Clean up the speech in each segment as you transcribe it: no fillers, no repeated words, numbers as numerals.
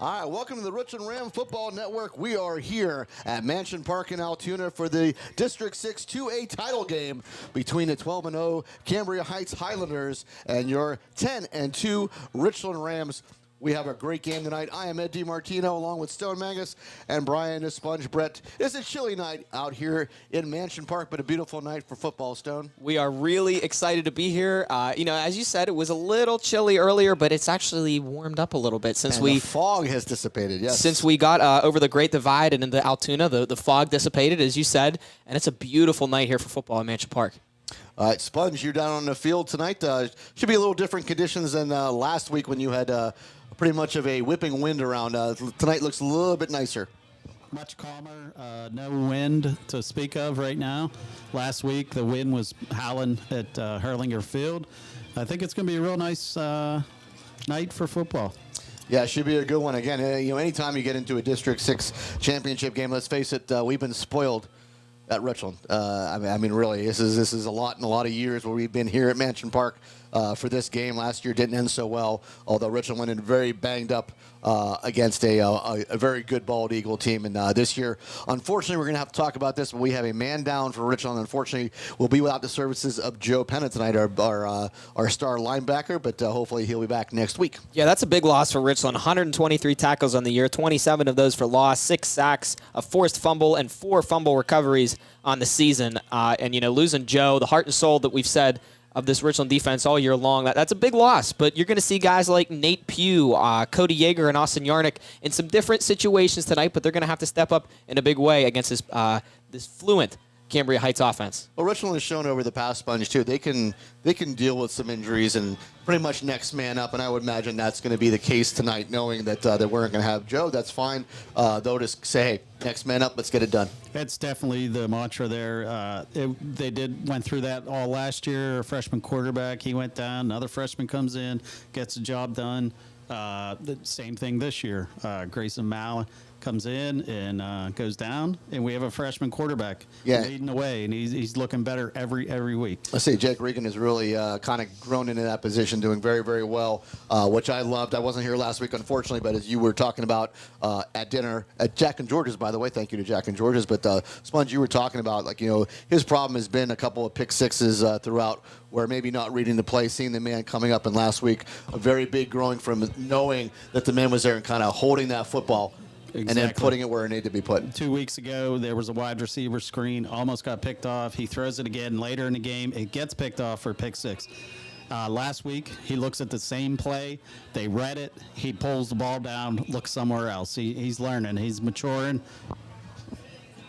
All right, welcome to the Richland Ram Football Network. We are here at Mansion Park in Altoona for the District 6 2A title game between the 12-0 Cambria Heights Highlanders and your 10-2 Richland Rams. We have a great game tonight. I am Ed DiMartino along with Stone Mangus and Brian the Sponge Brett. It's a chilly night out here in Mansion Park, but a beautiful night for football, Stone. We are really excited to be here. As you said, it was a little chilly earlier, but it's actually warmed up a little bit since the fog has dissipated, yes. Since we got over the Great Divide and into Altoona, the fog dissipated, as you said, and it's a beautiful night here for football in Mansion Park. All right, Sponge, you're down on the field tonight. Should be a little different conditions than last week when you had pretty much of a whipping wind around. Tonight looks a little bit nicer. Much calmer, no wind to speak of right now. Last week the wind was howling at Hurlinger Field. I think it's going to be a real nice night for football. Yeah, it should be a good one. Again, anytime you get into a District 6 championship game, let's face it, we've been spoiled at Richland. I mean, really, this is a lot in a lot of years where we've been here at Mansion Park for this game. Last year didn't end so well, although Richland went in very banged up against a very good Bald Eagle team. And this year, unfortunately, we're going to have to talk about this, but we have a man down for Richland. Unfortunately, we'll be without the services of Joe Penna tonight, our star linebacker, but hopefully he'll be back next week. Yeah, that's a big loss for Richland. 123 tackles on the year, 27 of those for loss, 6 sacks, a forced fumble, and 4 fumble recoveries on the season. And losing Joe, the heart and soul that we've said of this Richland defense all year long, that's a big loss. But you're going to see guys like Nate Pugh, Cody Yeager, and Austin Yarnick in some different situations tonight, but they're going to have to step up in a big way against this fluent Cambria Heights offense. Well, Richland has shown over the past, Sponge, too. They can deal with some injuries and pretty much next man up, and I would imagine that's going to be the case tonight, knowing that they weren't going to have Joe. That's fine. They'll just say, hey, next man up, let's get it done. That's definitely the mantra there. They went through that all last year. A freshman quarterback, he went down. Another freshman comes in, gets the job done. The same thing this year. Grayson Mallon comes in and goes down, and we have a freshman quarterback leading the way, and he's looking better every week. Let's say Jake Regan has really kind of grown into that position, doing very, very well, which I loved. I wasn't here last week, unfortunately, but as you were talking about at dinner at Jack and George's, by the way, thank you to Jack and George's, but Sponge, you were talking about, his problem has been a couple of pick sixes throughout, where maybe not reading the play, seeing the man coming up, and last week a very big growing from knowing that the man was there and kind of holding that football. Exactly. And then putting it where it needed to be put. 2 weeks ago, there was a wide receiver screen, almost got picked off. He throws it again later in the game. It gets picked off for pick 6. Last week, he looks at the same play. They read it. He pulls the ball down, looks somewhere else. He's learning. He's maturing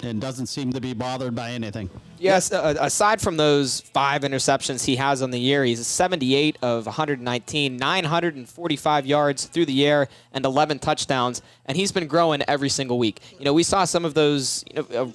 and doesn't seem to be bothered by anything. Yes, aside from those 5 interceptions he has on the year, he's 78 of 119, 945 yards through the air, and 11 touchdowns, and he's been growing every single week. We saw some of those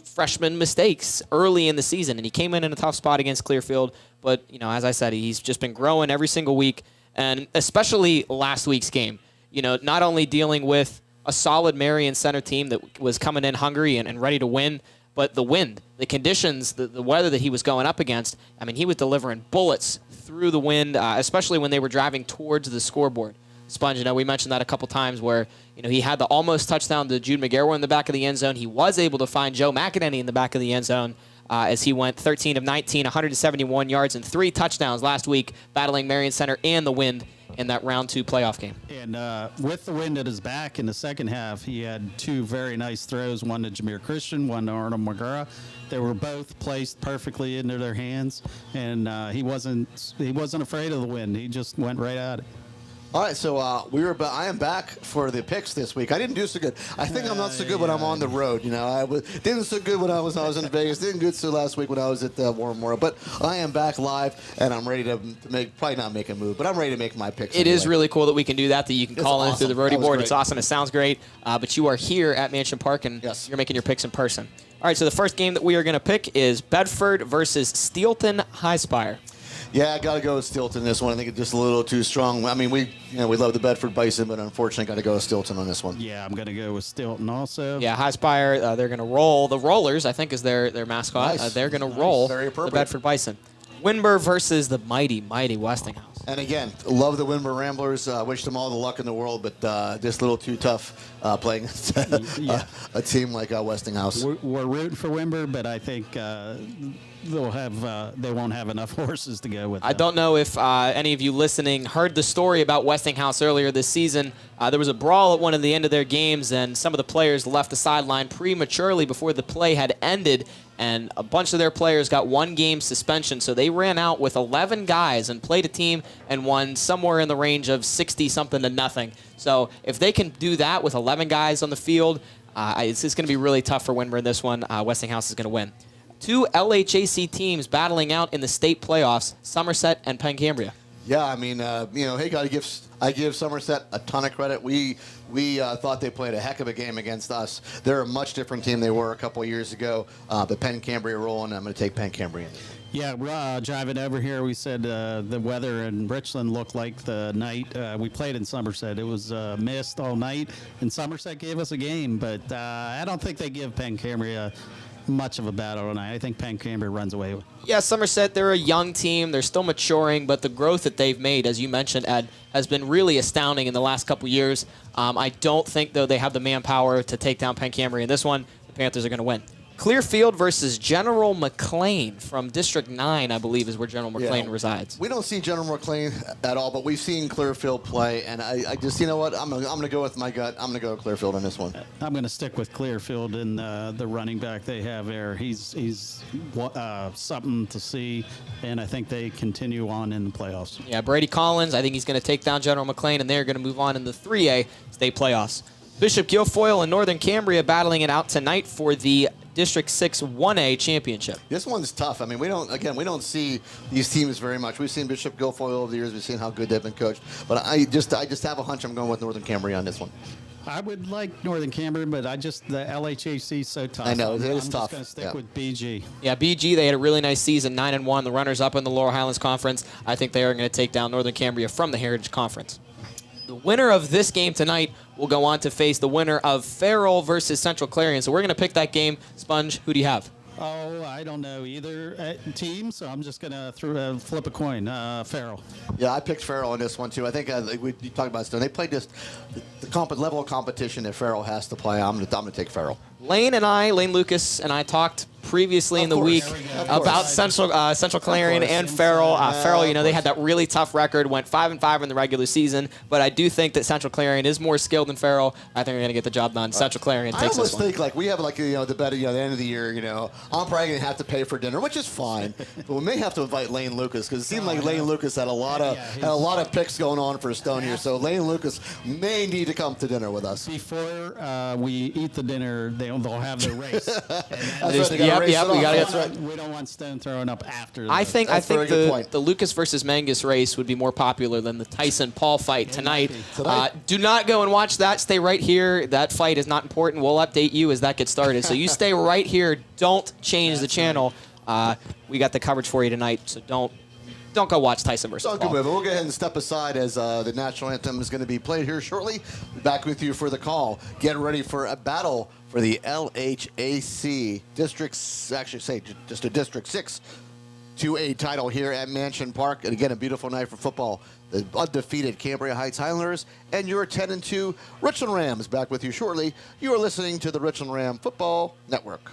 freshman mistakes early in the season, and he came in a tough spot against Clearfield, but, as I said, he's just been growing every single week, and especially last week's game. Not only dealing with a solid Marion Center team that was coming in hungry and ready to win, but the wind, the conditions, the weather that he was going up against, I mean, he was delivering bullets through the wind, especially when they were driving towards the scoreboard. Sponge, we mentioned that a couple times where, he had the almost touchdown to Jude McGarrow in the back of the end zone. He was able to find Joe McEnany in the back of the end zone as he went 13 of 19, 171 yards, and 3 touchdowns last week, battling Marion Center and the wind in that round 2 playoff game. And with the wind at his back in the second half, he had 2 very nice throws, one to Jameer Christian, one to Arnold McGraw. They were both placed perfectly into their hands, and he wasn't afraid of the wind. He just went right at it. All right, so I am back for the picks this week. I didn't do so good. I think I'm not so good when I'm on the road. Didn't so good when I was in Vegas. Didn't good so last week when I was at Warren Memorial. But I am back live, and I'm ready to probably not make a move, but I'm ready to make my picks. It is really cool that we can do that. That you can call in through the roadie board. Great. It's awesome. It sounds great. But you are here at Mansion Park, and you're making your picks in person. All right, so the first game that we are going to pick is Bedford versus Steelton Highspire. Yeah, I got to go with Steelton this one. I think it's just a little too strong. I mean, we love the Bedford Bison, but unfortunately got to go with Steelton on this one. Yeah, I'm going to go with Steelton also. Yeah, Highspire, they're going to roll. The Rollers, I think, is their mascot. Nice. They're going to roll Very the appropriate. Bedford Bison. Winburn versus the mighty Westinghouse. And again, love the Windber Ramblers. Wish them all the luck in the world, but just a little too tough playing a team like Westinghouse. We're rooting for Wimber, but I think they won't have enough horses to go with them. I don't know if any of you listening heard the story about Westinghouse earlier this season. There was a brawl at one of the end of their games, and some of the players left the sideline prematurely before the play had ended, and a bunch of their players got 1-game suspension. So they ran out with 11 guys and played a team and won somewhere in the range of 60-something to nothing. So if they can do that with 11 guys on the field, it's going to be really tough for Windber in this one. Westinghouse is going to win. 2 LHAC teams battling out in the state playoffs, Somerset and Penn Cambria. Yeah, I mean, hey, I give Somerset a ton of credit. We thought they played a heck of a game against us. They're a much different team they were a couple of years ago. But Penn Cambria rolling. I'm going to take Penn Cambria. Yeah, driving over here, we said the weather in Richland looked like the night we played in Somerset. It was mist all night, and Somerset gave us a game. But I don't think they give Penn Cambria much of a battle tonight. I think Penn Cambria runs away. Yeah, Somerset, they're a young team. They're still maturing, but the growth that they've made, as you mentioned, Ed, has been really astounding in the last couple years. I don't think, though, they have the manpower to take down Penn Cambria in this one. The Panthers are going to win. Clearfield versus General McLean from District 9, I believe, is where General McLean resides. We don't see General McLean at all, but we've seen Clearfield play, and I just, you know what, I'm going to go with my gut. I'm going to go Clearfield on this one. I'm going to stick with Clearfield and the running back they have there. He's something to see, and I think they continue on in the playoffs. Yeah, Brady Collins, I think he's going to take down General McLean, and they're going to move on in the 3A state playoffs. Bishop Guilfoyle and Northern Cambria battling it out tonight for the District 6 1A championship. This one's tough. I mean, we don't see these teams very much. We've seen Bishop Guilfoyle over the years. We've seen how good they've been coached. But I just have a hunch I'm going with Northern Cambria on this one. I would like Northern Cambria, but the LHAC is so tough. I know, it is tough. I'm just going to stick with BG. Yeah, BG, they had a really nice season, 9-1, the runners-up in the Laurel Highlands Conference. I think they are going to take down Northern Cambria from the Heritage Conference. The winner of this game tonight will go on to face the winner of Farrell versus Central Clarion. So we're going to pick that game. Sponge, who do you have? Oh, I don't know either team, so I'm just going to flip a coin. Farrell. Yeah, I picked Farrell on this one, too. I think we talked about this. They played just the level of competition that Farrell has to play. I'm going to take Farrell. Lane Lucas and I talked previously in the week about Central Clarion and Farrell. Farrell, they had that really tough record, went 5-5 in the regular season, but I do think that Central Clarion is more skilled than Farrell. I think we're going to get the job done. Central Clarion takes this one. I almost think we have the bet at the end of the year. I'm probably going to have to pay for dinner, which is fine, but we may have to invite Lane Lucas because it seemed like Lane Lucas had a lot of picks going on for Stone here. So Lane Lucas may need to come to dinner with us before we eat the dinner. They'll have their race. We don't want Stone throwing up after. I think the Lucas versus Mangus race would be more popular than the Tyson-Paul fight tonight. Do not go and watch that. Stay right here. That fight is not important. We'll update you as that gets started. So you stay right here. Don't change the channel. We got the coverage for you tonight, so don't go watch Tyson versus Paul. We'll go ahead and step aside as the national anthem is going to be played here shortly. Back with you for the call. Get ready for a battle for the LHAC Districts, just a District 6 2A title here at Mansion Park. And again, a beautiful night for football. The undefeated Cambria Heights Highlanders and your 10-2 Richland Rams. Back with you shortly. You are listening to the Richland Ram Football Network.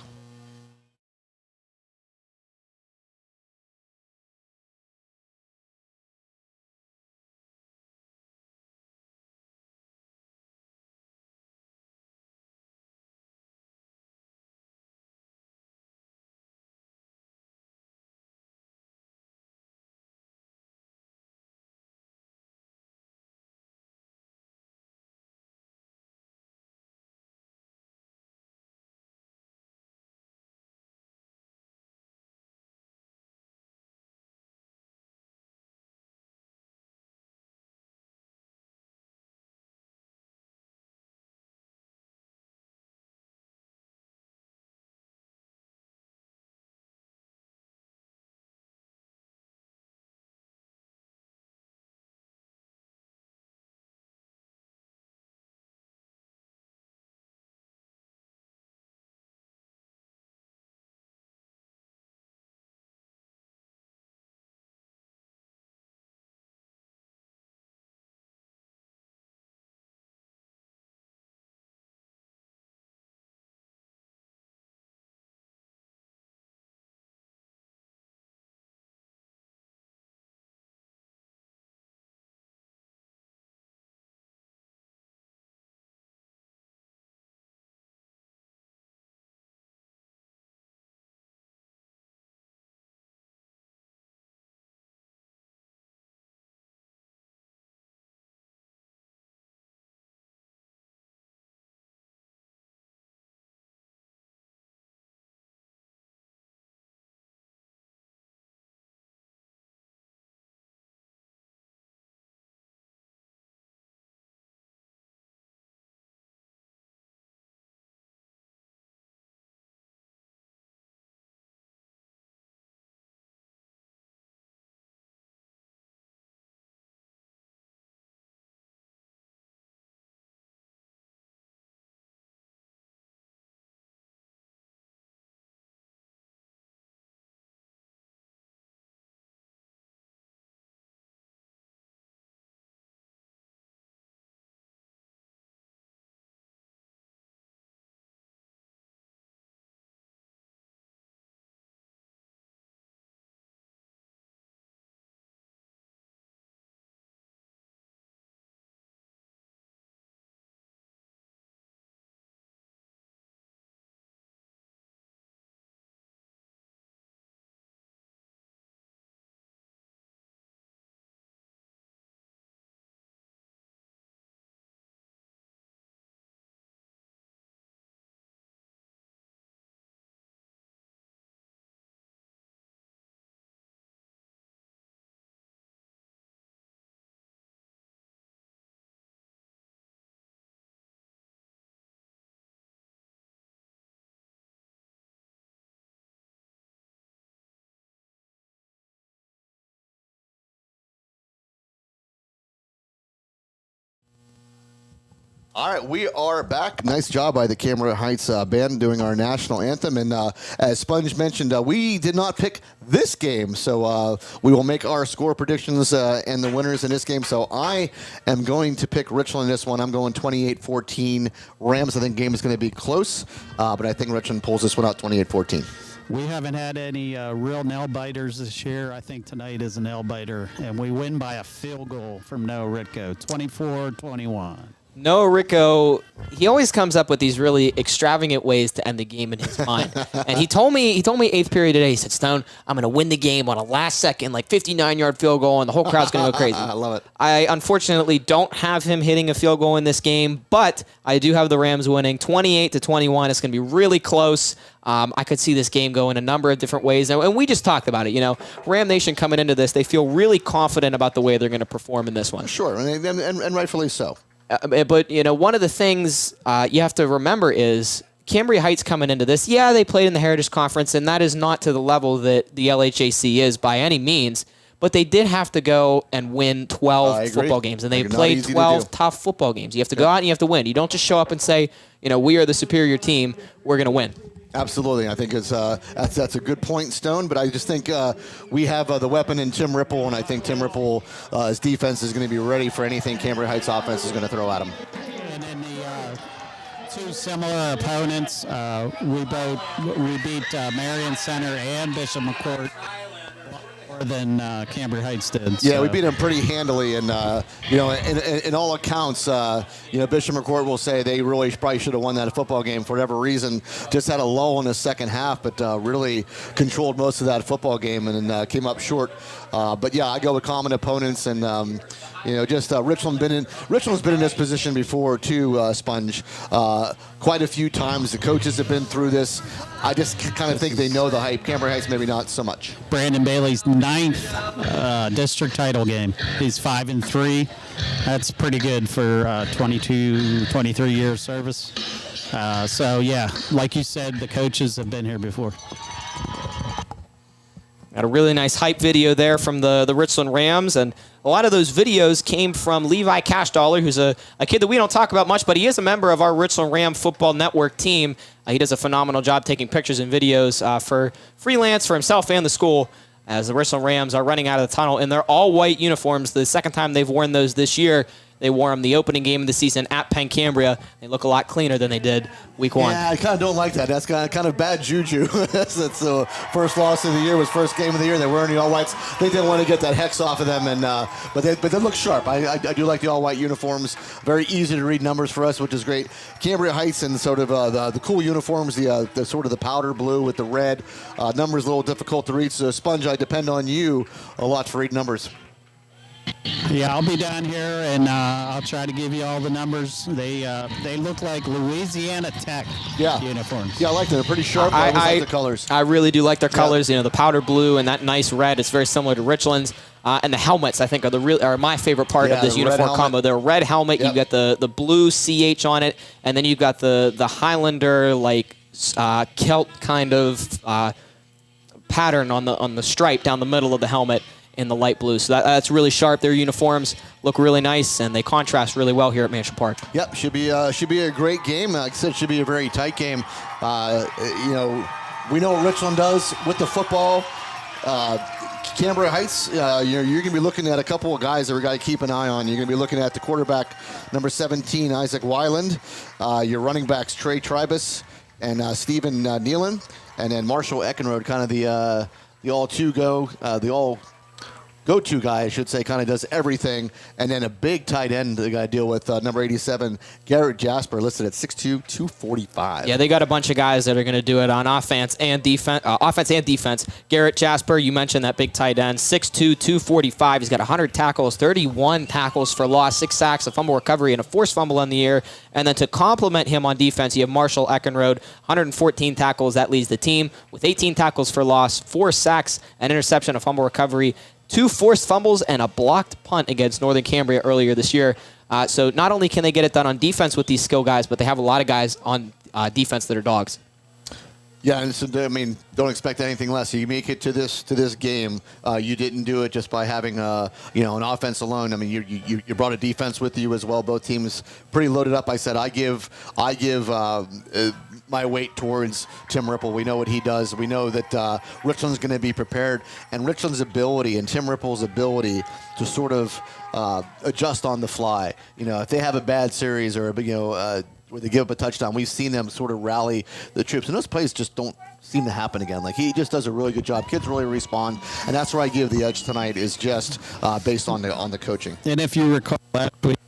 All right, we are back. Nice job by the Cambria Heights band doing our national anthem. And as Sponge mentioned, we did not pick this game, so we will make our score predictions and the winners in this game. So I am going to pick Richland in this one. I'm going 28-14 Rams. I think game is going to be close, but I think Richland pulls this one out 28-14. We haven't had any real nail-biters this year. I think tonight is a nail-biter, and we win by a field goal from Noah Ritko, 24-21. Noah Rico, he always comes up with these really extravagant ways to end the game in his mind. And he told me 8th period today, he said, Stone, I'm going to win the game on a last-second, 59-yard field goal, and the whole crowd's going to go crazy. I love it. I unfortunately don't have him hitting a field goal in this game, but I do have the Rams winning 28-21. It's going to be really close. I could see this game go in a number of different ways. And we just talked about it. Ram Nation coming into this, they feel really confident about the way they're going to perform in this one. Sure, and rightfully so. But, one of the things you have to remember is Cambria Heights coming into this, they played in the Heritage Conference, and that is not to the level that the LHAC is by any means, but they did have to go and win 12 football games, and they played 12 tough football games. You have to go out and you have to win. You don't just show up and say, we are the superior team, we're going to win. Absolutely. I think that's a good point, Stone, but I just think we have the weapon in Tim Ripple, and I think Tim Ripple's defense is going to be ready for anything Cambria Heights offense is going to throw at them. And in the two similar opponents, we beat Marion Center and Bishop McCourt more than Cambria Heights did. Yeah, we beat them pretty handily, and in all accounts, Bishop McCourt will say they really probably should have won that football game for whatever reason. Just had a lull in the second half, but really controlled most of that football game and came up short. But yeah, I go with common opponents, and Richland's been in this position before too, Sponge. Quite a few times. The coaches have been through this. I just kind of think they know the hype. Cambria Heights maybe not so much. Brandon Bailey's 9th district title game. He's 5-3. That's pretty good for 22, 23 years service. So yeah, like you said, the coaches have been here before. Got a really nice hype video there from the Richland Rams, and a lot of those videos came from Levi Cashdollar, who's a kid that we don't talk about much, but he is a member of our Richland Ram Football Network team. He does a phenomenal job taking pictures and videos for freelance for himself and the school, as the Richland Rams are running out of the tunnel in their all-white uniforms. The second time they've worn those this year. They wore them the opening game of the season at Penn Cambria. They look a lot cleaner than they did week one. Yeah, I kind of don't like that. That's kind of bad juju. That's the first loss of the year, was first game of the year. They were wearing the all-whites. They didn't want to get that hex off of them, and but they look sharp. I do like the all-white uniforms. Very easy to read numbers for us, which is great. Cambria Heights and sort of the cool uniforms, the sort of the powder blue with the red. Numbers a little difficult to read, so Sponge, I depend on you a lot for reading numbers. Yeah, I'll be down here, and I'll try to give you all the numbers. They look like Louisiana Tech uniforms. Yeah, I like them. They're pretty sharp. I like the colors. I really do like their colors. The powder blue and that nice red. It's very similar to Richland's. And the helmets, I think, are my favorite part of this uniform combo. The red helmet, you got the blue CH on it, and then you've got the Highlander Celt kind of pattern on the stripe down the middle of the helmet in the light blue. So that's really sharp. Their uniforms look really nice, and they contrast really well here at Mansion Park. Yep, should be a great game. Like I said, should be a very tight game. We know what Richland does with the football. Cambria Heights, you're going to be looking at a couple of guys that we're going to keep an eye on. You're going to be looking at the quarterback, number 17, Isaac Weiland. Your running backs, Trey Tribus and Stephen Nealon. And then Marshall Eckenrode, kind of the go-to guy, I should say, kind of does everything. And then a big tight end they got to deal with, number 87, Garrett Jasper, listed at 6'2", 245. Yeah, they got a bunch of guys that are going to do it on offense and defense. Garrett Jasper, you mentioned that big tight end, 6'2", 245. He's got 100 tackles, 31 tackles for loss, 6 sacks, a fumble recovery, and a forced fumble on the year. And then to complement him on defense, you have Marshall Eckenrode, 114 tackles. That leads the team with 18 tackles for loss, 4 sacks, an interception, a fumble recovery, 2 forced fumbles, and a blocked punt against Northern Cambria earlier this year. So not only can they get it done on defense with these skill guys, but they have a lot of guys on defense that are dogs. Yeah, and so, I mean, don't expect anything less. You make it to this game. You didn't do it just by having an offense alone. I mean, you brought a defense with you as well. Both teams pretty loaded up. I said I give my weight towards Tim Ripple. We know what he does. We know that Richland's going to be prepared, and Richland's ability and Tim Ripple's ability to sort of adjust on the fly. If they have a bad series or where they give up a touchdown, we've seen them sort of rally the troops, and those plays just don't seem to happen again. Like, he just does a really good job. Kids really respond, and that's where I give the edge tonight, is just based on the coaching. And if you recall last week,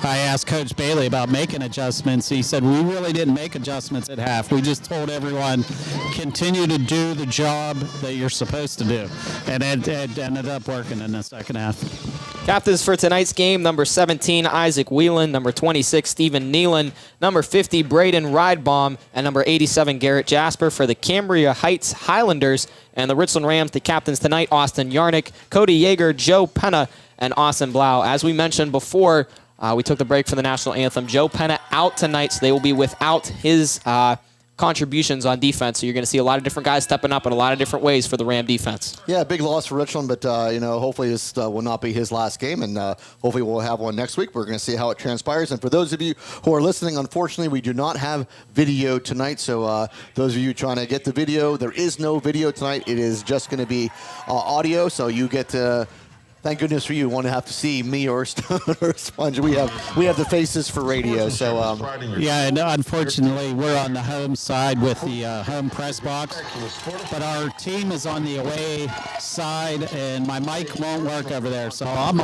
I asked Coach Bailey about making adjustments. He said, we really didn't make adjustments at half. We just told everyone, continue to do the job that you're supposed to do. And it ended up working in the second half. Captains for tonight's game: number 17, Isaac Whelan; number 26, Stephen Nealon; number 50, Braden Ridebaum; and number 87, Garrett Jasper for the Cambria Heights Highlanders. And the Richland Rams, the captains tonight: Austin Yarnick, Cody Yeager, Joe Penna, and Austin Blau. As we mentioned before, we took the break for the national anthem. Joe Penna out tonight, so they will be without his contributions on defense. So you're going to see a lot of different guys stepping up in a lot of different ways for the Ram defense. Yeah, big loss for Richland, but hopefully this will not be his last game, and hopefully we'll have one next week. We're going to see how it transpires. And for those of you who are listening, unfortunately, we do not have video tonight. So those of you trying to get the video, there is no video tonight. It is just going to be audio. So you get to. Thank goodness for you. Won't have to see me or Sponge. We have the faces for radio. So yeah, and unfortunately we're on the home side with the home press box, but our team is on the away side, and my mic won't work over there. So I'm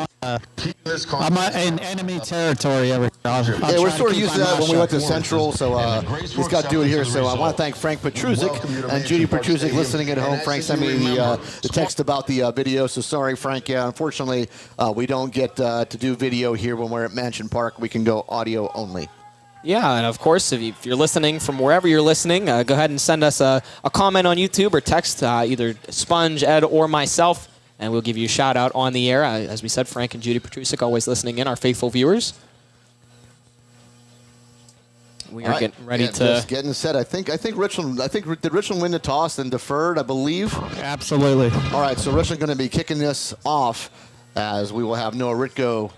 in enemy territory over here. Yeah, we're sort of used to that when we went to Central, so he's got to do it here. So I want to thank Frank Petruzik and Judy Petruzik listening at home. Frank sent me the text about the video, so sorry, Frank. Yeah, unfortunately, we don't get to do video here when we're at Mansion Park. We can go audio only. Yeah, and of course, if you're listening from wherever you're listening, go ahead and send us a comment on YouTube or text either Sponge, Ed, or myself, and we'll give you a shout-out on the air. As we said, Frank and Judy Petruzik always listening in, our faithful viewers. We are getting ready to... Just getting set. I think Richland... did Richland win the toss and deferred, I believe? Absolutely. All right, so Richland going to be kicking this off, as we will have Noah Ritko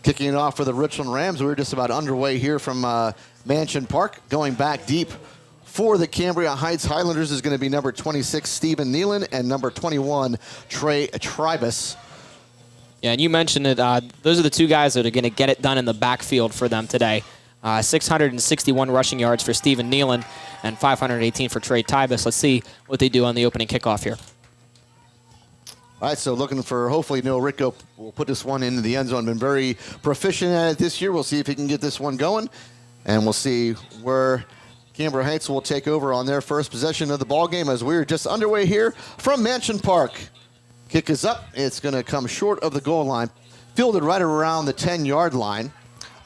kicking it off for the Richland Rams. We're just about underway here from Mansion Park. Going back deep for the Cambria Heights Highlanders is going to be number 26, Stephen Nealon, and number 21, Trey Tribus. Yeah, and you mentioned it. Those are the two guys that are going to get it done in the backfield for them today. 661 rushing yards for Stephen Nealon and 518 for Trey Tribus. Let's see what they do on the opening kickoff here. All right, so looking for, hopefully Noah Ritko will put this one into the end zone. Been very proficient at it this year. We'll see if he can get this one going, and we'll see where Cambria Heights will take over on their first possession of the ball game, as we're just underway here from Mansion Park. Kick is up. It's going to come short of the goal line, fielded right around the 10-yard line.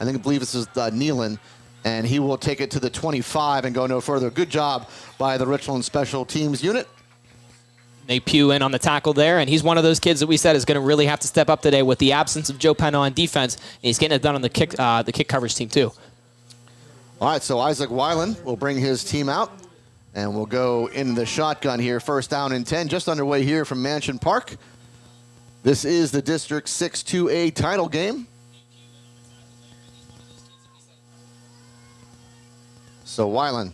I believe this is Nealon, and he will take it to the 25 and go no further. Good job by the Richland Special Teams unit. Nate Pugh in on the tackle there, and he's one of those kids that we said is going to really have to step up today with the absence of Joe Penna on defense. And he's getting it done on the kick coverage team too. All right, so Isaac Weiland will bring his team out, and we'll go in the shotgun here. First down and 10, just underway here from Mansion Park. This is the District 6 2A title game. So Weiland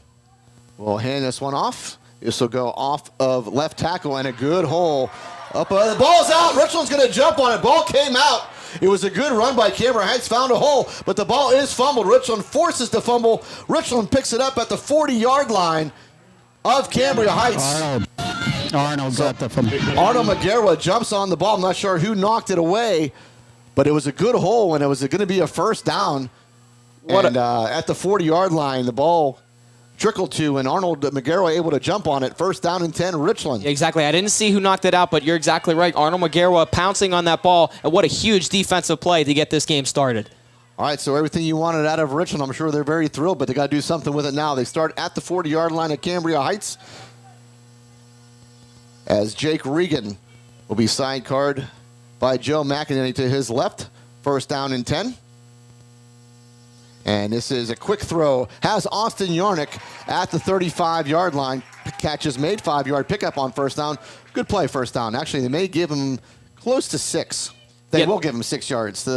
will hand this one off. This will go off of left tackle, and a good hole. Up, the ball's out. Richland's going to jump on it. Ball came out. It was a good run by Cambria Heights. Found a hole, but the ball is fumbled. Richland forces the fumble. Richland picks it up at the 40-yard line of Cambria Heights. Arnold got the fumble. Arnold McGarwa jumps on the ball. I'm not sure who knocked it away, but it was a good hole, and it was going to be a first down. At the 40-yard line, the ball trickled to, and Arnold McGarwa able to jump on it. First down and 10, Richland. Exactly. I didn't see who knocked it out, but you're exactly right. Arnold McGarwa pouncing on that ball, and what a huge defensive play to get this game started. All right, so everything you wanted out of Richland, I'm sure they're very thrilled, but they got to do something with it now. They start at the 40-yard line at Cambria Heights, as Jake Regan will be sidecard by Joe McEnany to his left. First down and 10. And this is a quick throw. Has Austin Yarnick at the 35-yard line. Catches made, 5-yard pickup on first down. Good play first down. Actually, they may give him close to 6. They will give him 6 yards.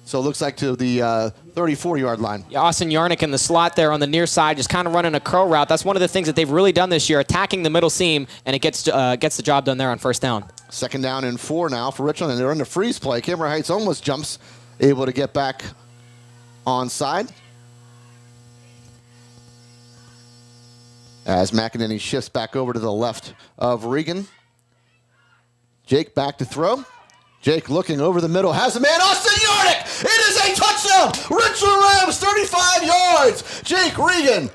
So it looks like to the 34-yard line. Yeah, Austin Yarnick in the slot there on the near side, just kind of running a curl route. That's one of the things that they've really done this year, attacking the middle seam, and it gets the job done there on first down. 2nd down and 4 now for Richland, and they're in the freeze play. Cambria Heights almost jumps, able to get back onside. As McEnany shifts back over to the left of Regan. Jake back to throw. Jake looking over the middle, has a man, Austin Yarnick! It is a touchdown! Richland Rams, 35 yards! Jake Regan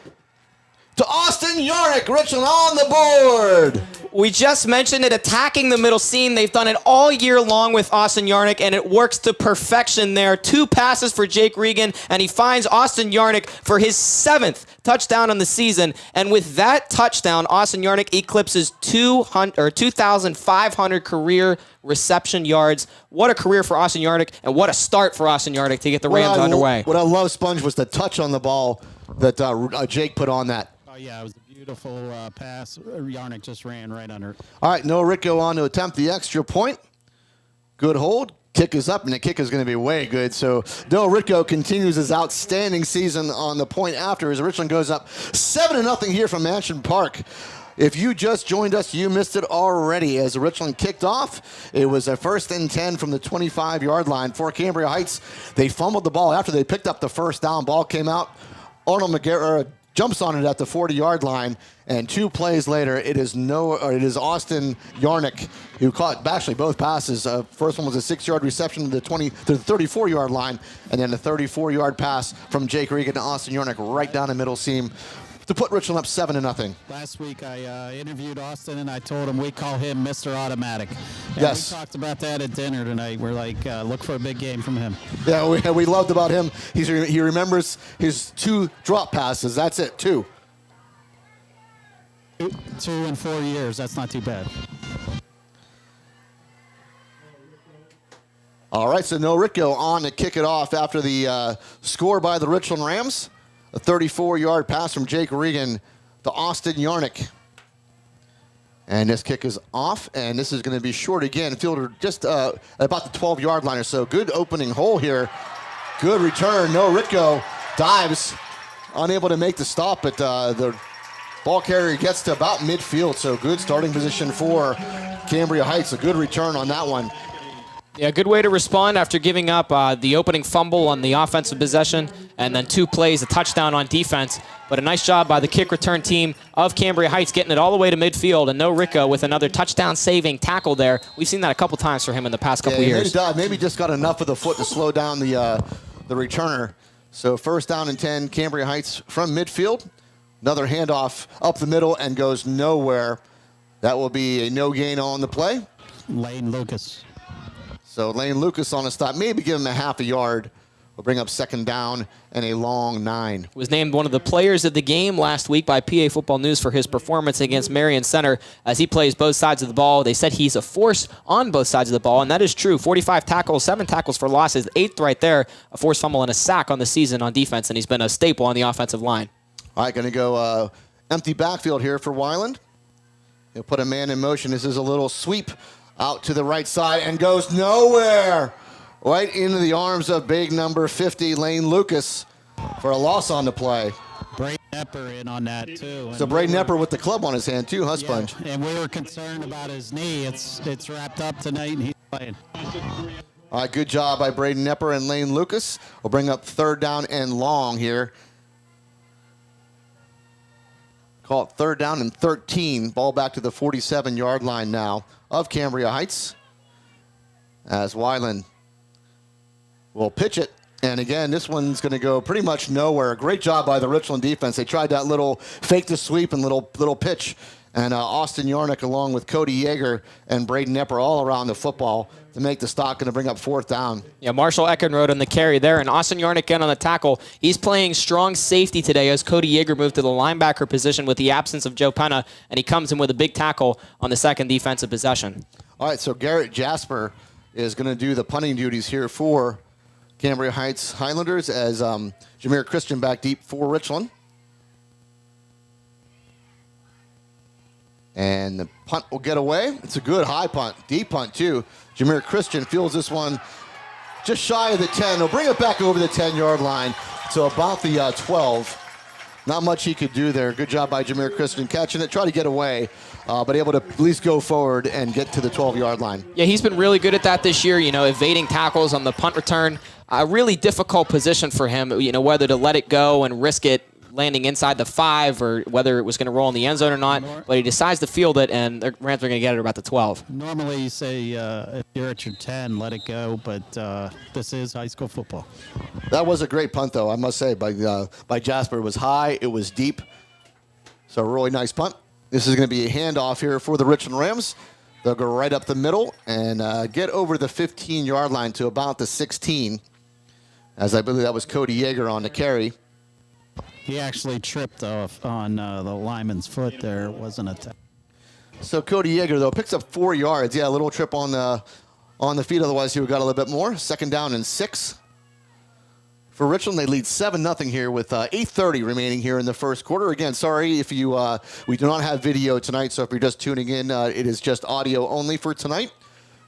to Austin Yarnick, Richland on the board! We just mentioned it, attacking the middle seam. They've done it all year long with Austin Yarnick, and it works to perfection there. 2 passes for Jake Regan, and he finds Austin Yarnick for his 7th touchdown on the season. And with that touchdown, Austin Yarnick eclipses 2,500 career reception yards. What a career for Austin Yarnick, and what a start for Austin Yarnick to get the Rams underway. What I love, Sponge, was the touch on the ball that Jake put on that. Oh, yeah, it was a beautiful pass. Yarnick just ran right under it. All right, Noah Ritko on to attempt the extra point. Good hold. Kick is up, and the kick is going to be way good. So Noah Ritko continues his outstanding season on the point after as Richland goes up 7-0 here from Mansion Park. If you just joined us, you missed it already. As Richland kicked off, it was a 1st and 10 from the 25-yard line for Cambria Heights. They fumbled the ball after they picked up the first down. Ball came out. Arnold McGarrett jumps on it at the 40-yard line, and 2 plays later, it is Austin Yarnick who caught actually both passes. First one was a 6-yard reception to the 34-yard line, and then a 34-yard pass from Jake Regan to Austin Yarnick right down the middle seam to put Richland up 7-0. Last week I interviewed Austin, and I told him we call him Mr. Automatic. And yes. We talked about that at dinner tonight. We're like, look for a big game from him. Yeah, we loved about him. He remembers his 2 drop passes. That's it, 2. 2 in 4 years. That's not too bad. All right, so Noah Ritko on to kick it off after the score by the Richland Rams. A 34-yard pass from Jake Regan to Austin Yarnick. And this kick is off, and this is going to be short again. Fielder just about the 12-yard line or so. Good opening hole here. Good return. Noah Ritko dives, unable to make the stop, but the ball carrier gets to about midfield, so good starting position for Cambria Heights. A good return on that one. Yeah, good way to respond after giving up the opening fumble on the offensive possession and then 2 plays, a touchdown on defense. But a nice job by the kick return team of Cambria Heights getting it all the way to midfield. And Noah Ritko with another touchdown-saving tackle there. We've seen that a couple times for him in the past couple years. Maybe just got enough of the foot to slow down the returner. So 1st down and 10, Cambria Heights from midfield. Another handoff up the middle and goes nowhere. That will be a no gain on the play. Lane Lucas. So Lane Lucas on a stop, maybe give him a half a yard. We'll bring up 2nd down and a long 9. Was named one of the players of the game last week by PA Football News for his performance against Marion Center as he plays both sides of the ball. They said he's a force on both sides of the ball, and that is true. 45 tackles, 7 tackles for losses, 8th right there, a forced fumble and a sack on the season on defense, and he's been a staple on the offensive line. All right, going to go empty backfield here for Weiland. He'll put a man in motion. This is a little sweep out to the right side and goes nowhere. Right into the arms of big number 50, Lane Lucas, for a loss on the play. Braden Epper in on that, too. So Braden Epper with the club on his hand, too, huh, Sponge? Yeah, and we were concerned about his knee. It's wrapped up tonight, and he's playing. All right, good job by Braden Epper and Lane Lucas. We'll bring up 3rd down and long here. Call it 3rd down and 13. Ball back to the 47-yard line now of Cambria Heights. As Weiland will pitch it. And again, this one's going to go pretty much nowhere. Great job by the Richland defense. They tried that little fake to sweep and little pitch. And Austin Yarnick along with Cody Yeager and Braden Epper all around the football to make the stop. Going to bring up 4th down. Yeah, Marshall Eckenrode on the carry there, and Austin Yarnick in on the tackle. He's playing strong safety today as Cody Yeager moved to the linebacker position with the absence of Joe Penna, and he comes in with a big tackle on the 2nd defensive possession. All right, so Garrett Jasper is going to do the punting duties here for Cambria Heights Highlanders as Jameer Christian back deep for Richland. And the punt will get away. It's a good high punt, deep punt too. Jameer Christian fields this one just shy of the 10. He'll bring it back over the 10-yard line to about the 12. Not much he could do there. Good job by Jameer Christian catching it, try to get away, but able to at least go forward and get to the 12-yard line. Yeah, he's been really good at that this year, evading tackles on the punt return. A really difficult position for him, whether to let it go and risk it landing inside the 5 or whether it was going to roll in the end zone or not. But he decides to field it, and the Rams are going to get it about the 12. Normally you say if you're at your 10, let it go, but this is high school football. That was a great punt, though, I must say, by Jasper. It was high, it was deep. So a really nice punt. This is going to be a handoff here for the Richland Rams. They'll go right up the middle and get over the 15-yard line to about the 16, as I believe that was Cody Yeager on the carry. He actually tripped off on the lineman's foot there. It wasn't a tackle. So Cody Yeager, though, picks up 4 yards. Yeah, a little trip on the feet. Otherwise, he would have got a little bit more. 2nd down and 6. For Richland, they lead 7-0 here with 8:30 remaining here in the first quarter. Again, sorry if you we do not have video tonight, so if you're just tuning in, it is just audio only for tonight.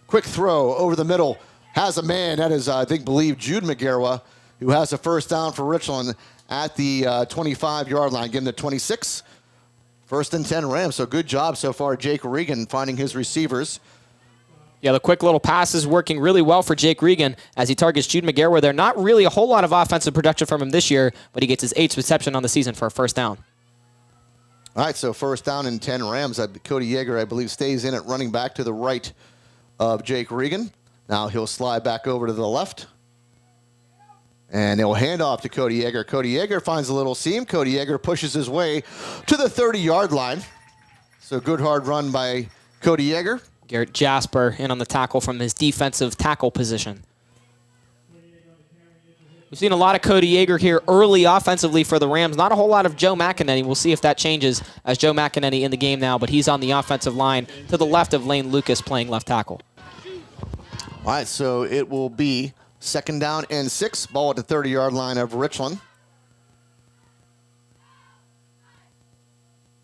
Quick throw over the middle. Has a man. That is, I believe, Jude McGarwa, who has a first down for Richland at the 25-yard line. Give him the 26. 1st and 10 Rams. So good job so far, Jake Regan, finding his receivers. Yeah, the quick little pass is working really well for Jake Regan as he targets Jude McGarwa. There not really a whole lot of offensive production from him this year, but he gets his 8th reception on the season for a first down. All right, so 1st down and 10 Rams. Cody Yeager, I believe, stays in at running back to the right of Jake Regan. Now he'll slide back over to the left. And they'll hand off to Cody Yeager. Cody Yeager finds a little seam. Cody Yeager pushes his way to the 30-yard line. So good hard run by Cody Yeager. Garrett Jasper in on the tackle from his defensive tackle position. We've seen a lot of Cody Yeager here early offensively for the Rams. Not a whole lot of Joe McEnany. We'll see if that changes as Joe McEnany in the game now, but he's on the offensive line to the left of Lane Lucas playing left tackle. All right, so it will be 2nd down and 6. Ball at the 30-yard line of Richland.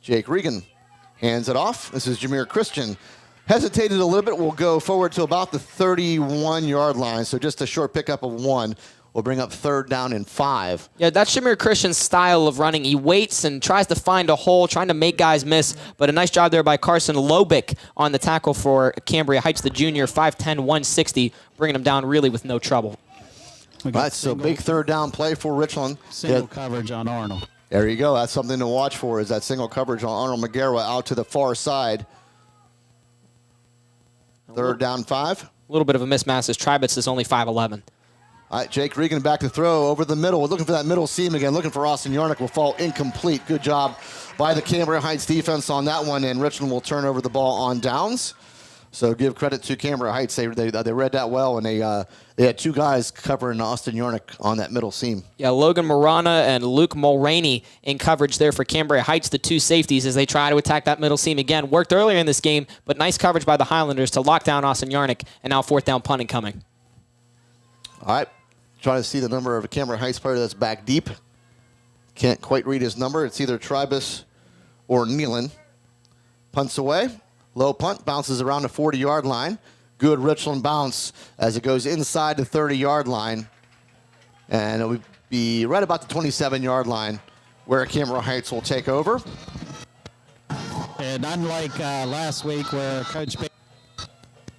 Jake Regan hands it off. This is Jameer Christian. Hesitated a little bit. Will go forward to about the 31-yard line. So just a short pickup of 1. Will bring up 3rd down and 5. Yeah, that's Jameer Christian's style of running. He waits and tries to find a hole, trying to make guys miss. But a nice job there by Carson Lobick on the tackle for Cambria Heights, the junior, 5'10", 160, bringing him down really with no trouble. All right, so big 3rd down play for Richland. Single coverage on Arnold. There you go. That's something to watch for, is that single coverage on Arnold McGarwa out to the far side. 3rd down 5. A little bit of a mismatch as Tribus is only 5'11". All right, Jake Regan back to throw over the middle. We're looking for that middle seam again. Looking for Austin Yarnick. Will fall incomplete. Good job by the Cambria Heights defense on that one, and Richland will turn over the ball on downs. So give credit to Cambria Heights. They read that well, and they had 2 guys covering Austin Yarnick on that middle seam. Yeah, Logan Marana and Luke Mulraney in coverage there for Cambria Heights, the 2 safeties, as they try to attack that middle seam again. Worked earlier in this game, but nice coverage by the Highlanders to lock down Austin Yarnick, and now 4th down punting coming. All right. Trying to see the number of a Cambria Heights player that's back deep. Can't quite read his number. It's either Tribus or Nealon. Punts away. Low punt. Bounces around the 40-yard line. Good Richland bounce as it goes inside the 30-yard line. And it would be right about the 27-yard line where Cambria Heights will take over. And unlike last week where Coach Baker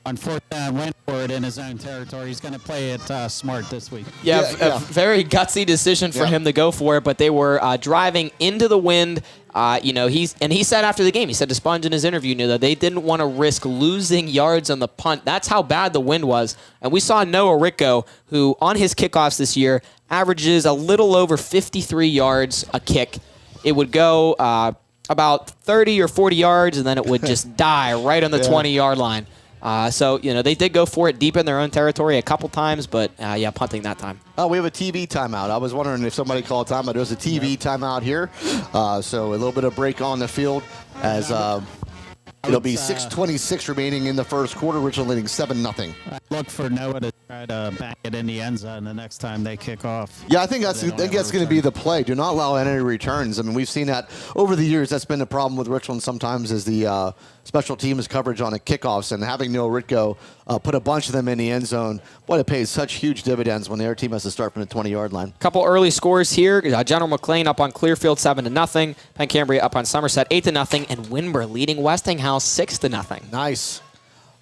on 4th down went for it in his own territory, he's going to play it smart this week. Yeah, a very gutsy decision for him to go for it, but they were driving into the wind. He said after the game, he said to Sponge in his interview, that they didn't want to risk losing yards on the punt. That's how bad the wind was. And we saw Noah Ricco, who on his kickoffs this year averages a little over 53 yards a kick. It would go about 30 or 40 yards, and then it would just die right on the 20-yard line. They did go for it deep in their own territory a couple times, but, punting that time. Oh, we have a TV timeout. I was wondering if somebody called timeout. There's a TV timeout here. So a little bit of break on the field as It'll be 6:26 remaining in the first quarter. Richland leading 7-0. Look for Noah to try to bang it in the end zone the next time they kick off. Yeah, I think that's going to be the play. Do not allow any returns. I mean, we've seen that over the years. That's been the problem with Richland sometimes is the special teams coverage on the kickoffs, and having Noah Ritko put a bunch of them in the end zone. Boy, it pays such huge dividends when the other team has to start from the 20-yard line. Couple early scores here. General McLean up on Clearfield 7-0. Penn Cambria up on Somerset 8-0, and Winber leading Westinghouse 6-0. Nice.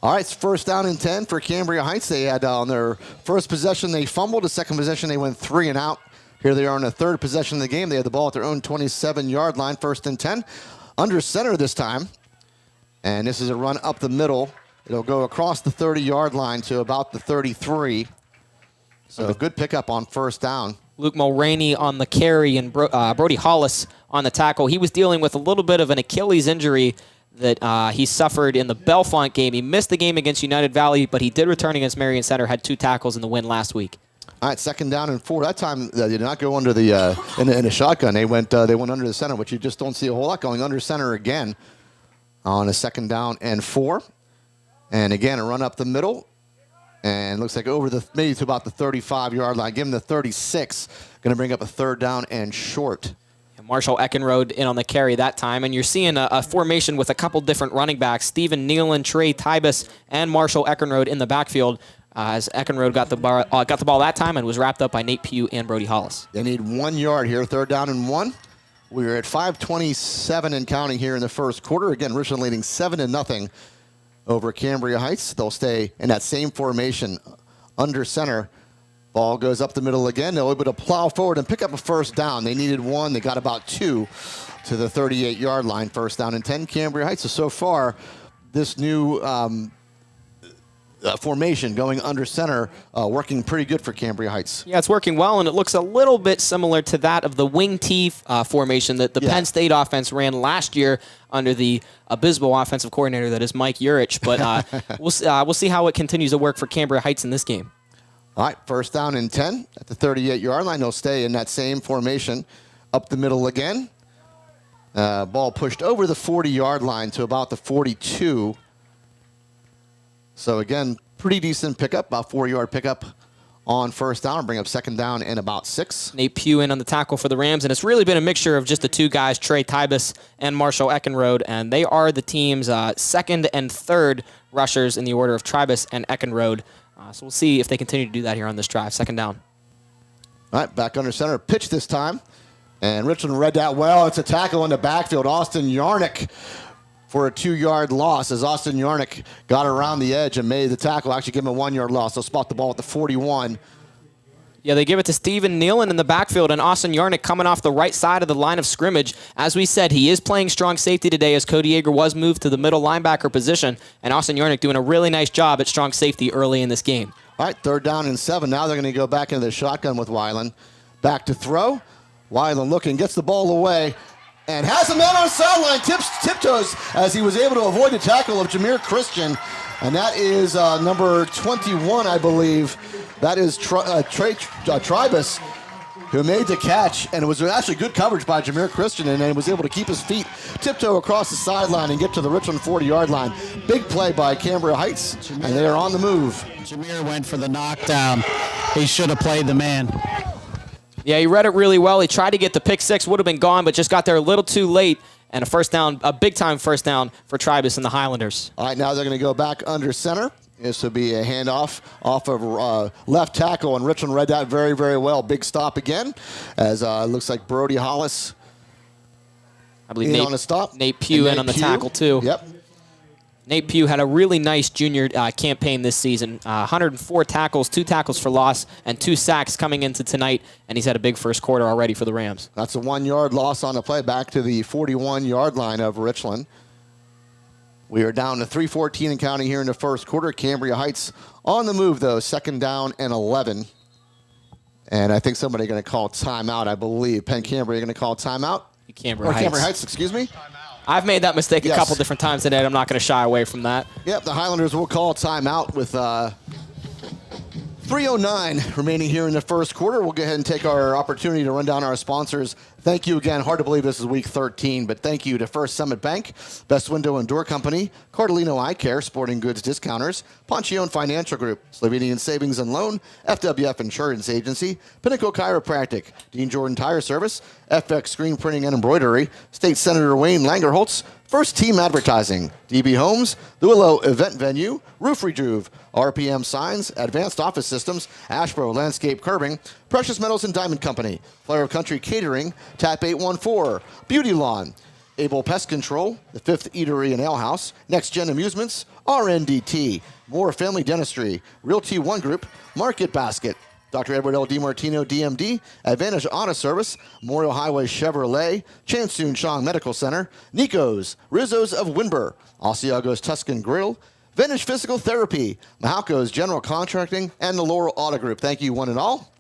All right, it's first down and 10 for Cambria Heights. They had on their first possession, they fumbled. The second possession, they went 3 and out. Here they are on the third possession of the game. They had the ball at their own 27-yard line, first and 10. Under center this time. And this is a run up the middle. It'll go across the 30-yard line to about the 33. So a good pickup on first down. Luke Mulraney on the carry and Brody Hollis on the tackle. He was dealing with a little bit of an Achilles injury that he suffered in the Bellefonte game. He missed the game against United Valley, but he did return against Marion Center, had 2 tackles in the win last week. All right, second down and 4. That time they did not go under the in a shotgun. They went under the center, which you just don't see a whole lot going under center again on a second down and 4. And again, a run up the middle. And looks like over the maybe to about the 35-yard line. Give him the 36. Going to bring up a third down and short. And Marshall Eckenrode in on the carry that time. And you're seeing a formation with a couple different running backs. Stephen Nealon, Trey Tybus, and Marshall Eckenrode in the backfield. As Eckenrode got the ball that time and was wrapped up by Nate Pugh and Brody Hollis. They need 1 yard here, third down and 1. We're at 5:27 and counting here in the first quarter. Again, Richland leading 7-0 over Cambria Heights. They'll stay in that same formation under center. Ball goes up the middle again. They'll be able to plow forward and pick up a first down. They needed 1. They got about 2 to the 38-yard line. First down and 10, Cambria Heights. So far, this new formation going under center working pretty good for Cambria Heights. Yeah, it's working well, and it looks a little bit similar to that of the wing T formation that the Penn State offense ran last year under the abysmal offensive coordinator that is Mike Urich. But we'll see how it continues to work for Cambria Heights in this game. All right, first down and 10 at the 38-yard line. They'll stay in that same formation up the middle again. Ball pushed over the 40-yard line to about the 42. So again, pretty decent pickup, about 4-yard pickup on first down. Bring up second down and about 6. Nate Pugh in on the tackle for the Rams, and it's really been a mixture of just the 2 guys, Trey Tybus and Marshall Eckenrode, and they are the team's second and third rushers in the order of Trybus and Eckenrode. So we'll see if they continue to do that here on this drive. Second down. All right, back under center. Pitch this time. And Richland read that well. It's a tackle in the backfield. Austin Yarnick for a 2-yard loss as Austin Yarnick got around the edge and made the tackle. Actually give him a 1-yard loss. They'll spot the ball at the 41. Yeah, they give it to Stephen Nealon in the backfield, and Austin Yarnick coming off the right side of the line of scrimmage. As we said, he is playing strong safety today as Cody Yeager was moved to the middle linebacker position, and Austin Yarnick doing a really nice job at strong safety early in this game. All right, third down and 7. Now they're going to go back into the shotgun with Weiland. Back to throw. Weiland looking, gets the ball away, and has a man on the sideline, tiptoes as he was able to avoid the tackle of Jameer Christian. And that is number 21, I believe. That is Trybus, who made the catch, and it was actually good coverage by Jameer Christian, and then was able to keep his feet tiptoe across the sideline and get to the Richland 40-yard line. Big play by Cambria Heights, and they are on the move. Jameer went for the knockdown. He should have played the man. Yeah, he read it really well. He tried to get the pick 6, would have been gone, but just got there a little too late. And a first down, a big-time first down for Trybus and the Highlanders. All right, now they're going to go back under center. This will be a handoff off of left tackle, and Richland read that very, very well. Big stop again, as it looks like Brody Hollis. I believe on a stop. Nate Pugh in on the tackle, too. Yep. Nate Pugh had a really nice junior campaign this season. 104 tackles, 2 tackles for loss, and 2 sacks coming into tonight, and he's had a big first quarter already for the Rams. That's a 1-yard loss on the play, back to the 41-yard line of Richland. We are down to 3:14 and counting here in the first quarter. Cambria Heights on the move, though. Second down and 11. And I think somebody's going to call timeout, I believe. Penn Cambria going to call timeout. Cambria Heights, excuse me. I've made that mistake a couple different times today, and I'm not going to shy away from that. Yep, the Highlanders will call timeout with 3:09 remaining here in the first quarter. We'll go ahead and take our opportunity to run down our sponsors. Thank you again. Hard to believe this is week 13, but thank you to First Summit Bank, Best Window and Door Company, Cardellino Eye Care, Sporting Goods Discounters, Ponchione Financial Group, Slovenian Savings and Loan, FWF Insurance Agency, Pinnacle Chiropractic, Dean Jordan Tire Service, FX Screen Printing and Embroidery, State Senator Wayne Langerholtz, First Team Advertising, DB Homes, The Willow Event Venue, Roof Rejuve, RPM Signs, Advanced Office Systems, Ashbro Landscape Curbing, Precious Metals and Diamond Company, Flair of Country Catering, Tap 814, Beauty Lawn, Able Pest Control, The Fifth Eatery and Ale House, Next Gen Amusements, RNDT, Moore Family Dentistry, Realty One Group, Market Basket, Dr. Edward L. DiMartino, DMD, Advantage Auto Service, Memorial Highway Chevrolet, Chansoon Chong Medical Center, Nico's, Rizzo's of Winburn, Asiago's Tuscan Grill, Vintage Physical Therapy, Mahalco's General Contracting, and the Laurel Auto Group. Thank you, one and all.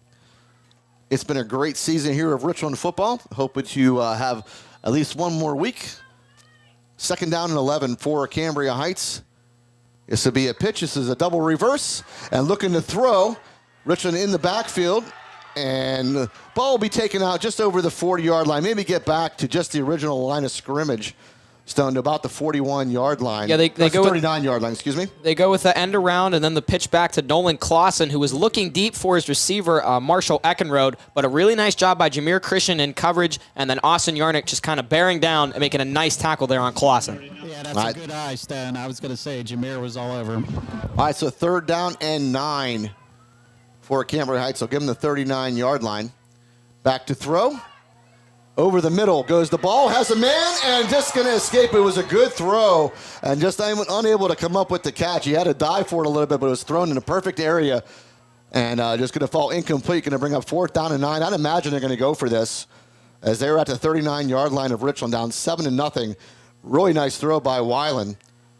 It's been a great season here of Richland football. Hope that you have at least one more week. Second down and 11 for Cambria Heights. This will be a pitch. This is a double reverse, and looking to throw. Richland in the backfield, and the ball will be taken out just over the 40-yard line. Maybe get back to just the original line of scrimmage, Stone, to about the 41-yard line. Yeah, they go 39-yard line, excuse me. They go with the end around and then the pitch back to Nolan Clausen, who was looking deep for his receiver, Marshall Eckenrode, but a really nice job by Jameer Christian in coverage, and then Austin Yarnick just kind of bearing down and making a nice tackle there on Clausen. Yeah, that's a good eye, Stan. I was going to say Jameer was all over him. All right, so third down and 9 for Cambria Heights. I'll give him the 39-yard line. Back to throw. Over the middle goes the ball. Has a man and just going to escape. It was a good throw and just unable to come up with the catch. He had to dive for it a little bit, but it was thrown in a perfect area and just going to fall incomplete. Going to bring up fourth down and 9. I'd imagine they're going to go for this as they're at the 39-yard line of Richland, down 7-0. Really nice throw by Weiland.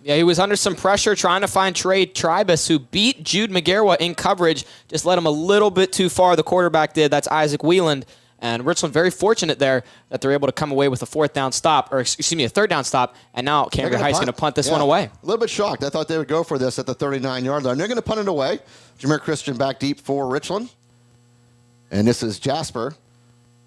Yeah, he was under some pressure trying to find Trey Tribus, who beat Jude McGarwa in coverage, just led him a little bit too far, the quarterback did. That's Isaac Wieland. And Richland very fortunate there that they're able to come away with a a third down stop, and now Cambria Heights going to punt this one away. A little bit shocked. I thought they would go for this at the 39-yard line. They're going to punt it away. Jameer Christian back deep for Richland. And this is Jasper,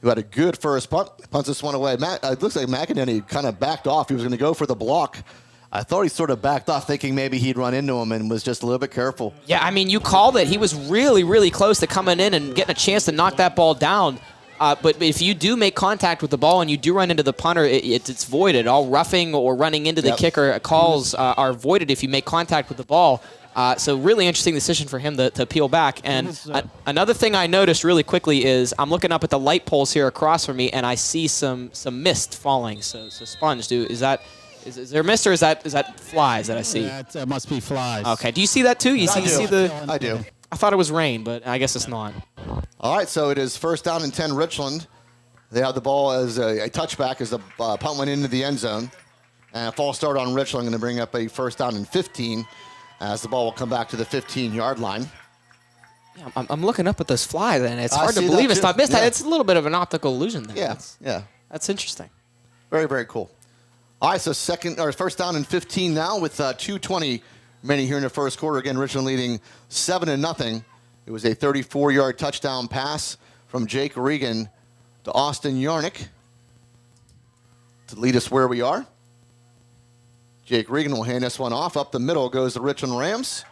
who had a good first punt. Punts this one away. It looks like McEnany kind of backed off. He was going to go for the block. I thought he sort of backed off, thinking maybe he'd run into him, and was just a little bit careful. Yeah, I mean, you called it. He was really, really close to coming in and getting a chance to knock that ball down. But if you do make contact with the ball and you do run into the punter, it's voided. All roughing or running into the kicker calls are voided if you make contact with the ball. So really interesting decision for him to peel back. And another thing I noticed really quickly is I'm looking up at the light poles here across from me, and I see some mist falling. So sponge, is there mist, or is that flies that I see? Yeah, it must be flies. Okay. Do you see that too? I do. I thought it was rain, but I guess it's not. All right, so it is first down and 10 Richland. They have the ball as a touchback as the punt went into the end zone. And a false start on Richland, going to bring up a first down and 15 as the ball will come back to the 15-yard line. Yeah, I'm looking up at those flies, and it's hard to believe it's not mist. Yeah. It's a little bit of an optical illusion there. Yeah. That's interesting. Very, very cool. All right, so first down and 15 now with 2:20 remaining here in the first quarter. Again, Richland leading 7-0. It was a 34-yard touchdown pass from Jake Regan to Austin Yarnick to lead us where we are. Jake Regan will hand this one off. Up the middle goes the Richland Rams.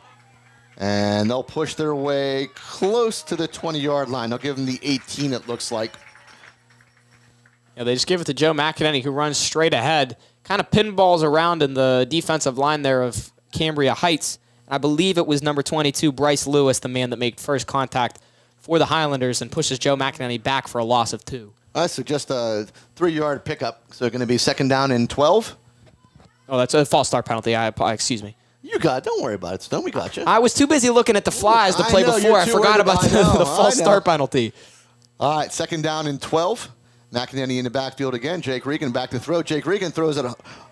And they'll push their way close to the 20-yard line. They'll give them the 18, it looks like. Yeah, they just give it to Joe McEnany, who runs straight ahead. Kind of pinballs around in the defensive line there of Cambria Heights. I believe it was number 22, Bryce Lewis, the man that made first contact for the Highlanders and pushes Joe McEnany back for a loss of 2. So just a 3-yard pickup. So going to be second down and 12. Oh, that's a false start penalty. Excuse me. You got it. Don't worry about it, Stone. We got you. I was too busy looking at the flies to play before. I forgot about the false start penalty. All right, second down and 12. McEnany in the backfield again. Jake Regan back to throw. Jake Regan throws it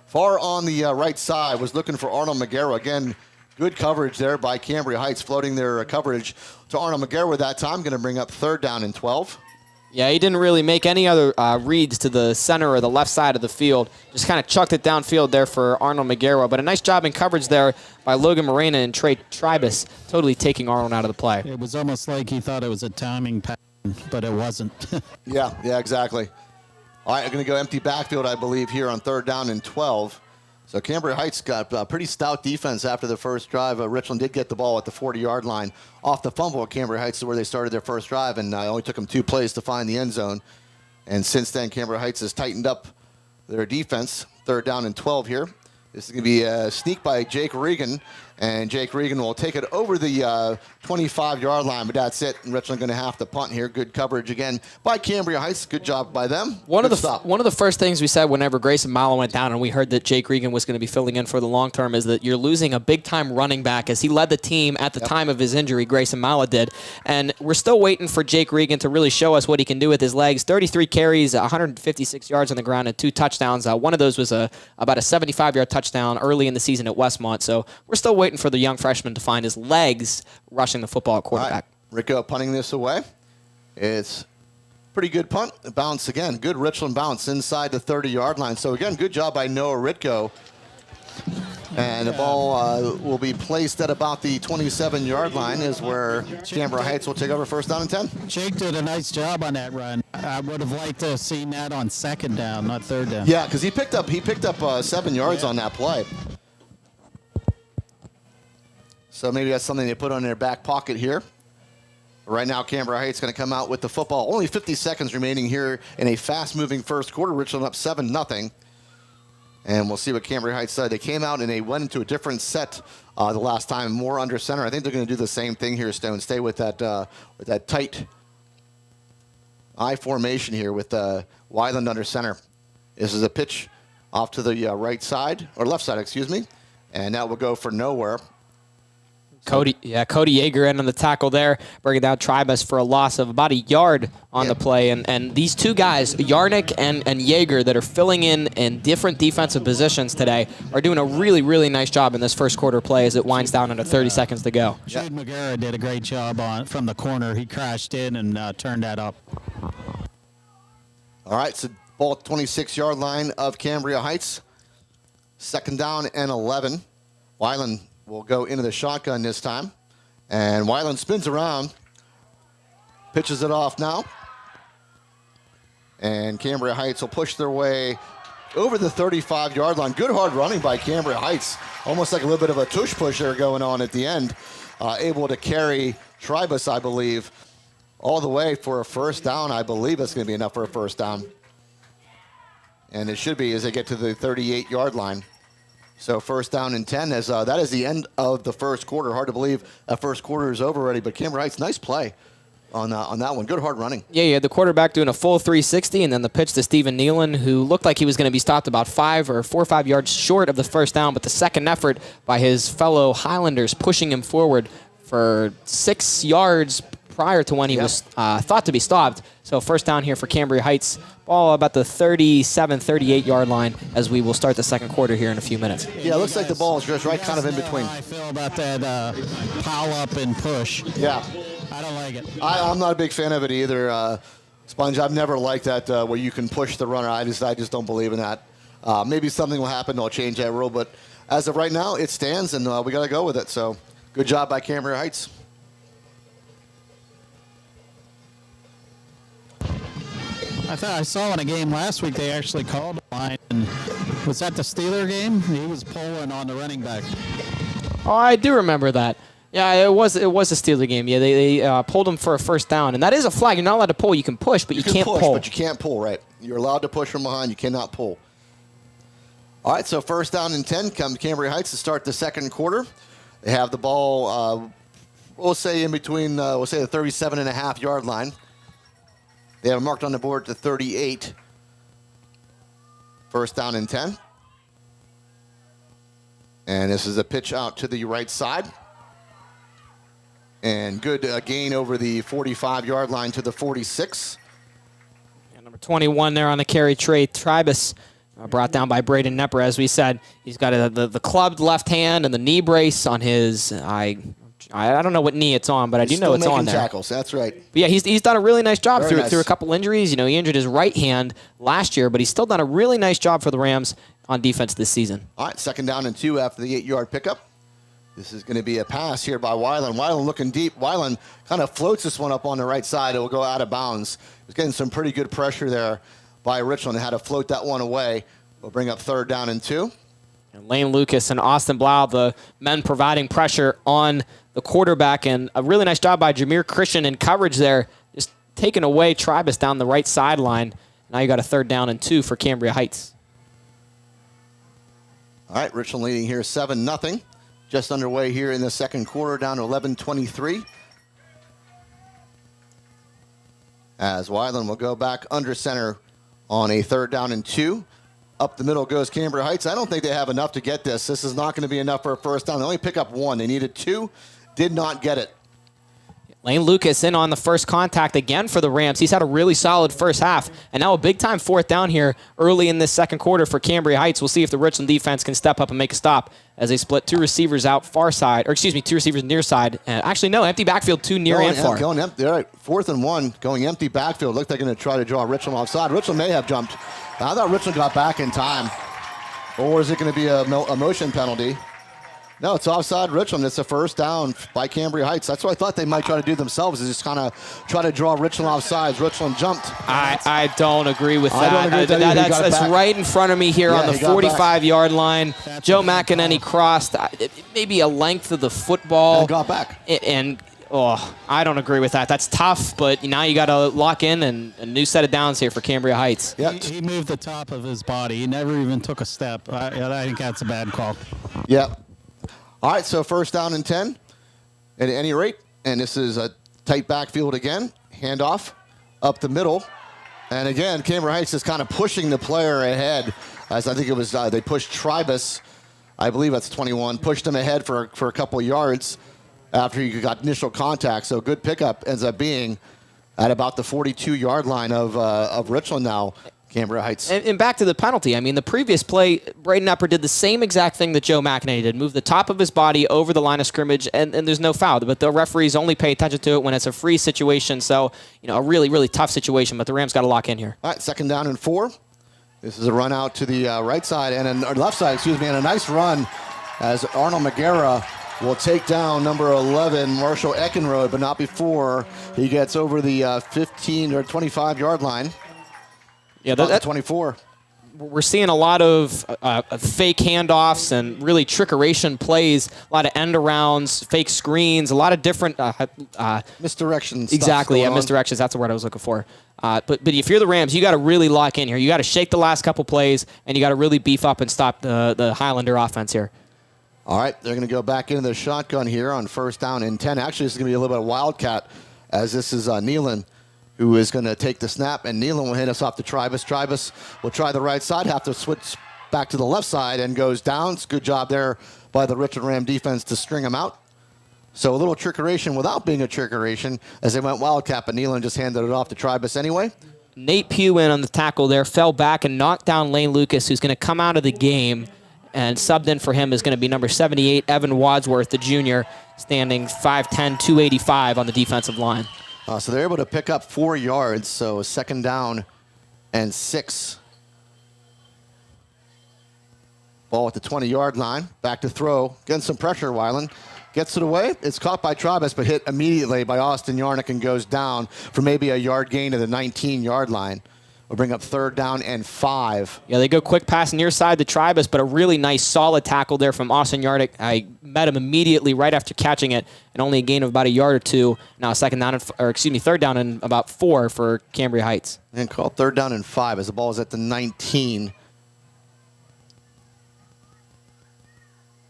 far on the right side. Was looking for Arnold McGarra. Again, good coverage there by Cambria Heights, floating their coverage to Arnold McGarra that time. Going to bring up third down and 12. Yeah, he didn't really make any other reads to the center or the left side of the field. Just kind of chucked it downfield there for Arnold Maguero. But a nice job in coverage there by Logan Morena and Trey Tribus, totally taking Arnold out of the play. It was almost like he thought it was a timing pattern, but it wasn't. Yeah, exactly. All right, I'm going to go empty backfield, I believe, here on 3rd down and 12. So Cambria Heights got a pretty stout defense after the first drive. Richland did get the ball at the 40-yard line off the fumble at Cambria Heights, where they started their first drive, and it only took them 2 plays to find the end zone. And since then, Cambria Heights has tightened up their defense. 3rd down and 12 here. This is going to be a sneak by Jake Regan, and Jake Regan will take it over the 25-yard line, but that's it. And Richland going to have to punt here. Good coverage again by Cambria Heights. Good job by them. One of the first things we said whenever Grayson Malo went down and we heard that Jake Regan was going to be filling in for the long term is that you're losing a big-time running back, as he led the team at the time of his injury. Grayson Malo did. And we're still waiting for Jake Regan to really show us what he can do with his legs. 33 carries, 156 yards on the ground, and 2 touchdowns. One of those was about a 75-yard touchdown early in the season at Westmont. So we're still waiting for the young freshman to find his legs rushing the football at quarterback. Right. Rico punting this away. It's pretty good punt. Bounce again. Good Richland bounce inside the 30-yard line. So again, good job by Noah Ritko. And the ball will be placed at about the 27-yard line, is where Cambria Heights will take over 1st down and 10. Jake did a nice job on that run. I would have liked to have seen that on 2nd down, not 3rd down. Yeah, because he picked up 7 yards on that play. So maybe that's something they put on their back pocket here. Right now, Cambria Heights going to come out with the football. Only 50 seconds remaining here in a fast-moving first quarter. Richland up 7-0. And we'll see what Cambria Heights said. They came out and they went into a different set the last time, more under center. I think they're going to do the same thing here, Stone. Stay with that tight I formation here with Wyland under center. This is a pitch off to the right side, or left side, excuse me. And that will go for nowhere. Cody Yeager in on the tackle there, bringing down Tribus for a loss of about a yard on the play. And these two guys, Yarnick and Yeager, that are filling in different defensive positions today, are doing a really, really nice job in this first quarter play as it winds down under 30 seconds to go. Shade Magara did a great job from the corner. He crashed in and turned that up. All right, so ball at 26-yard line of Cambria Heights. 2nd down and 11. Wyland will go into the shotgun this time. And Wyland spins around, pitches it off now. And Cambria Heights will push their way over the 35-yard line. Good hard running by Cambria Heights. Almost like a little bit of a tush push there going on at the end. Able to carry Tribus, I believe, all the way for a 1st down. I believe that's going to be enough for a 1st down. And it should be as they get to the 38-yard line. So 1st down and 10, as that is the end of the first quarter. Hard to believe that first quarter is over already, but Cambria Heights, nice play on that one. Good hard running. Yeah, the quarterback doing a full 360, and then the pitch to Stephen Nealon, who looked like he was going to be stopped about 4 or 5 yards short of the 1st down, but the second effort by his fellow Highlanders pushing him forward for 6 yards prior to when he was thought to be stopped. So 1st down here for Cambria Heights. Ball about the 37, 38-yard line as we will start the second quarter here in a few minutes. Yeah, it looks like the ball is just right kind of in between. I feel about that pile up and push. Yeah. I don't like it. I'm not a big fan of it either, Sponge. I've never liked that where you can push the runner. I just don't believe in that. Maybe something will happen. They'll change that rule. But as of right now, it stands, and we got to go with it. So good job by Cambria Heights. I thought I saw in a game last week they actually called a line. And was that the Steeler game? He was pulling on the running back. Oh, I do remember that. Yeah, it was a Steeler game. Yeah, they pulled him for a 1st down, and that is a flag. You're not allowed to pull. You can push, but you can't pull. But you can't pull, right? You're allowed to push from behind. You cannot pull. All right, so 1st down and 10 comes Cambria Heights to start the second quarter. They have the ball, we'll say in between, we'll say the 37.5-yard line. They have it marked on the board to 38. 1st down and 10. And this is a pitch out to the right side. And good gain over the 45-yard line to the 46. Yeah, number 21 there on the carry, Trey Tribus, brought down by Braden Nepper. As we said, he's got the clubbed left hand and the knee brace on his, I don't know what knee it's on, but I do know it's on there. Tackles. That's right. But yeah, he's done a really nice job Very through nice. a couple injuries. You know, he injured his right hand last year, but he's still done a really nice job for the Rams on defense this season. All right, 2nd down and 2 after the 8-yard pickup. This is going to be a pass here by Weiland. Weiland looking deep. Weiland kind of floats this one up on the right side. It will go out of bounds. He's getting some pretty good pressure there by Richland. Had to float that one away. We'll bring up 3rd down and 2. And Lane Lucas and Austin Blau, the men providing pressure on the quarterback, and a really nice job by Jameer Christian in coverage there, just taking away Tribus down the right sideline. Now you got a 3rd down and 2 for Cambria Heights. All right, Richland leading here 7-0. Just underway here in the 2nd quarter, down to 11:23. As Weiland will go back under center on a 3rd down and 2. Up the middle goes Cambria Heights. I don't think they have enough to get this. This is not going to be enough for a 1st down. They only pick up 1. They needed 2. Did not get it. Lane Lucas in on the first contact again for the Rams. He's had a really solid first half, and now a big-time 4th down here early in this 2nd quarter for Cambria Heights. We'll see if the Richland defense can step up and make a stop as they split 2 receivers out far side, or excuse me, 2 receivers near side. Actually, no, empty backfield, 2 near and far. Going empty. All right, 4th and 1, going empty backfield. Looked like they're going to try to draw Richland offside. Richland may have jumped. I thought Richland got back in time. Or is it going to be a motion penalty? No, it's offside Richland. It's a 1st down by Cambria Heights. That's what I thought they might try to do themselves, is just kind of try to draw Richland offsides. Richland jumped. I don't agree with that. I don't agree with that. That's right in front of me here on the 45-yard line. Joe McEnany crossed maybe a length of the football. And got back. I don't agree with that. That's tough, but now you got to lock in and a new set of downs here for Cambria Heights. Yep. He moved the top of his body. He never even took a step. I think that's a bad call. Yep. All right, so 1st down and 10 at any rate. And this is a tight backfield again. Handoff up the middle. And again, Cambria Heights is kind of pushing the player ahead. As I think it was, they pushed Tribus, I believe that's 21, pushed him ahead for a couple of yards after he got initial contact. So good pickup ends up being at about the 42-yard line of Richland now. Cambria Heights. And back to the penalty. I mean, the previous play, Braden Epper did the same exact thing that Joe McEnany did, move the top of his body over the line of scrimmage, and there's no foul. But the referees only pay attention to it when it's a free situation. So, a really, really tough situation, but the Rams got to lock in here. All right, 2nd down and 4. This is a run out to the right side, or left side, excuse me, and a nice run as Arnold McGarrah will take down number 11, Marshall Eckenrode, but not before he gets over the 15 or 25-yard line. Yeah, that's 24. We're seeing a lot of fake handoffs and really trickeration plays, a lot of end-arounds, fake screens, a lot of different misdirections. Exactly, misdirections. That's the word I was looking for. But if you're the Rams, you got to really lock in here. You got to shake the last couple plays, and you got to really beef up and stop the Highlander offense here. All right, they're going to go back into the shotgun here on 1st down and 10. Actually, this is going to be a little bit of wildcat, as this is Nealon, who is going to take the snap, and Nealon will hit us off to Tribus. Tribus will try the right side, have to switch back to the left side, and goes down. It's a good job there by the Richland Ram defense to string him out. So a little trickeration without being a trickeration, as they went wildcat, but Nealon just handed it off to Tribus anyway. Nate Pugh in on the tackle there, fell back and knocked down Lane Lucas, who's going to come out of the game, and subbed in for him is going to be number 78, Evan Wadsworth, the junior, standing 5'10", 285 on the defensive line. So they're able to pick up 4 yards, so 2nd down and 6. Ball at the 20-yard line. Back to throw. Getting some pressure, Weiland. Gets it away. It's caught by Tribus, but hit immediately by Austin Yarnick and goes down for maybe a yard gain to the 19-yard line. We'll bring up 3rd down and 5. Yeah, they go quick pass near side to Tribus, but a really nice, solid tackle there from Austin Yardick. I met him immediately right after catching it, and only a gain of about a yard or 2. Now 3rd down and about 4 for Cambria Heights. And called 3rd down and 5 as the ball is at the 19.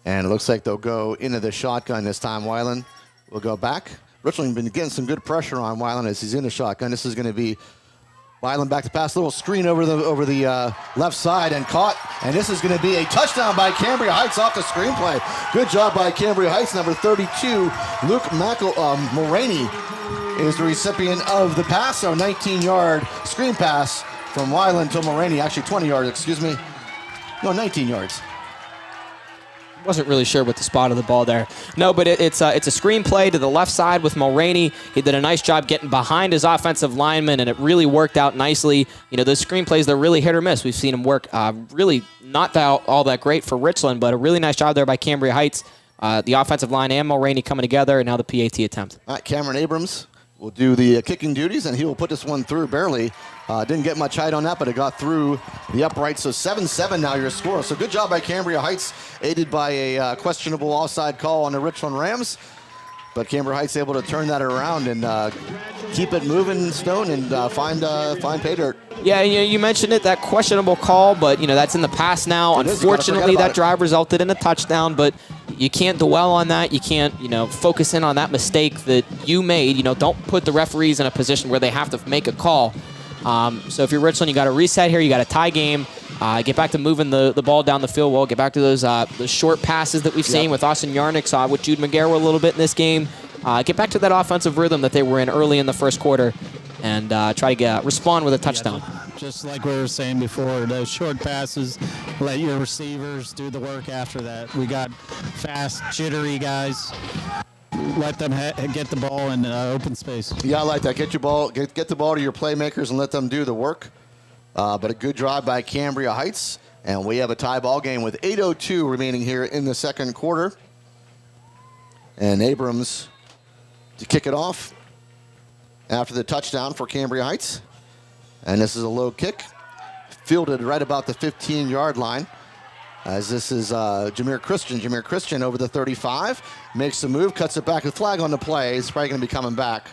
And it looks like they'll go into the shotgun this time. Weiland will go back. Richland been getting some good pressure on Weiland as he's in the shotgun. This is going to be Weiland back to pass, little screen over the left side and caught. And this is going to be a touchdown by Cambria Heights off the screenplay. Good job by Cambria Heights. Number 32, Luke Mulroney is the recipient of the pass. So 19-yard screen pass from Weiland to Mulroney. Actually 20 yards, excuse me. No, 19 yards. wasn't really sure what the spot of the ball there. No, but it's a screen play to the left side with Mulraney. He did a nice job getting behind his offensive lineman, and it really worked out nicely. You know, those screen plays, they're really hit or miss. We've seen them work really not all that great for Richland, but a really nice job there by Cambria Heights. The offensive line and Mulraney coming together, and now the PAT attempt. All right, Cameron Abrams will do the kicking duties, and he will put this one through barely. Didn't get much height on that, but it got through the upright. So 7-7 now your score. So good job by Cambria Heights, aided by a questionable offside call on the Richland Rams. But Cambria Heights able to turn that around and keep it moving, Stone, and find pay dirt. Yeah, you mentioned it, that questionable call, but that's in the past now. Unfortunately, that drive resulted in a touchdown, but you can't dwell on that. You can't, focus in on that mistake that you made. Don't put the referees in a position where they have to make a call. So if you're Richland, you got to reset here. You got a tie game. Get back to moving the ball down the field well. Get back to those short passes that we've seen with Austin Yarnick, with Jude McGarrett a little bit in this game. Get back to that offensive rhythm that they were in early in the first quarter and try to respond with a touchdown. Just like we were saying before, those short passes, let your receivers do the work after that. We got fast, jittery guys. Let them get the ball in open space. Yeah, I like that. Get the ball to your playmakers and let them do the work. But a good drive by Cambria Heights. And we have a tie ball game with 8:02 remaining here in the second quarter. And Abrams to kick it off after the touchdown for Cambria Heights. And this is a low kick, fielded right about the 15-yard line. As this is Jameer Christian. Jameer Christian over the 35, makes the move, cuts it back. The flag on the play. He's probably going to be coming back.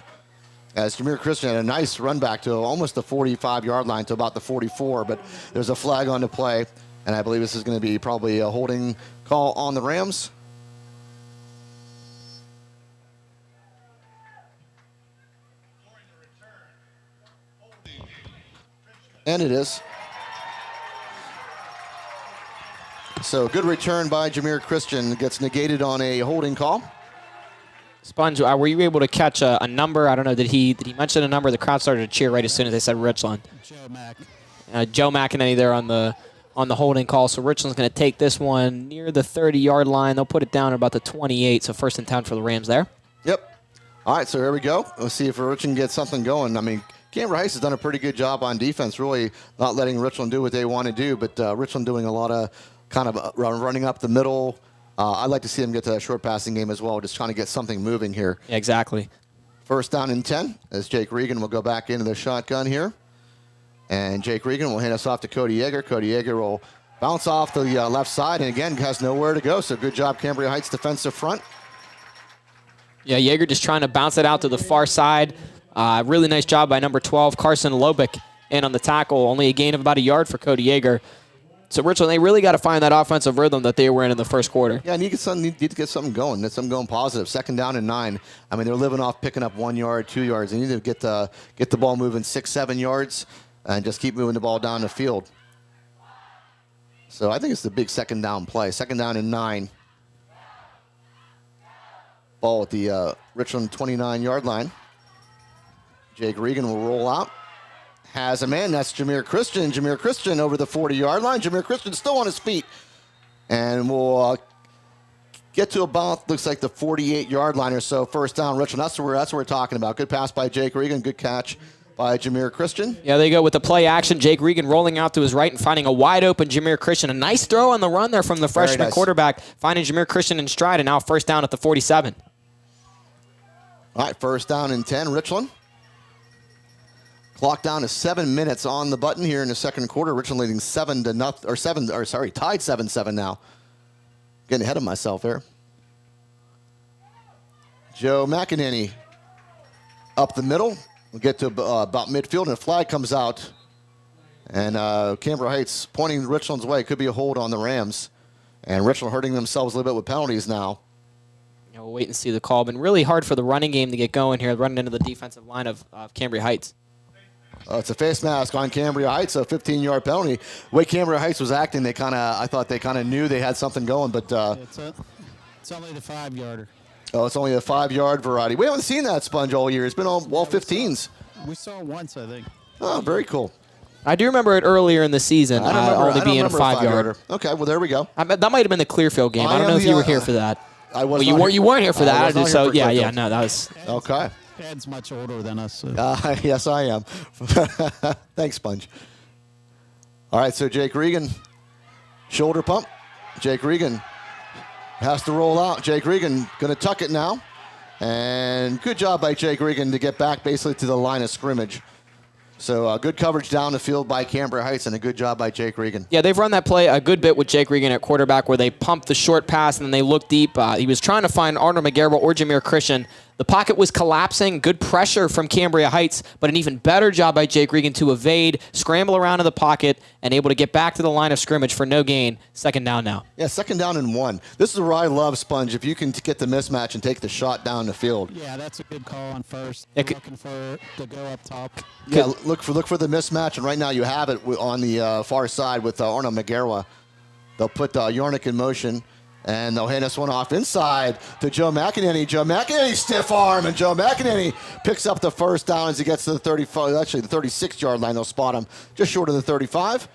As Jameer Christian had a nice run back to almost the 45-yard line to about the 44, but there's a flag on the play, and I believe this is going to be probably a holding call on the Rams. And it is. So good return by Jameer Christian. Gets negated on a holding call. Sponge, were you able to catch a number? I don't know. Did he mention a number? The crowd started to cheer right as soon as they said Richland. Joe Mack. Joe McEnany there on the holding call. So Richland's going to take this one near the 30-yard line. They'll put it down at about the 28. So 1st and 10 for the Rams there. Yep. All right. So here we go. Let's see if Richland gets something going. I mean, Cambria Heights has done a pretty good job on defense, really not letting Richland do what they want to do, but Richland doing a lot of kind of running up the middle. I'd like to see them get to that short passing game as well, just trying to get something moving here. Yeah, exactly. 1st down and 10 as Jake Regan will go back into the shotgun here. And Jake Regan will hand us off to Cody Yeager. Cody Yeager will bounce off the left side and, again, has nowhere to go. So good job, Cambria Heights defensive front. Yeah, Yeager just trying to bounce it out to the far side. Really nice job by number 12, Carson Lobick, in on the tackle. Only a gain of about a yard for Cody Yeager. So Richland, they really got to find that offensive rhythm that they were in the first quarter. Yeah, need to get something going. Get something going positive. 2nd down and 9. I mean, they're living off picking up 1 yard, 2 yards. They need to get the ball moving 6-7 yards and just keep moving the ball down the field. So I think it's the big 2nd down play. 2nd down and 9. Ball at the Richland 29-yard line. Jake Regan will roll out. Has a man. That's Jameer Christian. Jameer Christian over the 40-yard line. Jameer Christian still on his feet. And we'll get to about, looks like the 48-yard line or so. 1st down, Richland. That's what we're talking about. Good pass by Jake Regan. Good catch by Jameer Christian. Yeah, there you go with the play action. Jake Regan rolling out to his right and finding a wide open Jameer Christian. A nice throw on the run there from the freshman quarterback. Finding Jameer Christian in stride, and now 1st down at the 47. All right, 1st down and 10, Richland. Clock down to 7 minutes on the button here in the second quarter. Richland leading tied 7-7 now. Getting ahead of myself there. Joe McEnany up the middle. We'll get to about midfield, and a flag comes out. And Cambria Heights pointing Richland's way. Could be a hold on the Rams. And Richland hurting themselves a little bit with penalties now. Yeah, we'll wait and see the call. Been really hard for the running game to get going here, running into the defensive line of Cambria Heights. It's a face mask on Cambria Heights, a 15-yard penalty. The way Cambria Heights was acting, I thought they kind of knew they had something going, but It's only the 5-yarder. Oh, it's only a 5-yard variety. We haven't seen that sponge all year. It's been all 15s. We saw it once, I think. Oh, very cool. I do remember it earlier in the season, only being a 5-yarder. Okay, well, there we go. That might have been the Clearfield game. I don't know if you were here for that. I was you weren't here for that. No, that was... Okay. Ed's much older than us. So. Yes, I am. Thanks, Sponge. All right, so Jake Regan, shoulder pump. Jake Regan has to roll out. Jake Regan going to tuck it now. And good job by Jake Regan to get back basically to the line of scrimmage. So good coverage down the field by Cambria Heights, and a good job by Jake Regan. Yeah, they've run that play a good bit with Jake Regan at quarterback where they pump the short pass and then they look deep. He was trying to find Arnold McGarrett or Jameer Christian. The pocket was collapsing. Good pressure from Cambria Heights, but an even better job by Jake Regan to evade, scramble around in the pocket, and able to get back to the line of scrimmage for no gain. Second down now. Yeah, second down and 1. This is where I love Sponge. If you can get the mismatch and take the shot down the field. Yeah, that's a good call on first. Looking for to go up top. Yeah, look for the mismatch, and right now you have it on the far side with Arnold McGarrett. They'll put Yarnick in motion. And they'll hand us one off inside to Joe McEnany. Joe McEnany stiff arm, and Joe McEnany picks up the first down as he gets to the 35, actually the 36-yard line. They'll spot him just short of the 35.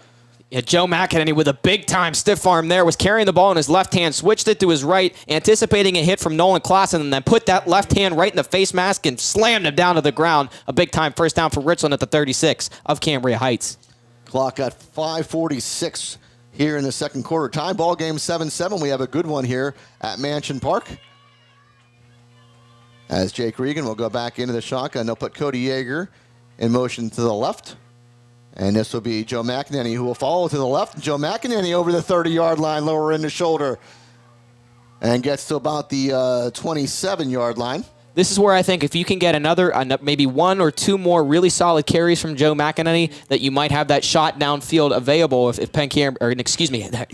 Yeah, Joe McEnany with a big-time stiff arm there was carrying the ball in his left hand, switched it to his right, anticipating a hit from Nolan Clausen, and then put that left hand right in the face mask and slammed him down to the ground. A big-time first down for Richland at the 36 of Cambria Heights. Clock at 5:46. Here in the second quarter. Time ball game 7-7. We have a good one here at Mansion Park. As Jake Regan will go back into the shotgun. They'll put Cody Yeager in motion to the left. And this will be Joe McEnany who will follow to the left. Joe McEnany over the 30-yard line, lower in the shoulder. And gets to about the 27-yard line. This is where I think if you can get another, maybe 1 or 2 more really solid carries from Joe McEnany, that you might have that shot downfield available if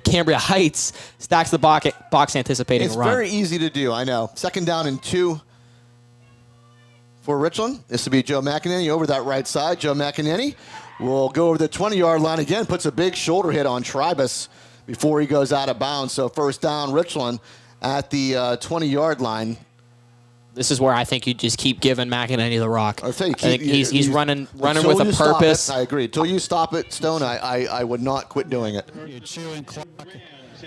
Cambria Heights stacks the box anticipating a run. It's very easy to do, I know. Second down and 2 for Richland. This will be Joe McEnany over that right side. Joe McEnany will go over the 20-yard line again, puts a big shoulder hit on Tribus before he goes out of bounds. So first down, Richland at the 20-yard line. This is where I think you just keep giving McEnany the rock. I'll tell you, I think he's running with a purpose. I agree. Until you stop it, Stone, I would not quit doing it. You're chewing clock.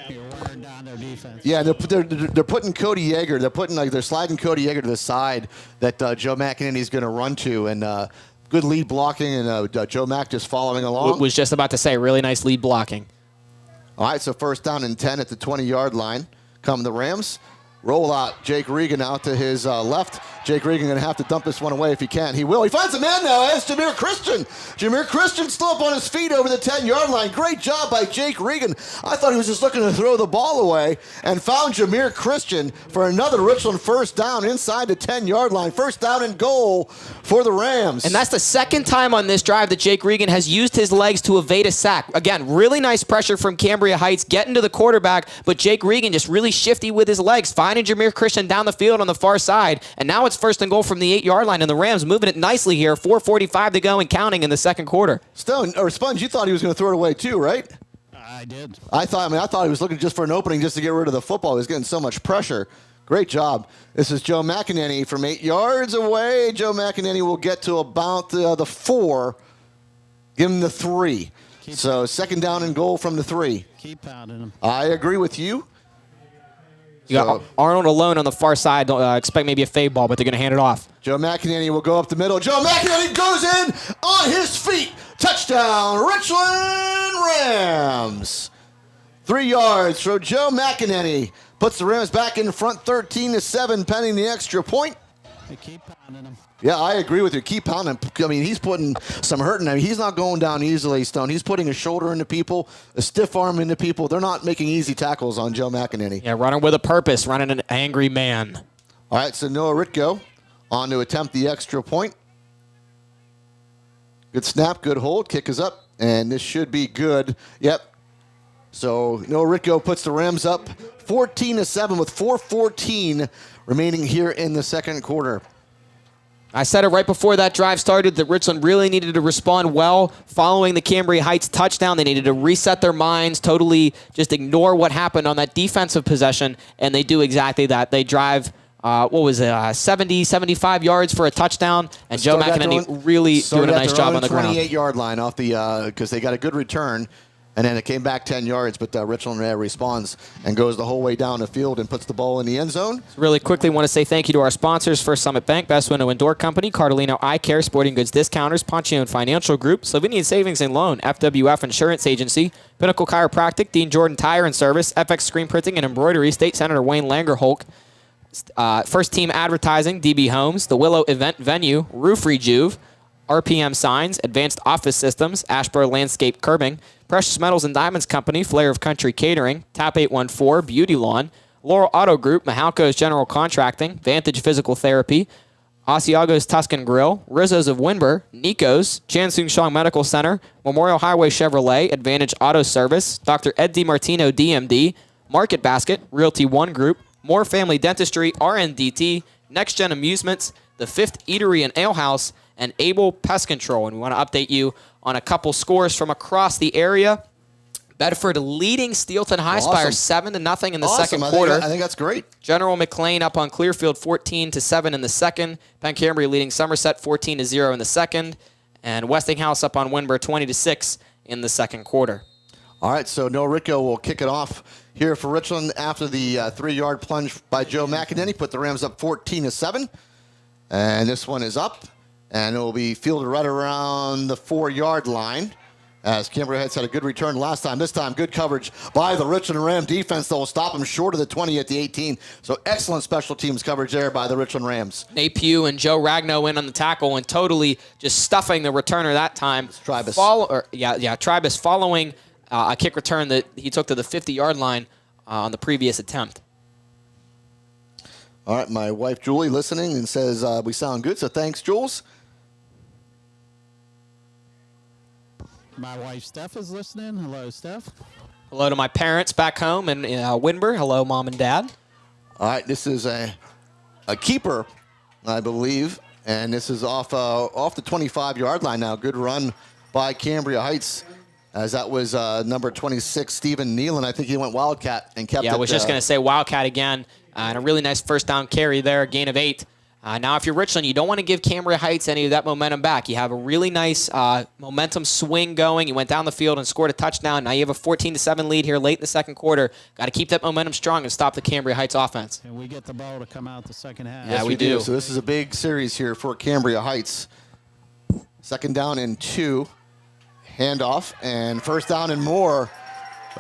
You're wearing down their defense. Yeah, they're putting Cody Yeager. They're sliding Cody Yeager to the side that Joe McEnany's going to run to, and good lead blocking, and Joe Mack just following along. Was just about to say, really nice lead blocking. All right, so first down and 10 at the 20-yard line. Come the Rams. Roll out. Jake Regan out to his left. Jake Regan going to have to dump this one away if he can. He will. He finds a man now. As Jameer Christian. Jameer Christian still up on his feet over the 10-yard line. Great job by Jake Regan. I thought he was just looking to throw the ball away and found Jameer Christian for another Richland first down inside the 10-yard line. First down and goal for the Rams. And that's the second time on this drive that Jake Regan has used his legs to evade a sack. Again, really nice pressure from Cambria Heights getting to the quarterback, but Jake Regan just really shifty with his legs, finding Jameer Christian down the field on the far side. And now it's first and goal from the 8-yard line, and the Rams moving it nicely here. 4:45 to go and counting in the second quarter. Sponge, you thought he was going to throw it away too, right? I did. I thought he was looking just for an opening just to get rid of the football. He was getting so much pressure. Great job. This is Joe McEnany from 8 yards away. Joe McEnany will get to about the 4. Give him the 3. So second down and goal from the 3. Keep pounding him. I agree with you. You got Arnold alone on the far side. Don't expect maybe a fade ball, but they're going to hand it off. Joe McEnany will go up the middle. Joe McEnany goes in on his feet. Touchdown, Richland Rams. 3 yards for Joe McEnany. Puts the Rams back in front 13-7, pending the extra point. They keep pounding him. Yeah, I agree with you. Keep pounding. I mean, he's putting some hurt in him. He's not going down easily, Stone. He's putting a shoulder into people, a stiff arm into people. They're not making easy tackles on Joe McEnany. Yeah, running with a purpose, running an angry man. All right, so Noah Ritko on to attempt the extra point. Good snap, good hold. Kick is up, and this should be good. Yep. So Noah Ritko puts the Rams up 14-7 with 4:14 remaining here in the second quarter. I said it right before that drive started that Richland really needed to respond well following the Cambria Heights touchdown. They needed to reset their minds, totally just ignore what happened on that defensive possession, and they do exactly that. They drive what was it, 70, 75 yards for a touchdown, and Joe McEnany really doing a nice job on the ground. 28-yard line off the because they got a good return, and then it came back 10 yards, but Richland responds and goes the whole way down the field and puts the ball in the end zone. Really quickly want to say thank you to our sponsors, First Summit Bank, Best Window and Door Company, Cardellino Eye Care, Sporting Goods Discounters, Ponchione Financial Group, Slovenian Savings and Loan, FWF Insurance Agency, Pinnacle Chiropractic, Dean Jordan Tire and Service, FX Screen Printing and Embroidery, State Senator Wayne Langerholk, First Team Advertising, DB Homes, the Willow Event Venue, Roof Rejuve, RPM Signs, Advanced Office Systems, Ashboro Landscape Curbing, Precious Metals and Diamonds Company, Flair of Country Catering, Tap 814, Beauty Lawn, Laurel Auto Group, Mahalco's General Contracting, Vantage Physical Therapy, Asiago's Tuscan Grill, Rizzo's of Winber, Nico's, Chansung Shong Medical Center, Memorial Highway Chevrolet, Advantage Auto Service, Dr. Ed DiMartino, DMD, Market Basket, Realty One Group, Moore Family Dentistry, RNDT, Next Gen Amusements, The Fifth Eatery and Ale House, and Able Pest Control. And we want to update you on a couple scores from across the area. Bedford leading Steelton High Spire 7-0 in the second quarter. I think that's great. General McLean up on Clearfield 14-7 in the second. Penn Cambria leading Somerset 14-0 in the second. And Westinghouse up on Winber 20-6 in the second quarter. All right, so Noah Rico will kick it off here for Richland after the 3-yard plunge by Joe McEnany. Put the Rams up 14-7. And this one is up. And it will be fielded right around the 4-yard line, as Cambria Heights had a good return last time. This time, good coverage by the Richland Ram defense that will stop them short of the 20 at the 18. So excellent special teams coverage there by the Richland Rams. Nate Pugh and Joe Ragno in on the tackle and totally just stuffing the returner that time. Tribus. Tribus following a kick return that he took to the 50-yard line on the previous attempt. All right, my wife Julie listening and says we sound good, so thanks, Jules. My wife Steph is listening. Hello, Steph. Hello to my parents back home in Winber. Hello, Mom and Dad. All right, this is a keeper, I believe, and this is off the 25-yard line now. Good run by Cambria Heights, as that was number 26, Stephen Nealon. I think he went Wildcat and kept it. Yeah, I was just going to say Wildcat again, and a really nice first down carry there, gain of 8. Now, if you're Richland, you don't want to give Cambria Heights any of that momentum back. You have a really nice momentum swing going. You went down the field and scored a touchdown. Now you have a 14-7 lead here late in the second quarter. Got to keep that momentum strong and stop the Cambria Heights offense. And we get the ball to come out the second half. Yeah, we do. So this is a big series here for Cambria Heights. Second down and 2. Handoff, and first down and more.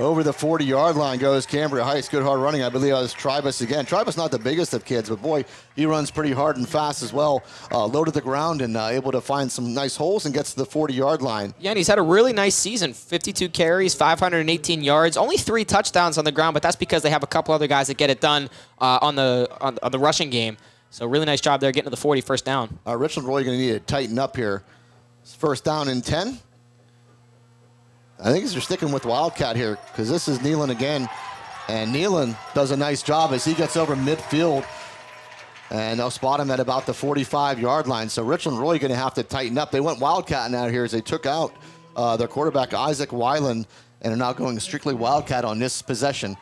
Over the 40-yard line goes Cambria Heights. Good hard running. I believe that was Tribus again. Tribus not the biggest of kids, but boy, he runs pretty hard and fast as well. Low to the ground and able to find some nice holes and gets to the 40-yard line. Yeah, and he's had a really nice season. 52 carries, 518 yards, only 3 touchdowns on the ground, but that's because they have a couple other guys that get it done on the rushing game. So really nice job there getting to the 40 first down. Richland really going to need to tighten up here. It's first down and 10. I think they're sticking with Wildcat here because this is Nealon again. And Nealon does a nice job as he gets over midfield. And they'll spot him at about the 45-yard line. So Richland really going to have to tighten up. They went Wildcat out here as they took out their quarterback, Isaac Weiland, and are now going strictly Wildcat on this possession.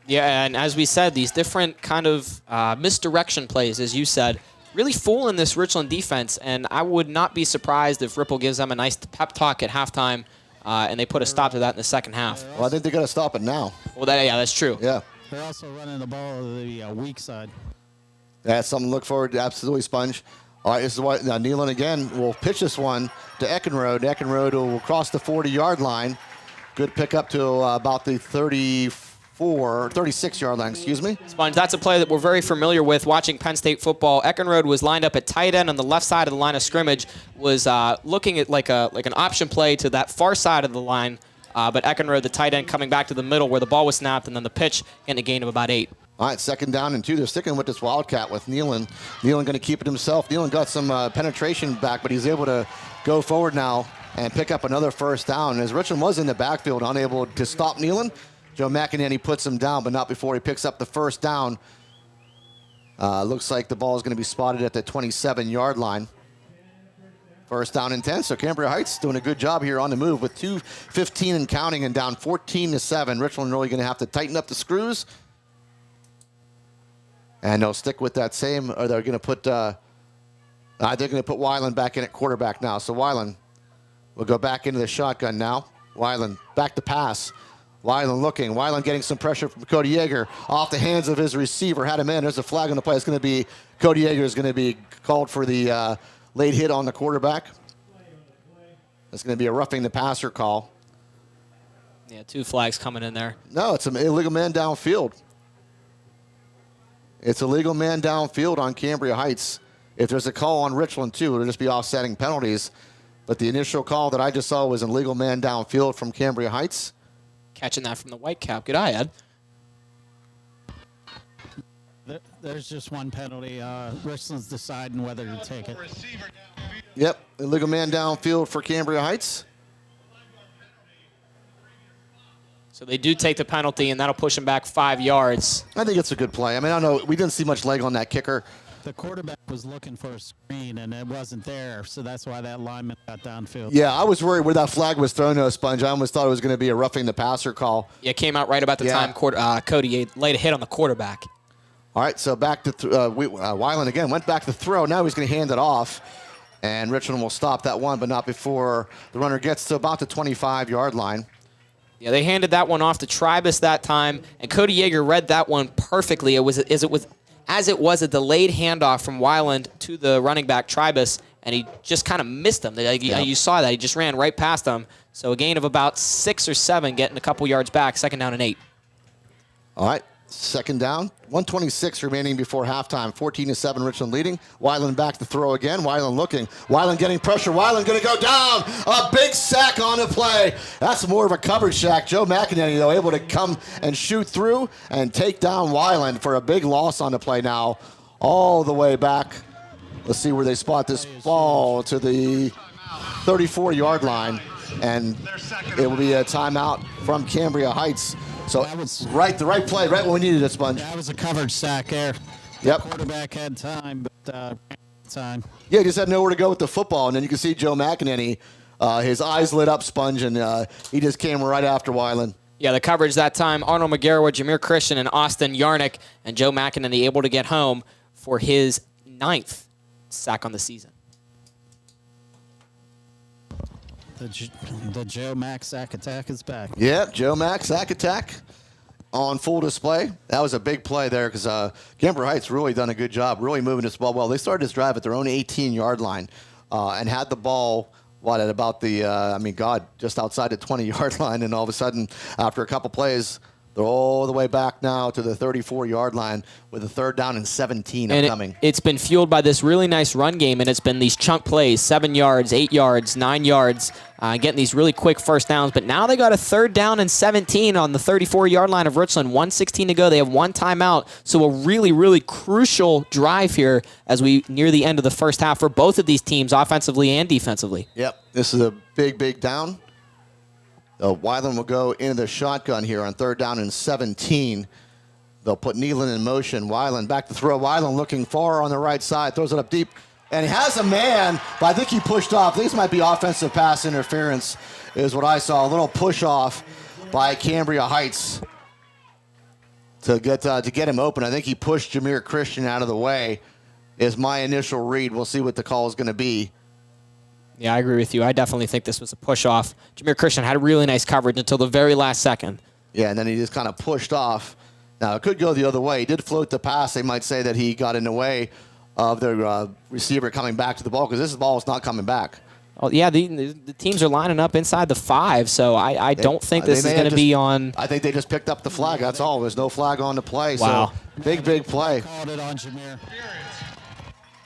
Yeah, and as we said, these different kind of misdirection plays, as you said, really fooling this Richland defense. And I would not be surprised if Ripple gives them a nice pep talk at halftime. And they put a stop to that in the second half. Well, I think they're going to stop it now. Well, that's true. Yeah. They're also running the ball to the weak side. That's something to look forward to. Absolutely, Sponge. All right, this is what now Nealon again will pitch this one to Eckenrode. Eckenrode will cross the 40-yard line. Good pickup to about the 36-yard line, excuse me. Sponge, that's a play that we're very familiar with watching Penn State football. Eckenrode was lined up at tight end on the left side of the line of scrimmage, was looking at like an option play to that far side of the line, but Eckenrode, the tight end, coming back to the middle where the ball was snapped, and then the pitch getting a gain of about 8. All right, second down and 2. They're sticking with this Wildcat with Nealon. Nealon going to keep it himself. Nealon got some penetration back, but he's able to go forward now and pick up another first down. As Richland was in the backfield, unable to stop Nealon, Joe McEnany puts him down, but not before he picks up the first down. Looks like the ball is going to be spotted at the 27-yard line. First down and 10. So Cambria Heights doing a good job here on the move with 2:15 and counting and down 14-7. Richland really going to have to tighten up the screws. And they'll stick with that same, or they're going to put Weiland back in at quarterback now. So Weiland will go back into the shotgun now. Weiland back to pass. Weiland looking. Weiland getting some pressure from Cody Yeager off the hands of his receiver. Had him in. There's a flag on the play. It's going to be Cody Yeager is going to be called for the late hit on the quarterback. It's going to be a roughing the passer call. Yeah, 2 flags coming in there. No, it's an illegal man downfield. It's a legal man downfield on Cambria Heights. If there's a call on Richland, too, it'll just be offsetting penalties. But the initial call that I just saw was an illegal man downfield from Cambria Heights. Catching that from the white cap. Good eye, Ed. There's just one penalty. Richland's deciding whether to take it. Yep, illegal man downfield for Cambria Heights. So they do take the penalty, and that'll push him back 5 yards. I think it's a good play. I mean, I don't know. We didn't see much leg on that kicker. The quarterback was looking for a screen, and it wasn't there, so that's why that lineman got downfield. Yeah, I was worried where that flag was thrown to a Sponge. I almost thought it was going to be a roughing the passer call. Yeah, it came out right about the time Cody laid a hit on the quarterback. All right, so back to Weiland again. Went back to throw. Now he's going to hand it off. And Richland will stop that one, but not before the runner gets to about the 25-yard line. Yeah, they handed that one off to Tribus that time, and Cody Yeager read that one perfectly. It was a delayed handoff from Weiland to the running back Tribus, and he just kind of missed him. You saw that. He just ran right past him. So a gain of about 6 or 7, getting a couple yards back, 2nd down and 8. All right, 2nd down. 1:26 remaining before halftime. 14-7 Richland leading. Weiland back to throw again. Weiland looking. Weiland getting pressure. Weiland going to go down. A big sack on the play. That's more of a coverage sack. Joe McEnany, though, able to come and shoot through and take down Weiland for a big loss on the play now. All the way back. Let's see where they spot this ball to the 34-yard line. And it will be a timeout from Cambria Heights. So that was the right play, right when we needed it, Sponge. That was a coverage sack there. Yep. The quarterback had time, but time. Yeah, he just had nowhere to go with the football. And then you can see Joe McEnany, his eyes lit up, Sponge, and he just came right after Weiland. Yeah, the coverage that time, Arnold McGarrett, Jameer Christian, and Austin Yarnick, and Joe McEnany able to get home for his 9th sack on the season. The Joe Mack sack attack is back. Yep, Joe Mack sack attack on full display. That was a big play there because Cambria Heights really done a good job, really moving this ball well. They started this drive at their own 18-yard line and had the ball, at about the, just outside the 20-yard line. And all of a sudden, after a couple plays, they're all the way back now to the 34-yard line with a 3rd down and 17 upcoming. It's been fueled by this really nice run game, and it's been these chunk plays, 7 yards, 8 yards, 9 yards, getting these really quick first downs. But now they got a 3rd down and 17 on the 34-yard line of Richland. 1:16 to go. They have 1 timeout. So a really, really crucial drive here as we near the end of the first half for both of these teams, offensively and defensively. Yep, this is a big, big down. Weiland will go into the shotgun here on 3rd down and 17. They'll put Nealon in motion. Weiland back to throw. Weiland looking far on the right side. Throws it up deep. And he has a man, but I think he pushed off. I think this might be offensive pass interference is what I saw. A little push off by Cambria Heights to get him open. I think he pushed Jameer Christian out of the way is my initial read. We'll see what the call is going to be. Yeah, I agree with you. I definitely think this was a push-off. Jameer Christian had a really nice coverage until the very last second. Yeah, and then he just kind of pushed off. Now, it could go the other way. He did float the pass. They might say that he got in the way of the receiver coming back to the ball because this ball is not coming back. Oh, yeah, the teams are lining up inside the 5, so I don't think this is going to be on. I think they just picked up the flag. That's all. There's no flag on the play. Wow. So big play. Called it on Jameer.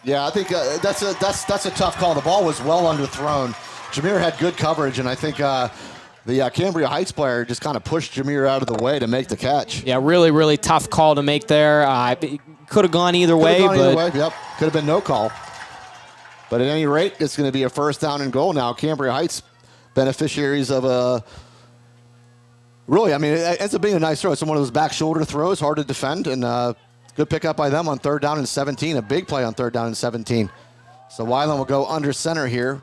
Yeah, I think that's a tough call. The ball was well underthrown. Jameer had good coverage, and I think the Cambria Heights player just kind of pushed Jameer out of the way to make the catch. Yeah, really, really tough call to make there. Could have gone either way. Yep, could have been no call. But at any rate, it's going to be a 1st down and goal now. Cambria Heights beneficiaries of a really, it ends up being a nice throw. It's one of those back shoulder throws, hard to defend, and good pickup by them on 3rd down and 17. A big play on 3rd down and 17. So Weiland will go under center here.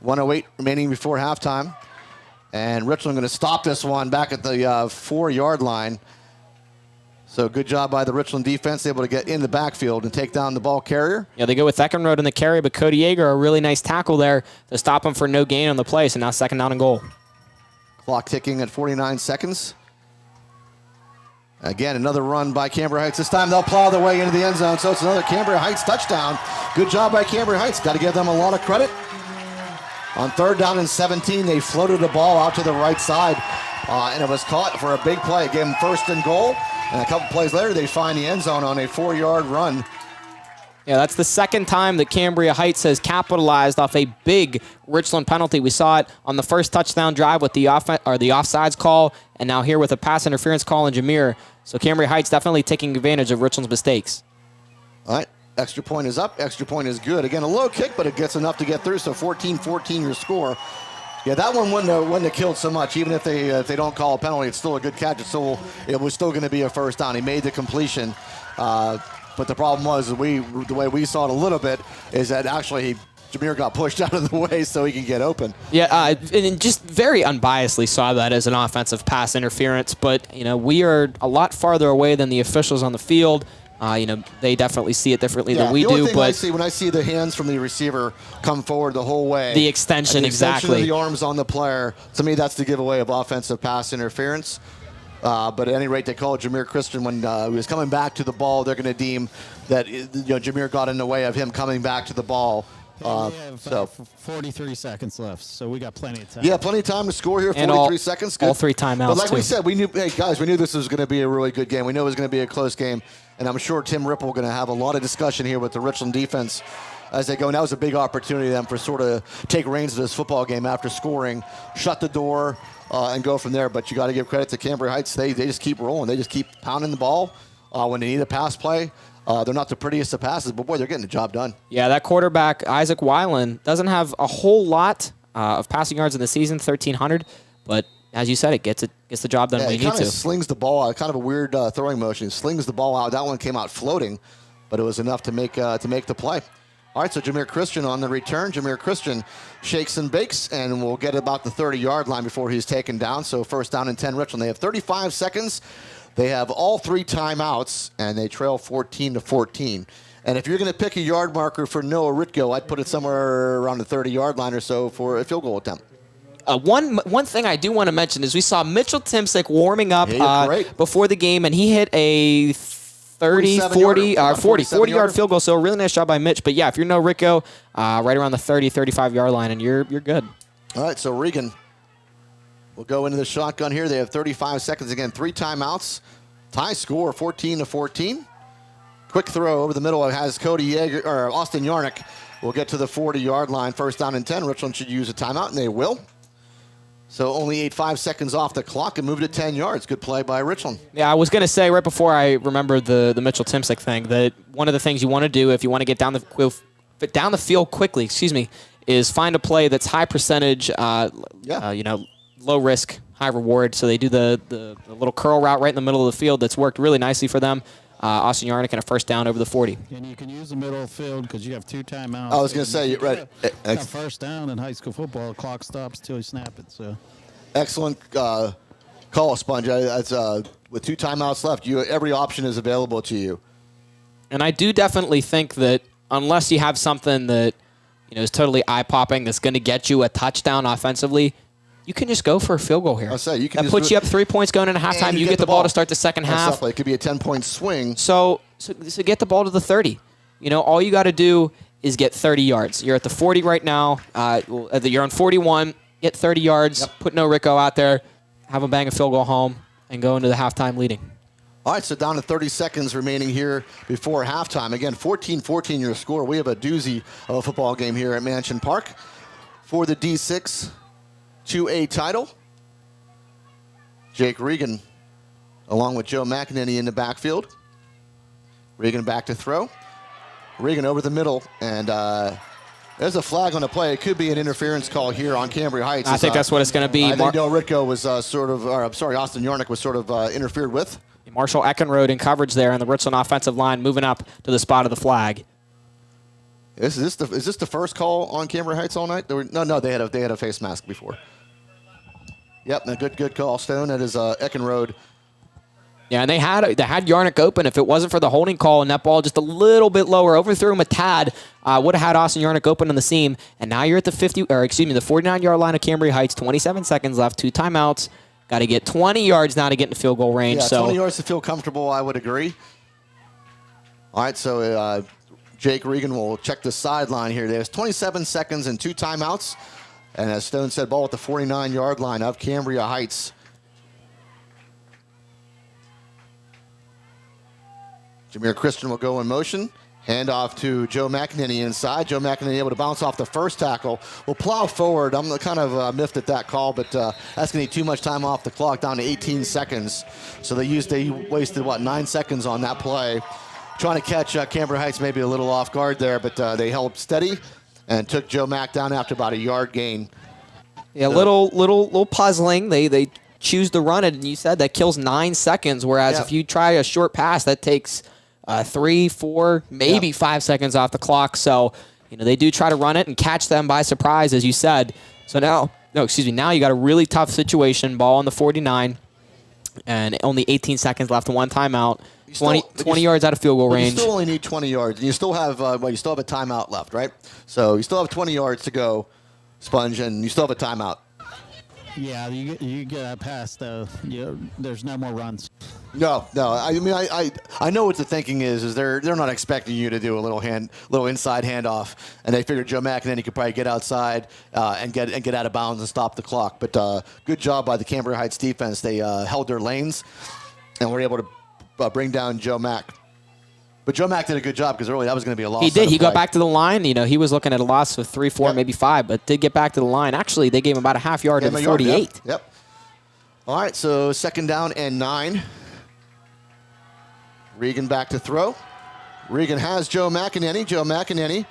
1:08 remaining before halftime. And Richland going to stop this one back at the 4-yard line. So good job by the Richland defense, able to get in the backfield and take down the ball carrier. Yeah, they go with Eckenrode in the carry, but Cody Yeager, a really nice tackle there to stop him for no gain on the play. So now 2nd down and goal. Clock ticking at 49 seconds. Again, another run by Cambria Heights. This time they'll plow their way into the end zone, so it's another Cambria Heights touchdown. Good job by Cambria Heights. Got to give them a lot of credit. On 3rd down and 17, they floated the ball out to the right side, and it was caught for a big play. It gave them 1st and goal, and a couple plays later, they find the end zone on a 4-yard run. Yeah, that's the 2nd time that Cambria Heights has capitalized off a big Richland penalty. We saw it on the first touchdown drive with the offsides call, and now here with a pass interference call in Jameer. So Cambria Heights definitely taking advantage of Richland's mistakes. All right, extra point is up. Extra point is good. Again, a low kick, but it gets enough to get through. So 14-14 your score. Yeah, that one wouldn't have killed so much. Even if they don't call a penalty, it's still a good catch. It was still going to be a 1st down. He made the completion. But the problem was, the way we saw it a little bit, is that actually Jameer got pushed out of the way so he can get open. Yeah, and just very unbiasedly saw that as an offensive pass interference. But, we are a lot farther away than the officials on the field. They definitely see it differently than we do. The only thing I but see when I see the hands from the receiver come forward the whole way, the extension, exactly. Of the arms on the player, to me, that's the giveaway of offensive pass interference. But at any rate, they called Jameer Christian when he was coming back to the ball. They're going to deem that Jameer got in the way of him coming back to the ball. We have 43 seconds left, so we got plenty of time. Yeah, plenty of time to score here. 43 seconds. Good. All 3 timeouts. But like too. we said, we knew this was going to be a really good game. We knew it was going to be a close game, and I'm sure Tim Ripple going to have a lot of discussion here with the Richland defense as they go. And that was a big opportunity for them for sort of take reins of this football game after scoring, shut the door, and go from there. But you got to give credit to Cambria Heights. They just keep rolling. They just keep pounding the ball when they need a pass play. They're not the prettiest of passes, but boy, they're getting the job done. Yeah, that quarterback, Isaac Weiland, doesn't have a whole lot of passing yards in the season, 1,300. But as you said, it gets the job done when you need to. He kind of slings the ball out, kind of a weird throwing motion. He slings the ball out. That one came out floating, but it was enough to make the play. All right, so Jameer Christian on the return. Jameer Christian shakes and bakes, and we'll get about the 30-yard line before he's taken down. So 1st down and 10, Richland. They have 35 seconds. They have all 3 timeouts, and they trail 14-14. And if you're going to pick a yard marker for Noah Ritko, I'd put it somewhere around the 30-yard line or so for a field goal attempt. One thing I do want to mention is we saw Mitchell Timsick warming up before the game, and he hit a 40-yard field goal. So a really nice job by Mitch. But yeah, if you're Noah Ritko, right around the 35-yard line, and you're good. All right, so Regan will go into the shotgun here. They have 35 seconds. Again, 3 timeouts. Tie score, 14-14. Quick throw over the middle. It has Cody Yeager, or Austin Yarnick will get to the 40-yard line. 1st down and 10. Richland should use a timeout, and they will. So only 5 seconds off the clock and moved it 10 yards. Good play by Richland. Yeah, I was going to say right before I remembered the Mitchell Timsick thing that one of the things you want to do if you want to get down the field quickly, is find a play that's high percentage, low risk, high reward. So they do the little curl route right in the middle of the field that's worked really nicely for them. Austin Yarnick and a 1st down over the 40. And you can use the middle of the field because you have 2 timeouts. I was going to say, right. 1st down in high school football, the clock stops till you snap it. So excellent call, Sponge. With 2 timeouts left, every option is available to you. And I do definitely think that unless you have something that is totally eye-popping that's going to get you a touchdown offensively, you can just go for a field goal here. I'll say, you can that puts you up 3 points going into halftime. You get the ball to start the second half. It could be a 10-point swing. So get the ball to the 30. All you got to do is get 30 yards. You're at the 40 right now. You're on 41. Get 30 yards. Put No Rico out there. Have him bang a field goal home and go into the halftime leading. All right, so down to 30 seconds remaining here before halftime. Again, 14-14 your score. We have a doozy of a football game here at Mansion Park for the D6 2A title. Jake Regan along with Joe McEnany in the backfield. Regan back to throw. Regan over the middle, and there's a flag on the play. It could be an interference call here on Cambria Heights. I think that's what it's going to be. I think Del Ritko was Austin Yarnick was sort of interfered with. Marshall Eckenrode in coverage there on the Richland offensive line, moving up to the spot of the flag. Is this the first call on Cambria Heights all night? No, they had a face mask before. Yep, a good call, Stone. That is Eckenrode. Yeah, and they had Yarnick open. If it wasn't for the holding call and that ball just a little bit lower, overthrew him a tad, would have had Austin Yarnick open on the seam. And now you're at the 49-yard line of Cambria Heights. 27 seconds left, 2 timeouts. Got to get 20 yards now to get in the field goal range. Yeah, so 20 yards to feel comfortable, I would agree. All right, so Jake Regan will check the sideline here. There's 27 seconds and 2 timeouts. And as Stone said, ball at the 49-yard line of Cambria Heights. Jameer Christian will go in motion. Hand off to Joe McEnany inside. Joe McEnany able to bounce off the first tackle. Will plow forward. I'm kind of miffed at that call, but that's going to need too much time off the clock, down to 18 seconds. So they wasted, 9 seconds on that play. Trying to catch Cambria Heights maybe a little off guard there, but they held steady and took Joe Mack down after about a yard gain. Yeah, little puzzling. They choose to run it, and you said that kills 9 seconds, whereas if you try a short pass, that takes 3, 4, maybe 5 seconds off the clock. So, they do try to run it and catch them by surprise, as you said. So now you got a really tough situation. Ball on the 49, and only 18 seconds left and 1 timeout. 20 yards out of field goal range. You still only need 20 yards. And you still have you still have a timeout left, right? So you still have 20 yards to go, Sponge, and you still have a timeout. Yeah, you get past there's no more runs. No. I mean, I know what the thinking is they're not expecting you to do a little inside handoff, and they figured Joe McEnany could probably get outside and get out of bounds and stop the clock. But good job by the Cambria Heights defense. They held their lanes and were able to bring down Joe Mack. But Joe Mack did a good job because early that was going to be a loss. He did. He got back to the line. He was looking at a loss of 3, 4, maybe 5, but did get back to the line. Actually, they gave him about a half yard at the 48. Yep. All right, so 2nd down and 9. Regan back to throw. Regan has Joe McEnany. Joe McEnany,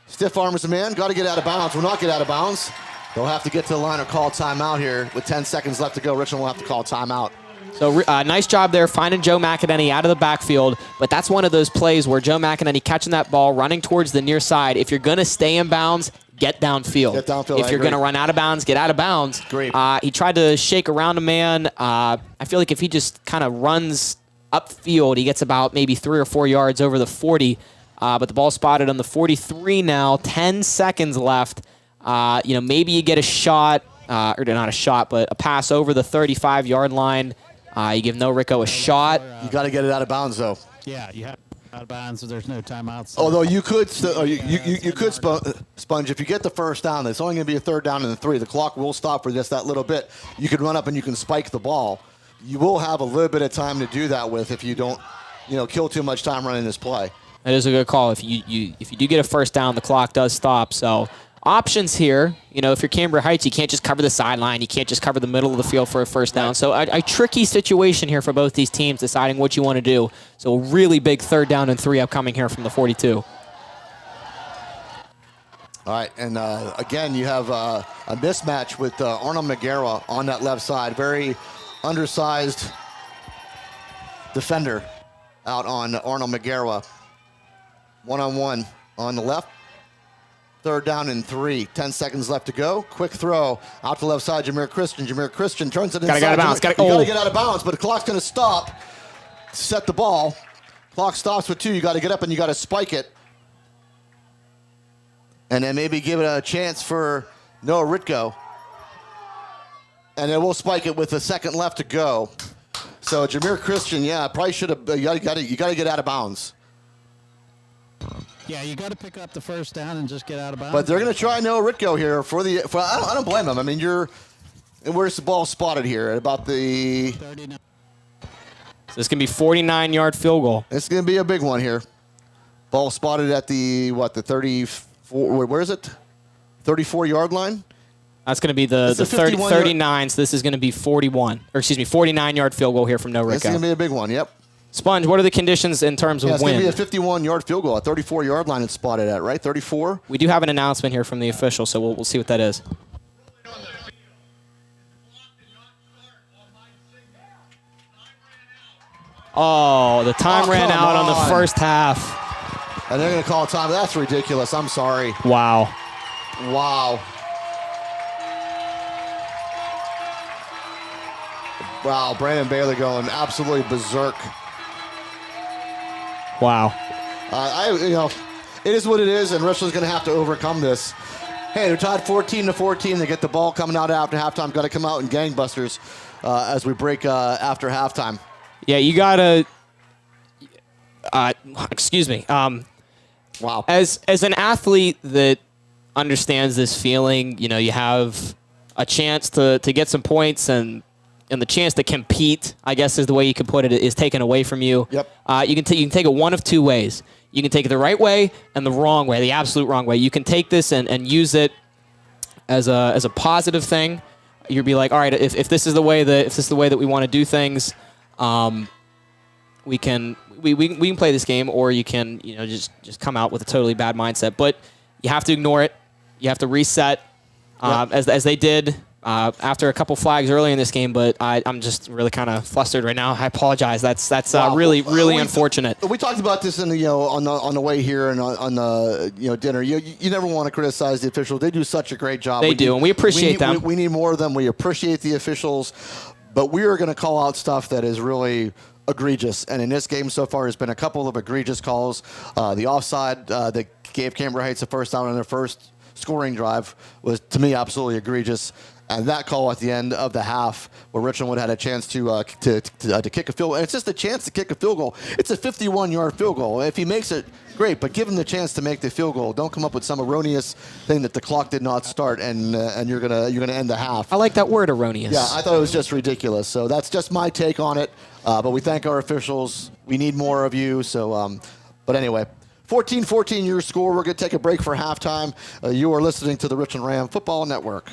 stiff arms the man. Got to get out of bounds. Will not get out of bounds. They'll have to get to the line or call timeout here. With 10 seconds left to go, Richland will have to call timeout. So nice job there finding Joe McEnany out of the backfield. But that's one of those plays where Joe McEnany catching that ball, running towards the near side. If you're going to stay in bounds, get downfield. If you're going to run out of bounds, get out of bounds. Great. He tried to shake around a man. I feel like if he just kind of runs upfield, he gets about maybe 3 or 4 yards over the 40. But the ball spotted on the 43 now. 10 seconds left. Maybe you get a shot, or not a shot, but a pass over the 35-yard line. You give Rico a shot. You got to get it out of bounds, though. Yeah, you have out of bounds, so there's no timeouts. Although you could, you could Sponge, if you get the first down, it's only going to be a 3rd down and 3. The clock will stop for just that little bit. You can run up and you can spike the ball. You will have a little bit of time to do that with if you don't, kill too much time running this play. That is a good call. If you do get a first down, the clock does stop. So options here. If you're Cambria Heights, you can't just cover the sideline. You can't just cover the middle of the field for a first down. So a tricky situation here for both these teams deciding what you want to do. So a really big 3rd down and 3 upcoming here from the 42. All right, and again, you have a mismatch with Arnold McGarrah on that left side. Very undersized defender out on Arnold McGarrah. 1-on-1 on the left. 3rd down and 3. 10 seconds left to go. Quick throw out to the left side. Jameer Christian. Jameer Christian turns it inside. Gotta get out of bounds. You gotta get out of bounds, but the clock's going to stop. Set the ball. Clock stops with 2. You got to get up and you got to spike it. And then maybe give it a chance for Noah Ritko. And then we'll spike it with a second left to go. So Jameer Christian, probably should have. You got to get out of bounds. Yeah, you got to pick up the first down and just get out of bounds. But they're going to try Noah Ritko here I don't blame him. I mean, where's the ball spotted here? At about the 39. So this can be 49-yard field goal. It's going to be a big one here. Ball spotted at the 34. Where is it? 34-yard line. That's going to be the 39. So this is going to be 49-yard field goal here from Noah Ritko. It's going to be a big one. Yep. Sponge, what are the conditions in terms of it's wind? It's going to be a 51-yard field goal. A 34-yard line it's spotted at, right? 34? We do have an announcement here from the official, so we'll see what that is. Oh, the time ran out on the first half. And they're going to call time. That's ridiculous. I'm sorry. Wow. Wow, Brandon Bailey going absolutely berserk. Wow. It is what it is, and Richland's going to have to overcome this. Hey, they're tied 14-14. They get the ball coming out after halftime. Got to come out in gangbusters as we break after halftime. Yeah, you gotta. Excuse me. Wow. As an athlete that understands this feeling, you have a chance to get some points, and the chance to compete, I guess is the way you could put it, is taken away from you. Yep. You can take it one of two ways. You can take it the right way and the wrong way, the absolute wrong way. You can take this and use it as a positive thing. You'd be like, all right, if this is the way that we want to do things, we can play this game, or you can just come out with a totally bad mindset. But you have to ignore it. You have to reset, as they did after a couple flags early in this game. But I'm just really kind of flustered right now. I apologize. That's Wow. really unfortunate. We talked about this in the on the way here and on the dinner. You never want to criticize the officials. They do such a great job. They do, and we appreciate them. We need more of them. We appreciate the officials, but we are going to call out stuff that is really egregious. And in this game so far, there's been a couple of egregious calls. The offside that gave Cambria Heights the first down on their first scoring drive was, to me, absolutely egregious. And that call at the end of the half, where Richland would have had a chance to kick a field goal. And it's just a chance to kick a field goal. It's a 51-yard field goal. If he makes it, great, but give him the chance to make the field goal. Don't come up with some erroneous thing that the clock did not start, and you're gonna end the half. I like that word, erroneous. Yeah, I thought it was just ridiculous. So that's just my take on it. But we thank our officials. We need more of you. So, but anyway, 14-14 your score. We're gonna take a break for halftime. You are listening to the Richland Ram Football Network.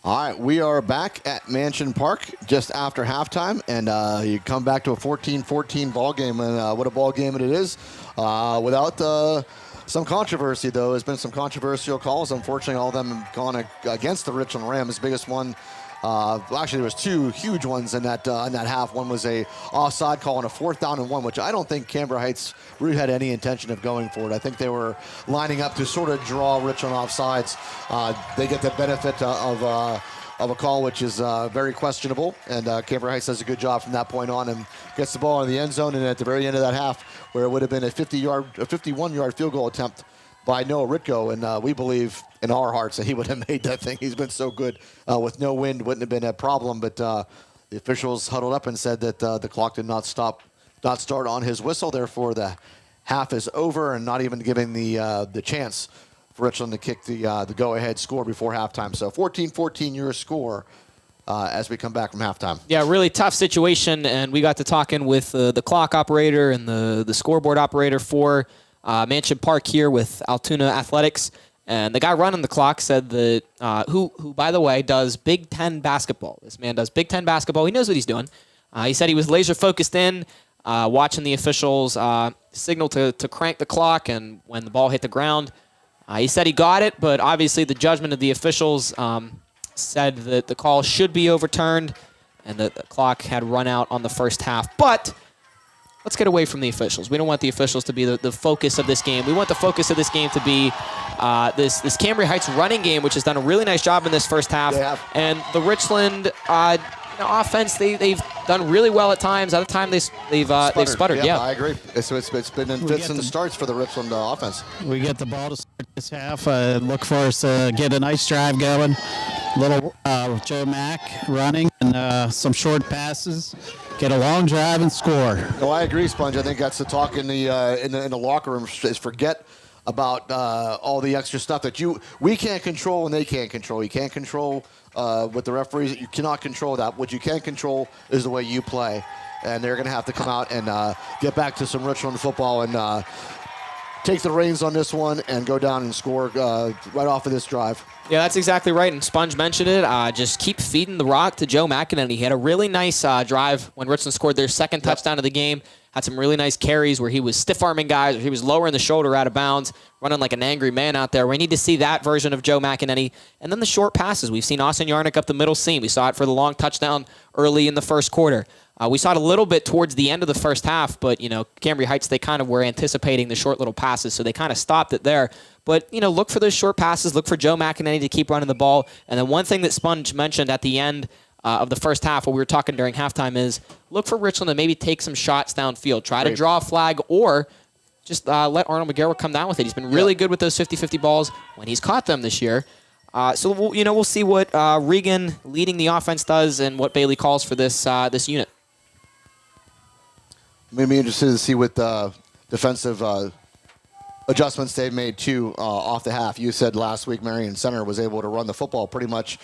All right, we are back at Mansion Park just after halftime, and you come back to a 14-14 ball game, and what a ball game it is. Without some controversy, though, there's been some controversial calls. Unfortunately, all of them have gone against the Richland Rams. Biggest one, actually, there was two huge ones in that half. One was a offside call on a 4th down and 1, which I don't think Cambria Heights really had any intention of going for it. I think they were lining up to sort of draw Richland off sides. They get the benefit of a call which is very questionable, and Cambria Heights does a good job from that point on and gets the ball in the end zone. And at the very end of that half, where it would have been a 51-yard field goal attempt by Noah Ritko, and we believe in our hearts that he would have made that thing. He's been so good. With no wind, wouldn't have been a problem, but the officials huddled up and said that the clock did not start on his whistle. Therefore, the half is over, and not even giving the chance for Richland to kick the go-ahead score before halftime. So 14-14 your score as we come back from halftime. Yeah, really tough situation, and we got to talking with the clock operator and the scoreboard operator for Mansion Park here with Altoona Athletics. And the guy running the clock said that, who by the way, does Big Ten basketball. This man does Big Ten basketball. He knows what he's doing. He said he was laser focused in, watching the officials signal to crank the clock, and when the ball hit the ground, he said he got it, but obviously the judgment of the officials said that the call should be overturned and that the clock had run out on the first half. But let's get away from the officials. We don't want the officials to be the focus of this game. We want the focus of this game to be this Cambria Heights running game, which has done a really nice job in this first half. And the Richland offense, they've done really well at times. Other times they've sputtered. Yeah, I agree. It's been in fits and starts for the Richland offense. We get the ball to start this half. Look for us to get a nice drive going. Little Joe Mack running and some short passes. Get a long drive and score. No, I agree, Sponge. I think that's the talk in the locker room is forget about all the extra stuff that we can't control and they can't control. You can't control with the referees. You cannot control that. What you can control is the way you play. And they're going to have to come out and get back to some Richland football and take the reins on this one and go down and score right off of this drive. Yeah, that's exactly right. And Sponge mentioned it. Just keep feeding the rock to Joe McEnany. He had a really nice drive when Richland scored their second touchdown of the game. Had some really nice carries where he was stiff-arming guys, or he was lowering the shoulder out of bounds, running like an angry man out there. We need to see that version of Joe McEnany. And then the short passes. We've seen Austin Yarnick up the middle seam. We saw it for the long touchdown early in the first quarter. We saw it a little bit towards the end of the first half, but, Cambria Heights, they kind of were anticipating the short little passes, so they kind of stopped it there. But, look for those short passes. Look for Joe McEnany to keep running the ball. And then one thing that Sponge mentioned at the end of the first half, when we were talking during halftime, is look for Richland to maybe take some shots downfield. Try to draw a flag, or just let Arnold McGarrett come down with it. He's been really good with those 50-50 balls when he's caught them this year. So we'll see what Regan leading the offense does and what Bailey calls for this unit. Maybe interested to see what defensive adjustments they've made too off the half. You said last week Marion Center was able to run the football pretty much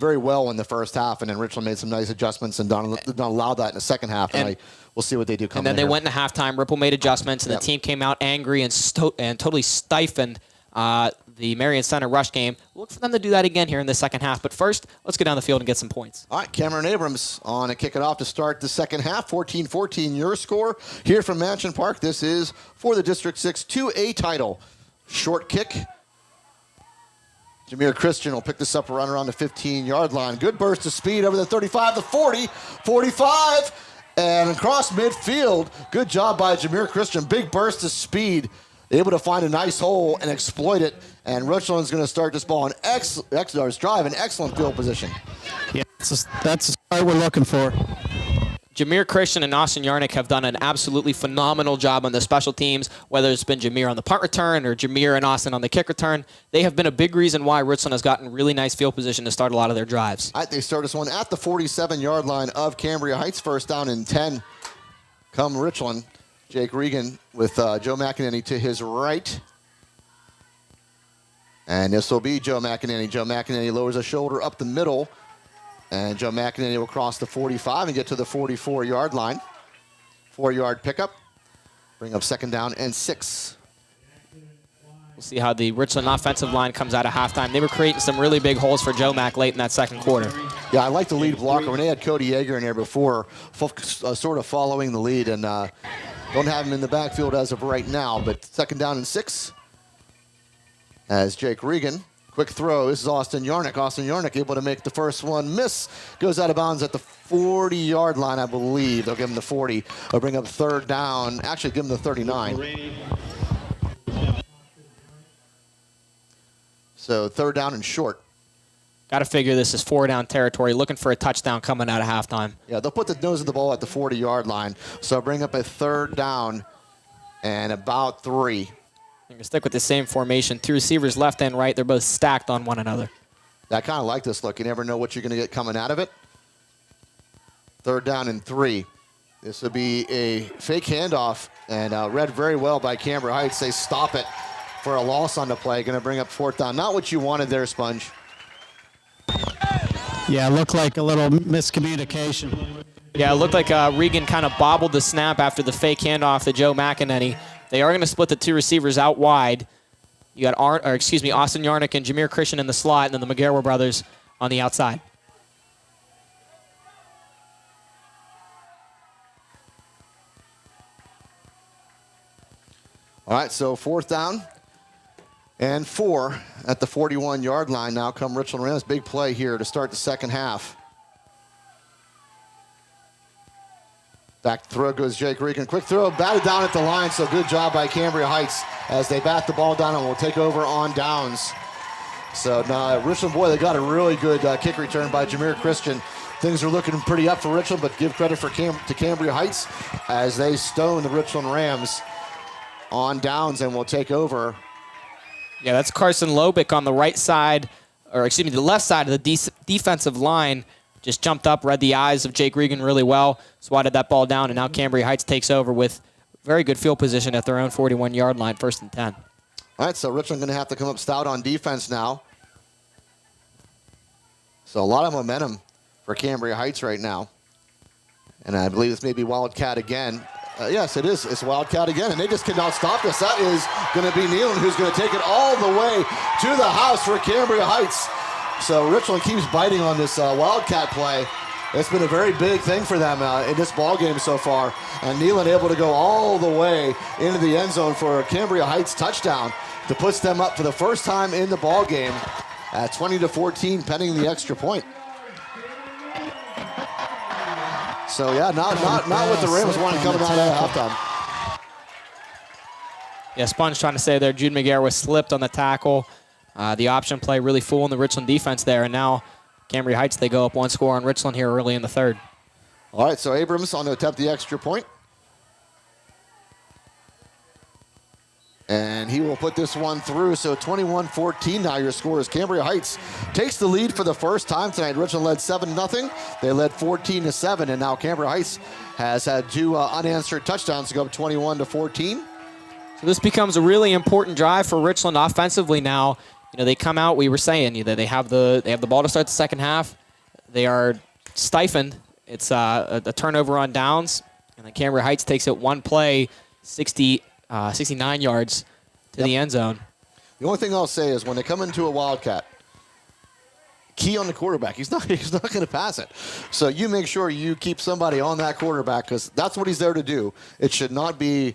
very well in the first half, and then Richland made some nice adjustments and don't allow that in the second half. And we'll see what they do coming. And then they went into halftime. Ripple made adjustments, and the team came out angry and totally stifled the Marion Center rush game. Look for them to do that again here in the second half. But first, let's go down the field and get some points. All right, Cameron Abrams on to kick it off to start the second half. 14-14 your score here from Mansion Park. This is for the District 6 2A title. Short kick. Jameer Christian will pick this up around the 15-yard line. Good burst of speed over the 35, the 40, 45, and across midfield. Good job by Jameer Christian. Big burst of speed. Able to find a nice hole and exploit it. And Richland's going to start this ball on drive in excellent field position. Yeah, that's the start we're looking for. Jameer Christian and Austin Yarnick have done an absolutely phenomenal job on the special teams, whether it's been Jameer on the punt return or Jameer and Austin on the kick return. They have been a big reason why Richland has gotten really nice field position to start a lot of their drives. All right, they start this one at the 47-yard line of Cambria Heights. First down and 10. Come Richland. Jake Regan with Joe McEnany to his right. And this will be Joe McEnany. Joe McEnany lowers a shoulder up the middle. And Joe McEnany will cross the 45 and get to the 44-yard line. 4-yard pickup. Bring up second down and 6. We'll see how the Richland offensive line comes out of halftime. They were creating some really big holes for Joe Mack late in that second quarter. Yeah, I like the lead blocker. When they had Cody Yeager in there before, sort of following the lead, and don't have him in the backfield as of right now, but 2nd down and 6. As Jake Regan, quick throw. This is Austin Yarnick. Austin Yarnick able to make the first one miss. Goes out of bounds at the 40-yard line, I believe. They'll give him the 40. They'll bring up 3rd down. Actually, give him the 39. So 3rd down and short. Got to figure this is 4-down territory, looking for a touchdown coming out of halftime. Yeah, they'll put the nose of the ball at the 40-yard line. So bring up a 3rd down and about 3. I'm going to stick with the same formation. 2 receivers left and right. They're both stacked on one another. I kind of like this look. You never know what you're going to get coming out of it. 3rd down and 3. This will be a fake handoff, and read very well by Cambria Heights. They stop it for a loss on the play. Going to bring up 4th down. Not what you wanted there, Sponge. Yeah, it looked like a little miscommunication. Yeah, it looked like Regan kind of bobbled the snap after the fake handoff to Joe McEnany. They are going to split the 2 receivers out wide. You got Austin Yarnick and Jameer Christian in the slot, and then the McGarrett brothers on the outside. All right, so 4th down and 4 at the 41-yard line. Now come Richland Rams. Big play here to start the second half. Back throw goes Jake Regan. Quick throw, batted down at the line, so good job by Cambria Heights as they bat the ball down and will take over on downs. So now Richland, boy, they got a really good kick return by Jameer Christian. Things are looking pretty up for Richland, but give credit to Cambria Heights as they stone the Richland Rams on downs and will take over. Yeah, that's Carson Lobick on the right side, or excuse me, the left side of the defensive line. Just jumped up, read the eyes of Jake Regan really well, swatted that ball down, and now Cambria Heights takes over with very good field position at their own 41-yard line, 1st and 10. All right, so Richland going to have to come up stout on defense now. So a lot of momentum for Cambria Heights right now. And I believe this may be Wildcat again. Yes, it is. It's Wildcat again, and they just cannot stop this. That is going to be Nealon who's going to take it all the way to the house for Cambria Heights. So Richland keeps biting on this Wildcat play. It's been a very big thing for them in this ball game so far. And Nealon able to go all the way into the end zone for a Cambria Heights touchdown to puts them up for the first time in the ball game at 20-14, pending the extra point. So yeah, not what the Rams wanted coming out of halftime. Yeah, Sponge trying to say there, Jude McGarrett was slipped on the tackle. The option play really fooling the Richland defense there, and now Cambria Heights, they go up 1 score on Richland here early in the 3rd. All right, so Abrams on to attempt the extra point. And he will put this one through, so 21-14 now your score is Cambria Heights takes the lead for the first time tonight. Richland led 7-0. They led 14-7, and now Cambria Heights has had 2 unanswered touchdowns to go up 21-14. So this becomes a really important drive for Richland offensively now. You know, they come out, we were saying, they have the ball to start the second half. They are stifled. It's a turnover on downs, and then Cambria Heights takes it one play, 69 yards to the end zone. The only thing I'll say is when they come into a Wildcat, key on the quarterback. He's not going to pass it. So you make sure you keep somebody on that quarterback because that's what he's there to do. It should not be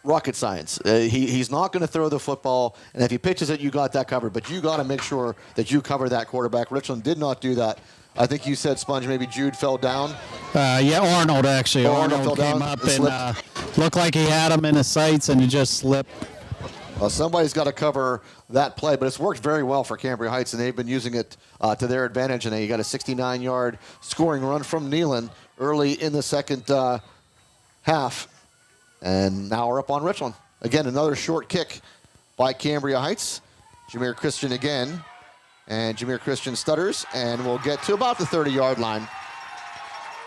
rocket science. He's not going to throw the football, and if he pitches it, you got that covered. But you got to make sure that you cover that quarterback. Richland did not do that. I think you said, Sponge, maybe Jude fell down. Yeah, Arnold actually. Arnold fell came down up and and looked like he had him in his sights, and he just slipped. Well, somebody's got to cover that play, but it's worked very well for Cambria Heights, and they've been using it to their advantage. And they got a 69-yard scoring run from Nealon early in the second half. And now we're up on Richland. Again, another short kick by Cambria Heights. Jameer Christian again. And Jameer Christian stutters, and we'll get to about the 30-yard line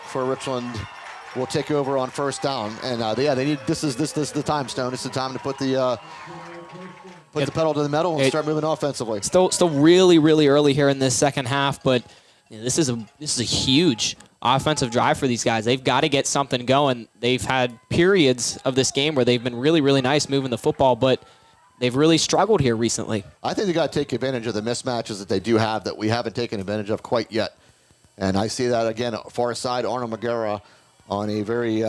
for Richland. We'll take over on first down. And yeah, they need this is the time, Stone. It's the time to put the pedal to the metal and start moving offensively. Still really, really early here in this second half, but you know, this is a huge offensive drive for these guys. They've got to get something going. They've had periods of this game where they've been really, really nice moving the football, but they've really struggled here recently. I think they got to take advantage of the mismatches that they do have that we haven't taken advantage of quite yet. And I see that again, far side, Arnold Magera on a very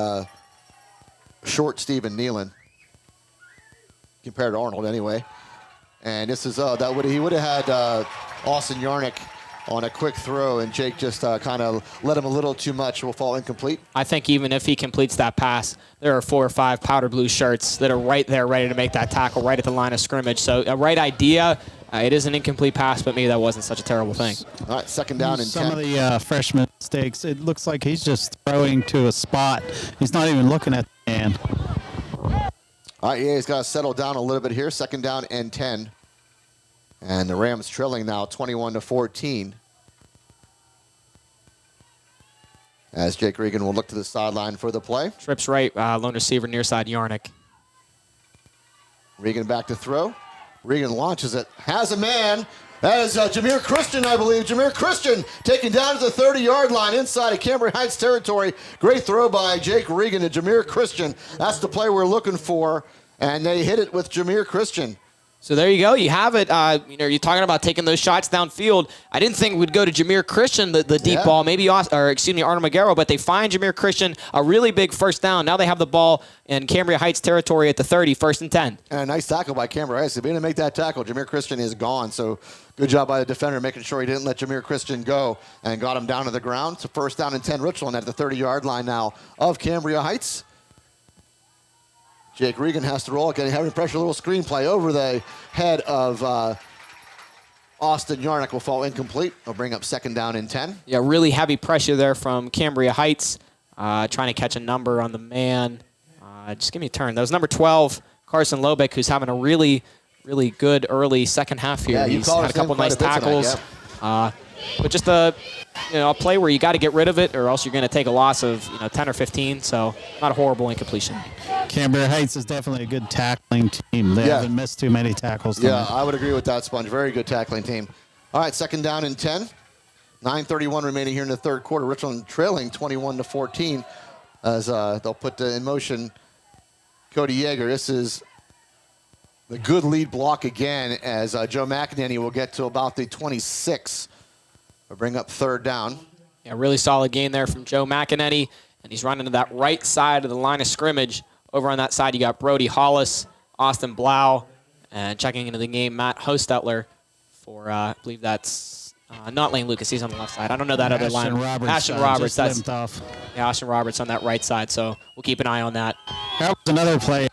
short Stephen Nealon, compared to Arnold anyway. And this is he would have had Austin Yarnick on a quick throw, and Jake just kind of let him a little too much. Will fall incomplete. I think even if he completes that pass, there are 4 or 5 powder blue shirts that are right there ready to make that tackle right at the line of scrimmage. So a right idea. It is an incomplete pass, but maybe that wasn't such a terrible thing. All right, second down and 10. Some of the freshman mistakes, it looks like he's just throwing to a spot. He's not even looking at the man. All right, yeah, he's got to settle down a little bit here. Second down and 10. And the Rams trailing now 21-14. As Jake Regan will look to the sideline for the play. Trips right, lone receiver near side Yarnick. Regan back to throw. Regan launches it. Has a man. That is Jameer Christian, I believe. Jameer Christian taken down to the 30-yard line inside of Cambria Heights territory. Great throw by Jake Regan to Jameer Christian. That's the play we're looking for. And they hit it with Jameer Christian. So there you go. You have it. You're talking about taking those shots downfield. I didn't think we'd go to Jameer Christian, the deep ball, maybe, Arnold Magero, but they find Jameer Christian a really big first down. Now they have the ball in Cambria Heights territory at the 30, 1st and 10. And a nice tackle by Cambria Heights. If he didn't make that tackle, Jameer Christian is gone. So good job by the defender making sure he didn't let Jameer Christian go and got him down to the ground. So first down and 10, Richland at the 30-yard line now of Cambria Heights. Jake Regan has to roll again, having pressure, a little screenplay over the head of Austin Yarnick will fall incomplete. He'll bring up second down and 10. Yeah, really heavy pressure there from Cambria Heights, trying to catch a number on the man. Just give me a turn. That was number 12, Carson Lobeck, who's having a really, really good early second half here. Yeah, He's had a couple nice tackles. But just a play where you got to get rid of it, or else you're going to take a loss of 10 or 15. So not a horrible incompletion. Cambria Heights is definitely a good tackling team. They haven't missed too many tackles tonight. Yeah, I would agree with that, Sponge. Very good tackling team. All right, second down and 10. 9:31 remaining here in the third quarter. Richland trailing 21-14 as they'll put in motion Cody Yeager. This is the good lead block again as Joe McEnany will get to about the 26. We'll bring up third down. Yeah, really solid gain there from Joe McEnany, and he's running to that right side of the line of scrimmage. Over on that side, you got Brody Hollis, Austin Blau, and checking into the game, Matt Hostetler for, I believe that's not Lane Lucas. He's on the left side. I don't know that other line. Ashton Roberts. That's off. Yeah, Ashton Roberts on that right side, so we'll keep an eye on that. That was another play.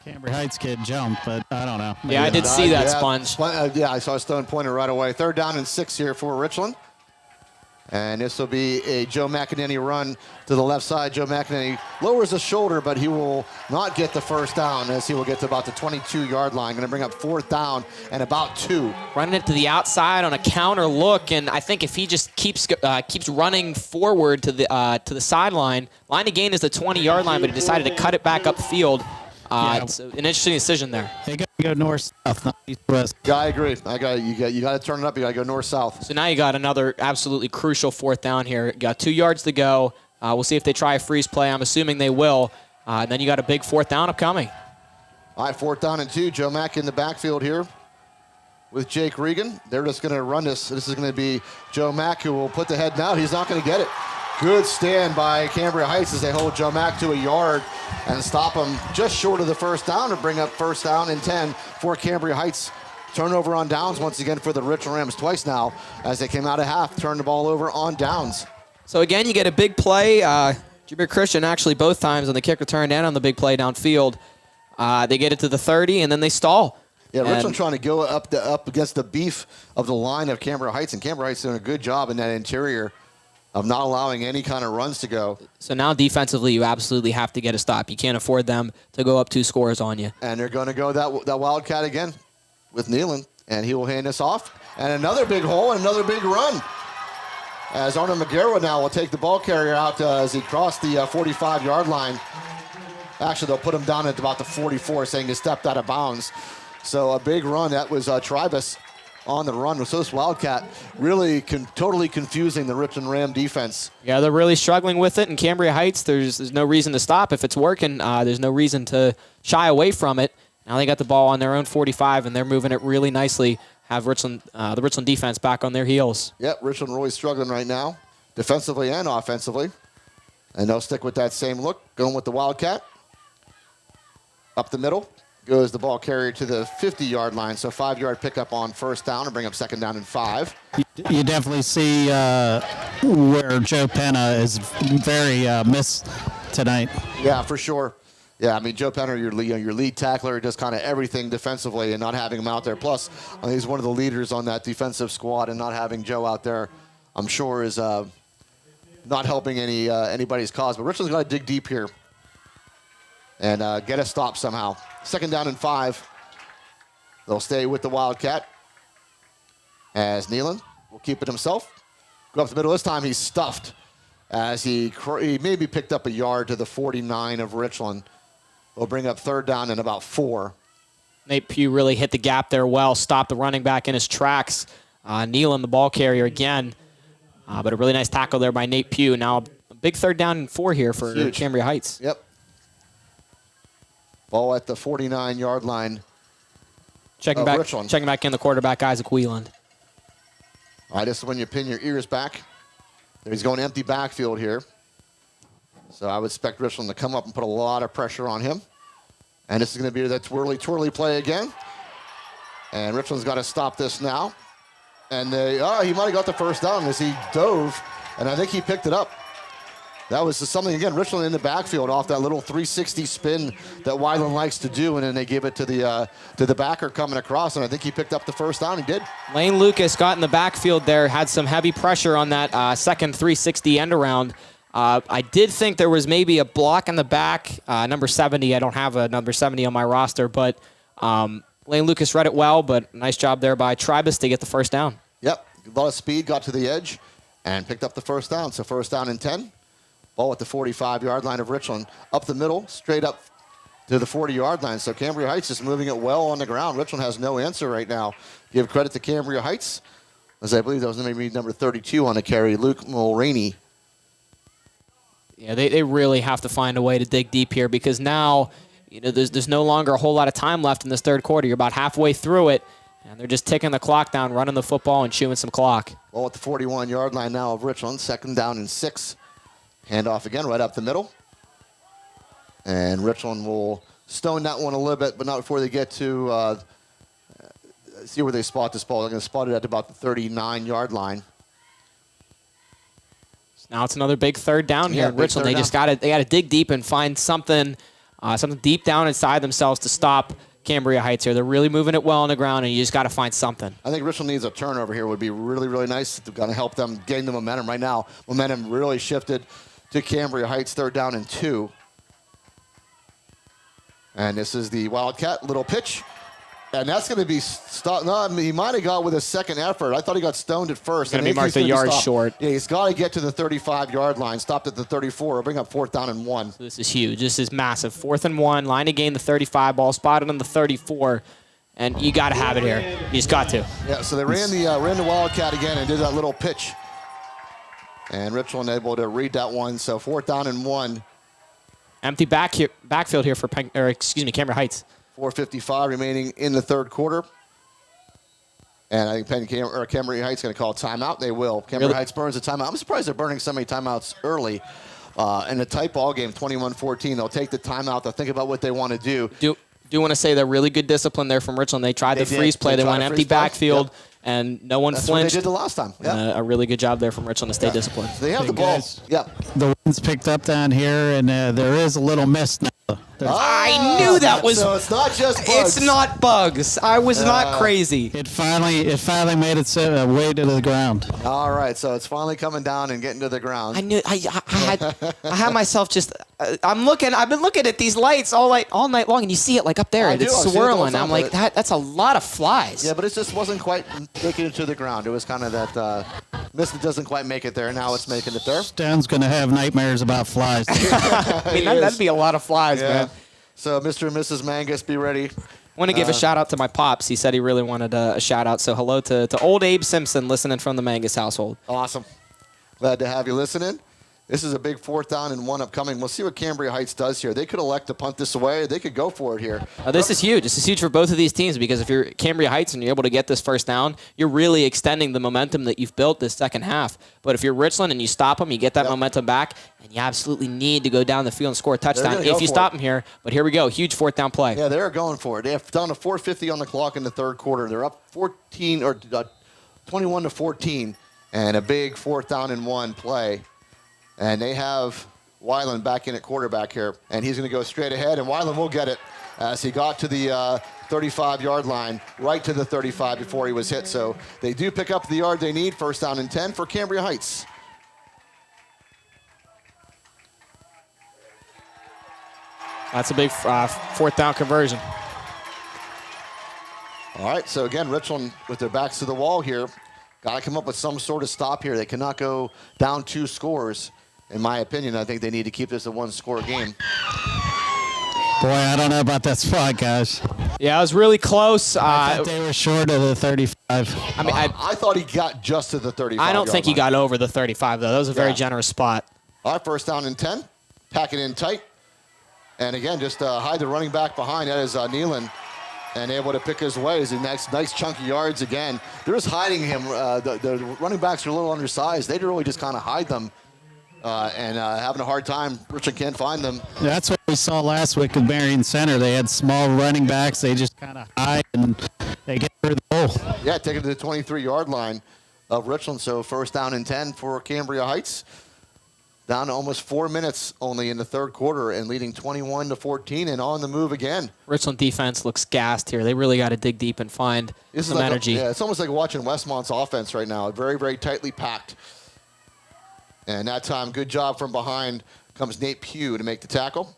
Cambria Heights kid jumped, but I don't know. Yeah, I did see that, Sponge. I saw Stone pointed right away. Third down and 6 here for Richland. And this will be a Joe McEnany run to the left side. Joe McEnany lowers the shoulder, but he will not get the first down as he will get to about the 22-yard line. Going to bring up fourth down and about 2. Running it to the outside on a counter look, and I think if he just keeps running forward to the sideline, line to gain is the 20-yard line, but he decided to cut it back upfield. It's an interesting decision there. They got to go north-south, not east-west. Yeah, I agree. You got to turn it up. You got to go north-south. So now you got another absolutely crucial fourth down here. You got 2 yards to go. We'll see if they try a freeze play. I'm assuming they will. And then you got a big fourth down upcoming. All right, fourth down and 2. Joe Mack in the backfield here with Jake Regan. They're just going to run this. This is going to be Joe Mack who will put the head down. He's not going to get it. Good stand by Cambria Heights as they hold Joe Mack to a yard and stop him just short of the first down to bring up first down and 10 for Cambria Heights. Turnover on downs once again for the Richland Rams twice now as they came out of half, turned the ball over on downs. So again, you get a big play. Jameer Christian actually both times on the kick return and on the big play downfield. They get it to the 30 and then they stall. Yeah, Richland trying to go up against the beef of the line of Cambria Heights, and Cambria Heights doing a good job in that interior of not allowing any kind of runs to go. So now defensively, you absolutely have to get a stop. You can't afford them to go up 2 scores on you. And they're going to go that Wildcat again with Nealon, and he will hand this off. And another big hole and another big run. As Arnold Magera now will take the ball carrier out as he crossed the 45-yard line. Actually, they'll put him down at about the 44, saying he stepped out of bounds. So a big run. That was Tribus on the run. So this Wildcat really totally confusing the Richland Ram defense. Yeah, they're really struggling with it. In Cambria Heights, there's no reason to stop. If it's working, there's no reason to shy away from it. Now they got the ball on their own 45, and they're moving it really nicely. Have Richland, the Richland defense back on their heels. Yep, Richland really struggling right now, defensively and offensively. And they'll stick with that same look, going with the Wildcat. Up the middle goes the ball carrier to the 50-yard line, so 5-yard pickup on first down and bring up second down and 5. You definitely see where Joe Penna is very missed tonight. Yeah, for sure. Yeah, I mean, Joe Penner, your lead tackler, does kind of everything defensively, and not having him out there. Plus, he's one of the leaders on that defensive squad, and not having Joe out there, I'm sure, is not helping anybody's cause. But Richland's got to dig deep here and get a stop somehow. Second down and 5. They'll stay with the Wildcat as Nealon will keep it himself. Go up the middle. This time he's stuffed as he maybe picked up a yard to the 49 of Richland. They'll bring up third down and about 4. Nate Pugh really hit the gap there well, stopped the running back in his tracks. Nealon, the ball carrier again. But a really nice tackle there by Nate Pugh. Now a big third down and 4 here for Cambria Heights. Yep. Ball at the 49-yard line. Checking back in the quarterback, Isaac Wieland. All right, this is when you pin your ears back. He's going empty backfield here. So I would expect Richland to come up and put a lot of pressure on him. And this is going to be that twirly play again. And Richland's got to stop this now. And he might have got the first down as he dove, and I think he picked it up. That was something, again, Richland in the backfield off that little 360 spin that Weiland likes to do, and then they give it to the backer coming across, and I think he picked up the first down. He did. Lane Lucas got in the backfield there, had some heavy pressure on that second 360 end around. I did think there was maybe a block in the back, number 70. I don't have a number 70 on my roster, but Lane Lucas read it well, but nice job there by Tribus to get the first down. Yep, a lot of speed, got to the edge, and picked up the first down. So first down and 10. Ball at the 45-yard line of Richland. Up the middle, straight up to the 40-yard line. So Cambria Heights is moving it well on the ground. Richland has no answer right now. Give credit to Cambria Heights, as I believe that was maybe number 32 on the carry, Luke Mulraney. Yeah, they really have to find a way to dig deep here, because now there's no longer a whole lot of time left in this third quarter. You're about halfway through it, and they're just ticking the clock down, running the football and chewing some clock. Ball at the 41-yard line now of Richland. Second down and 6. Handoff again right up the middle. And Richland will stone that one a little bit, but not before they get to see where they spot this ball. They're going to spot it at about the 39-yard line. Now it's another big third down here in Richland. They got to dig deep and find something deep down inside themselves to stop Cambria Heights here. They're really moving it well on the ground, and you just got to find something. I think Richland needs a turnover here. Would be really, really nice. It's going to help them gain the momentum right now. Momentum really shifted to Cambria Heights, third down and 2. And this is the Wildcat, little pitch. And that's going to be stopped. No, I mean, he might have got with a second effort. I thought he got stoned at first. Going to be marked a yard short. Yeah, he's got to get to the 35-yard line. Stopped at the 34. It'll bring up fourth down and 1. So this is huge. This is massive. 4th and 1. Line to gain the 35. Ball spotted on the 34. And you got to have it here. You just got to. Yeah, so they ran the Wildcat again and did that little pitch. And Richland able to read that one. So 4th down and 1. Empty backfield here for Cambria Heights. 4:55 remaining in the third quarter. And I think Cambria Heights going to call a timeout. They will. Cambria Heights burns a timeout. I'm surprised they're burning so many timeouts early. In a tight ball game, 21-14, they'll take the timeout. They'll think about what they want to do. Do want to say they're really good discipline there from Richland. They tried the freeze play. They went empty backfield. Yep. And no one That's flinched. That's what they did the last time. Yep. A really good job there from Richland to stay disciplined. So they have the ball. Yeah. The wind's picked up down here, and there is a little mist now. I knew that was. So it's not just bugs. It's not bugs. I was not crazy. It finally made its way to the ground. All right, so it's finally coming down and getting to the ground. I knew. I had myself just. I've been looking at these lights all night long, and you see it like up there. It's swirling. I'm like, that's a lot of flies. Yeah, but it just wasn't quite making it to the ground. It was kind of that mist that doesn't quite make it there. Now it's making it there. Stan's going to have nightmares about flies. I mean, that'd be a lot of flies, man. So Mr. and Mrs. Mangus, be ready. I want to give a shout out to my pops. He said he really wanted a shout out. So hello to old Abe Simpson listening from the Mangus household. Awesome. Glad to have you listening. This is a big 4th down and 1 upcoming. We'll see what Cambria Heights does here. They could elect to punt this away. They could go for it here. This is huge. This is huge for both of these teams because if you're Cambria Heights and you're able to get this 1st down, you're really extending the momentum that you've built this second half. But if you're Richland and you stop them, you get that momentum back, and you absolutely need to go down the field and score a touchdown if you stop them here. But here we go. Huge 4th down play. Yeah, they're going for it. They have down to 4:50 on the clock in the 3rd quarter. They're up 21-14, and a big 4th down and 1 play. And they have Weiland back in at quarterback here. And he's going to go straight ahead, and Weiland will get it as he got to the 35-yard line, right to the 35 before he was hit. So they do pick up the yard they need. 1st down and 10 for Cambria Heights. That's a big 4th down conversion. All right, so again, Richland with their backs to the wall here. Got to come up with some sort of stop here. They cannot go down 2 scores. In my opinion, I think they need to keep this a 1-score game. Boy, I don't know about that spot, guys. Yeah, it was really close. I thought they were short of the 35. I mean, I thought he got just to the 35. I don't think he got over the 35, though. That was a very generous spot. All right, 1st down and 10. Pack it in tight. And again, just hide the running back behind. That is Nealon. And able to pick his way. He's a nice chunky yards again. They're just hiding him. The running backs are a little undersized. They really just kind of hide them. And having a hard time. Richard can't find them. That's what we saw last week with Marion Center. They had small running backs. They just kind of hide and they get through the hole. Yeah, take it to the 23-yard line of Richland. So 1st down and 10 for Cambria Heights. Down to almost 4 minutes only in the 3rd quarter and leading 21-14 and on the move again. Richland defense looks gassed here. They really got to dig deep and find some energy. Yeah, it's almost like watching Westmont's offense right now. Very, very tightly packed. And that time, good job from behind comes Nate Pugh to make the tackle.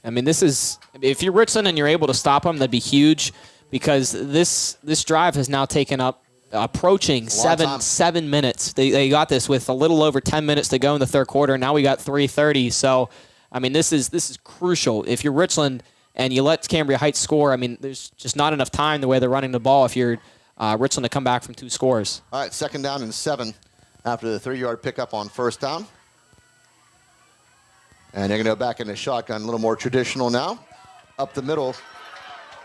I mean, this is, if you're Richland and you're able to stop them, that'd be huge because this drive has now taken up approaching 7 minutes. They got this with a little over 10 minutes to go in the 3rd quarter. Now we got 3:30. So, I mean, this is crucial. If you're Richland and you let Cambria Heights score, I mean, there's just not enough time the way they're running the ball if you're Richland to come back from 2 scores. All right, 2nd down and 7 after the 3-yard pickup on 1st down. And they're going to go back in the shotgun, a little more traditional now. Up the middle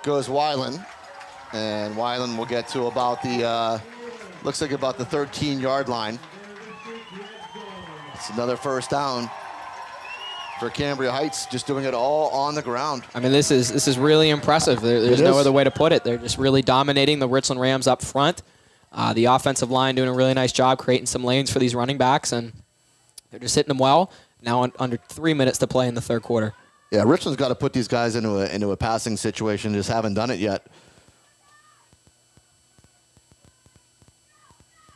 goes Weiland. And Weiland will get to about the, looks like about the 13-yard line. It's another 1st down for Cambria Heights, just doing it all on the ground. I mean, this is really impressive. There's no other way to put it. They're just really dominating the Richland Rams up front. The offensive line doing a really nice job creating some lanes for these running backs, and they're just hitting them well. Now under 3 minutes to play in the 3rd quarter. Yeah, Richland's got to put these guys into a passing situation. Just haven't done it yet.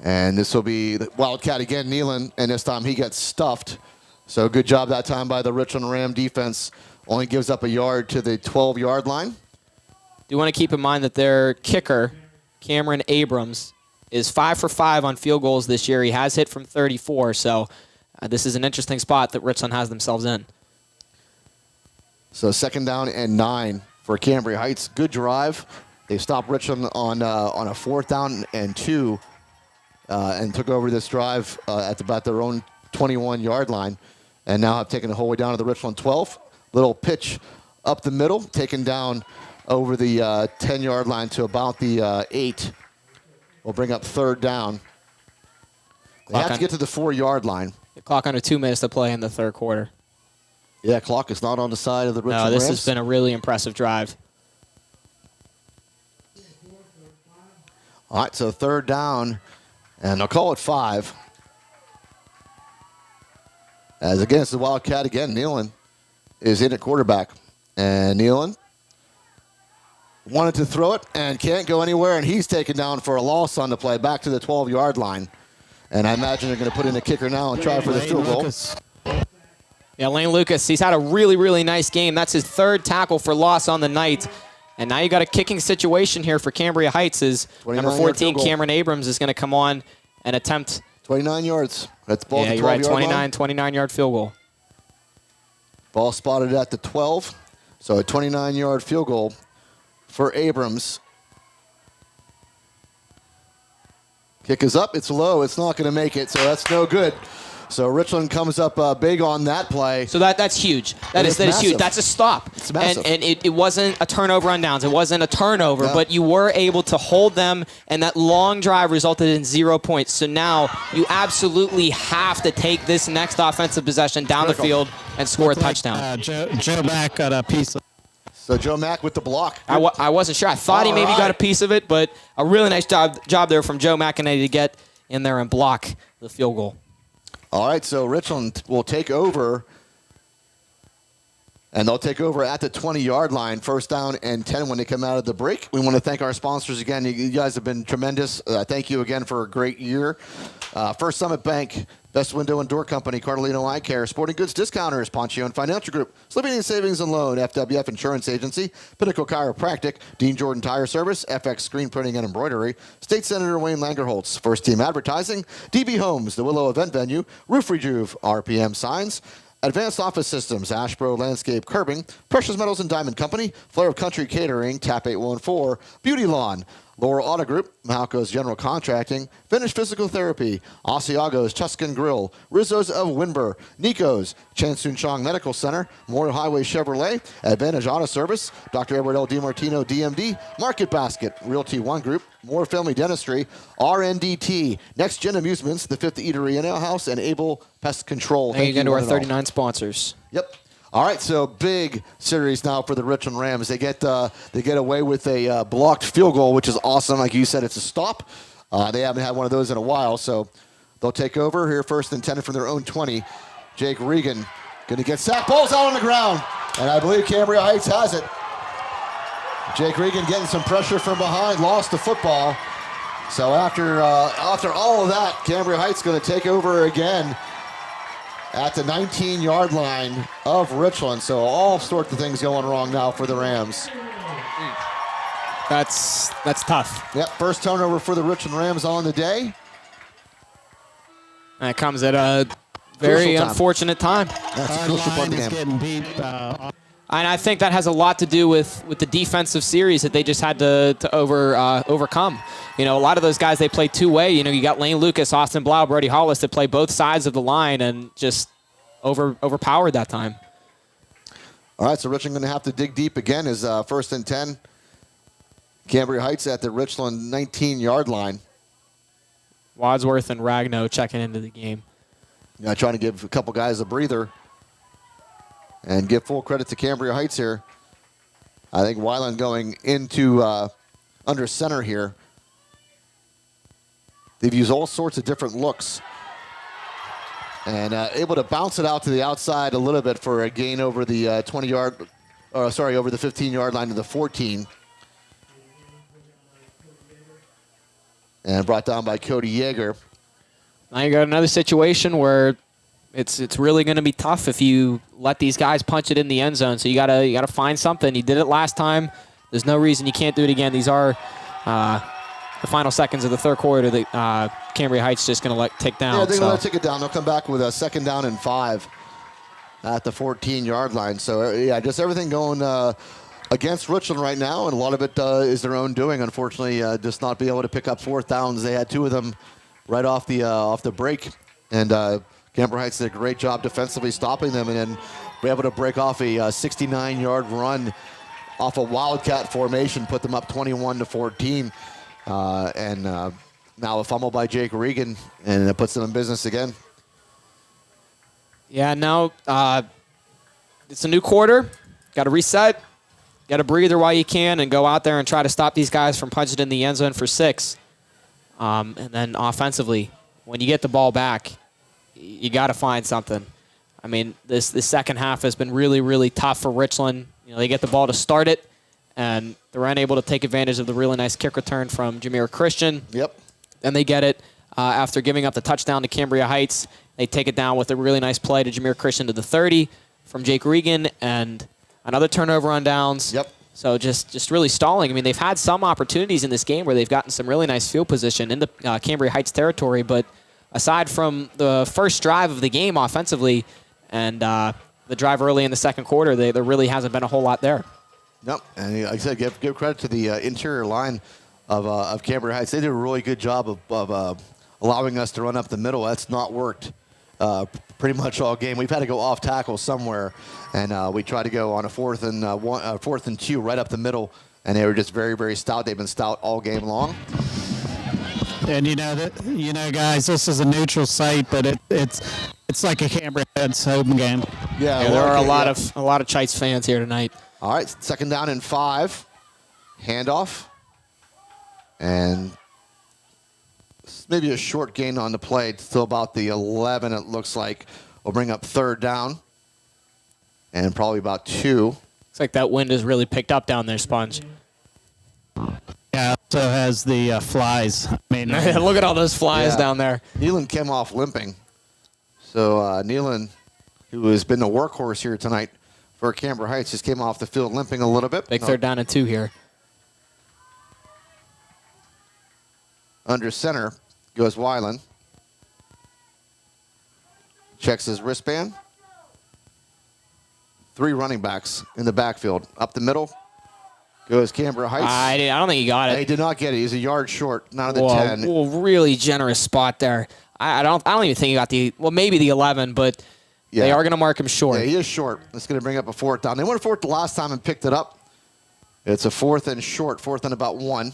And this will be the Wildcat again, Nealon, and this time he gets stuffed. So good job that time by the Richland Ram defense. Only gives up a yard to the 12-yard line. Do want to keep in mind that their kicker, Cameron Abrams, is 5 for 5 on field goals this year. He has hit from 34, so this is an interesting spot that Richland has themselves in. So 2nd down and 9 for Cambria Heights. Good drive. They stopped Richland on a 4th down and 2. And took over this drive at about their own 21-yard line, and now have taken the whole way down to the Richland 12. Little pitch up the middle, taken down over the 10-yard line to about the 8. We'll bring up 3rd down. They have to get to the 4-yard line. The clock under 2 minutes to play in the 3rd quarter. Yeah, clock is not on the side of the Richland Rams. No, this Rams. has been a really impressive drive. All right, so 3rd down. And they'll call it 5. As again, it's the Wildcat again. Nealon is in at quarterback. And Nealon wanted to throw it and can't go anywhere. And he's taken down for a loss on the play back to the 12-yard line. And I imagine they're going to put in a kicker now and try for the field goal. Yeah, Lane Lucas, he's had a really, really nice game. That's his 3rd tackle for loss on the night. And now you got a kicking situation here for Cambria Heights as number 14, Cameron Abrams, is going to come on and attempt 29 yards. That's ball. Yeah, you're right. 29-yard field goal. Ball spotted at the 12. So a 29-yard field goal for Abrams. Kick is up. It's low. It's not going to make it. So that's no good. So Richland comes up big on that play. So that's huge. That is massive. huge. That's a stop. It's massive. And it wasn't a turnover on downs. It wasn't a turnover, No. but you were able to hold them, and that long drive resulted in 0 points. So now you absolutely have to take this next offensive possession down the field and score a touchdown. Joe Mack got a piece of. So Joe Mack with the block. I wasn't sure. I thought he maybe got a piece of it, but a really nice job there from Joe McInerney to get in there and block the field goal. All right, so Richland will take over, and they'll take over at the 20-yard line, first down and 10 when they come out of the break. We want to thank our sponsors again. You guys have been tremendous. Thank you again for a great year. First Summit Bank, Best Window and Door Company, Cardellino Eye Care, Sporting Goods Discounters, Ponchione Financial Group, Slovenian Savings and Loan, FWF Insurance Agency, Pinnacle Chiropractic, Dean Jordan Tire Service, FX Screen Printing and Embroidery, State Senator Wayne Langerholtz, First Team Advertising, DB Homes, The Willow Event Venue, Roof Rejuve, RPM Signs, Advanced Office Systems, Ashbro Landscape Curbing, Precious Metals and Diamond Company, Flair of Country Catering, Tap 814, Beauty Lawn, Laurel Auto Group, Malco's General Contracting, Finish Physical Therapy, Asiago's Tuscan Grill, Rizzo's of Winber, Nico's, Chan Soon Chong Medical Center, Memorial Highway Chevrolet, Advantage Auto Service, Dr. Edward L. DiMartino, DMD, Market Basket, Realty One Group, Moore Family Dentistry, RNDT, Next Gen Amusements, The Fifth Eatery and Ale House, and Able Pest Control. Thank you again to our 39 sponsors. Yep. All right, so big series now for the Richland Rams. They get away with a blocked field goal, which is awesome. Like you said, it's a stop. They haven't had one of those in a while, so they'll take over here first and 10 from their own 20. Jake Regan going to get sacked. Ball's out on the ground, and I believe Cambria Heights has it. Jake Regan getting some pressure from behind, lost the football. So after all of that, Cambria Heights going to take over again at the 19-yard line of Richland. So all sorts of things going wrong now for the Rams. That's tough. Yep, first turnover for the Richland Rams on the day. And it comes at a very unfortunate time. That's a crucial part of the game. Getting beat. And I think that has a lot to do with the defensive series that they just had to overcome. You know, a lot of those guys, they play two-way. You know, you got Lane Lucas, Austin Blau, Brody Hollis that play both sides of the line and just overpowered that time. All right, so Richland going to have to dig deep again as first and 10. Cambria Heights at the Richland 19-yard line. Wadsworth and Ragno checking into the game. Yeah, trying to give a couple guys a breather. And give full credit to Cambria Heights here. I think Weiland going into under center here. They've used all sorts of different looks. And able to bounce it out to the outside a little bit for a gain over the over the 15-yard line to the 14. And brought down by Cody Yeager. Now you got another situation where it's really going to be tough if you let these guys punch it in the end zone. So you gotta find something. You did it last time. There's no reason you can't do it again. These are the final seconds of the third quarter that Cambria Heights just going to take down. Yeah, they're going to take it down. They'll come back with a second down and 5 at the 14-yard line. So yeah, just everything going against Richland right now, and a lot of it is their own doing. Unfortunately, just not be able to pick up fourth downs. They had 2 of them right off the break, and Cambria Heights did a great job defensively stopping them, and then were able to break off a 69-yard run off a Wildcat formation, put them up 21-14, and now a fumble by Jake Regan, and it puts them in business again. Yeah, now it's a new quarter. Got to reset. Got a breather while you can and go out there and try to stop these guys from punching in the end zone for 6. And then offensively, when you get the ball back, you got to find something. I mean, this second half has been really, really tough for Richland. You know, they get the ball to start it, and they're unable to take advantage of the really nice kick return from Jameer Christian. Yep. Then they get it after giving up the touchdown to Cambria Heights. They take it down with a really nice play to Jameer Christian to the 30 from Jake Regan, and another turnover on downs. Yep. So just really stalling. I mean, they've had some opportunities in this game where they've gotten some really nice field position in the Cambria Heights territory, but aside from the first drive of the game offensively and the drive early in the second quarter, there really hasn't been a whole lot there. Yep, and like I said, give credit to the interior line of Cambria Heights. They did a really good job of allowing us to run up the middle. That's not worked pretty much all game. We've had to go off tackle somewhere, and we tried to go on a 4th and 2 right up the middle, and they were just very, very stout. They've been stout all game long. And guys, this is a neutral site, but it's like a Cambria Heights home game. Yeah, there are a lot of Chites fans here tonight. All right, 2nd down and 5. Handoff. And maybe a short gain on the play. It's still about the 11, it looks like. We'll bring up 3rd down. And probably about 2. Looks like that wind has really picked up down there, Sponge. Yeah, so has the flies. I mean, look at all those flies down there. Nealon came off limping. So Nealon, who has been the workhorse here tonight for Cambria Heights, just came off the field limping a little bit. Big 3rd down and 2 here. Under center goes Weiland. Checks his wristband. 3 running backs in the backfield. Up the middle goes Cambria Heights. I don't think he got it. He did not get it. He's a yard short, not of the 10. Really generous spot there. I don't even think he got maybe the 11, but they are going to mark him short. Yeah, he is short. It's going to bring up a 4th down. They went 4th the last time and picked it up. It's a 4th and short, 4th and about 1.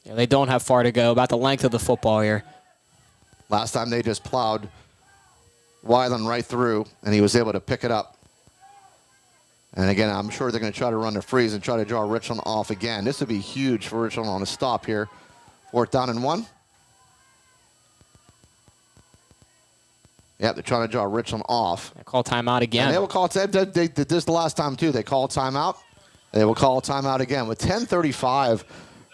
Yeah, they don't have far to go. About the length of the football here. Last time they just plowed Weiland right through, and he was able to pick it up. And again, I'm sure they're going to try to run the freeze and try to draw Richland off again. This would be huge for Richland on a stop here. 4th down and 1. Yep, they're trying to draw Richland off. They call timeout again. And they will call timeout. They did this the last time, too. They called timeout. They will call timeout again. With 10:35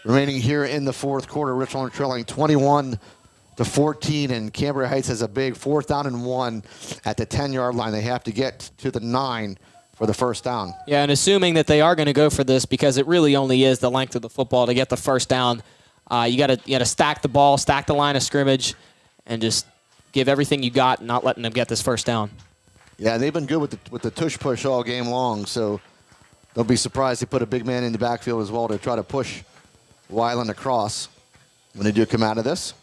remaining here in the 4th quarter, Richland trailing 21-14, and Cambria Heights has a big 4th down and 1 at the 10-yard line. They have to get to the 9 for the 1st down. Yeah, and assuming that they are going to go for this, because it really only is the length of the football to get the 1st down, you got to stack the ball, stack the line of scrimmage, and just give everything you got, not letting them get this 1st down. Yeah, they've been good with the tush push all game long, so don't be surprised they put a big man in the backfield as well to try to push Weiland across when they do come out of this.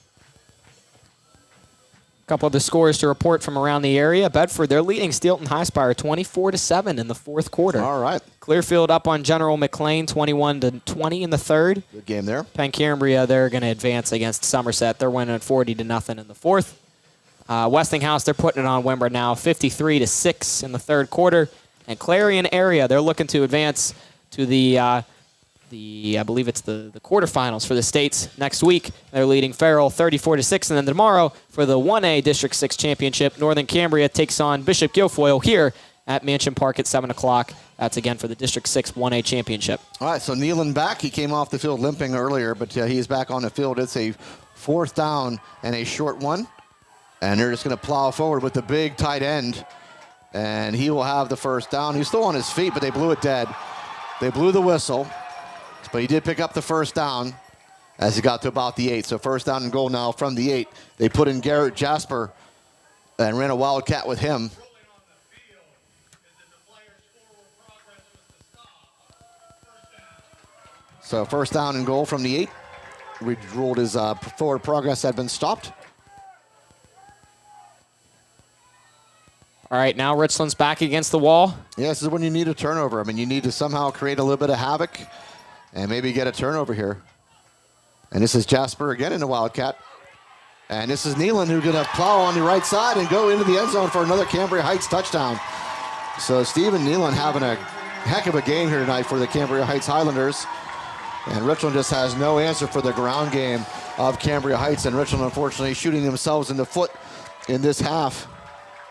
A couple of the scores to report from around the area. Bedford, they're leading Steelton Highspire 24-7 in the 4th quarter. All right. Clearfield up on General McLean 21-20 in the 3rd. Good game there. Cambria, they're going to advance against Somerset. They're winning 40-0 in the 4th. Westinghouse, they're putting it on Wimber now 53-6 in the 3rd quarter. And Clarion area, they're looking to advance to the I believe it's the quarterfinals for the states next week. They're leading Farrell 34-6, and then tomorrow for the 1A District 6 Championship, Northern Cambria takes on Bishop Guilfoyle here at Mansion Park at 7 o'clock. That's again for the District 6 1A Championship. All right, so Nealon back. He came off the field limping earlier, but he's back on the field. It's a 4th down and a short one, and they're just going to plow forward with the big tight end, and he will have the 1st down. He's still on his feet, but they blew it dead. They blew the whistle. But he did pick up the 1st down as he got to about the 8. So 1st down and goal now from the 8. They put in Garrett Jasper and ran a wildcat with him. So 1st down and goal from the 8. We ruled his forward progress had been stopped. All right, now Richland's back against the wall. Yeah, this is when you need a turnover. I mean, you need to somehow create a little bit of havoc and maybe get a turnover here. And this is Jasper again in the wildcat. And this is Nealon who's going to plow on the right side and go into the end zone for another Cambria Heights touchdown. So Stephen Nealon having a heck of a game here tonight for the Cambria Heights Highlanders. And Richland just has no answer for the ground game of Cambria Heights. And Richland, unfortunately, shooting themselves in the foot in this half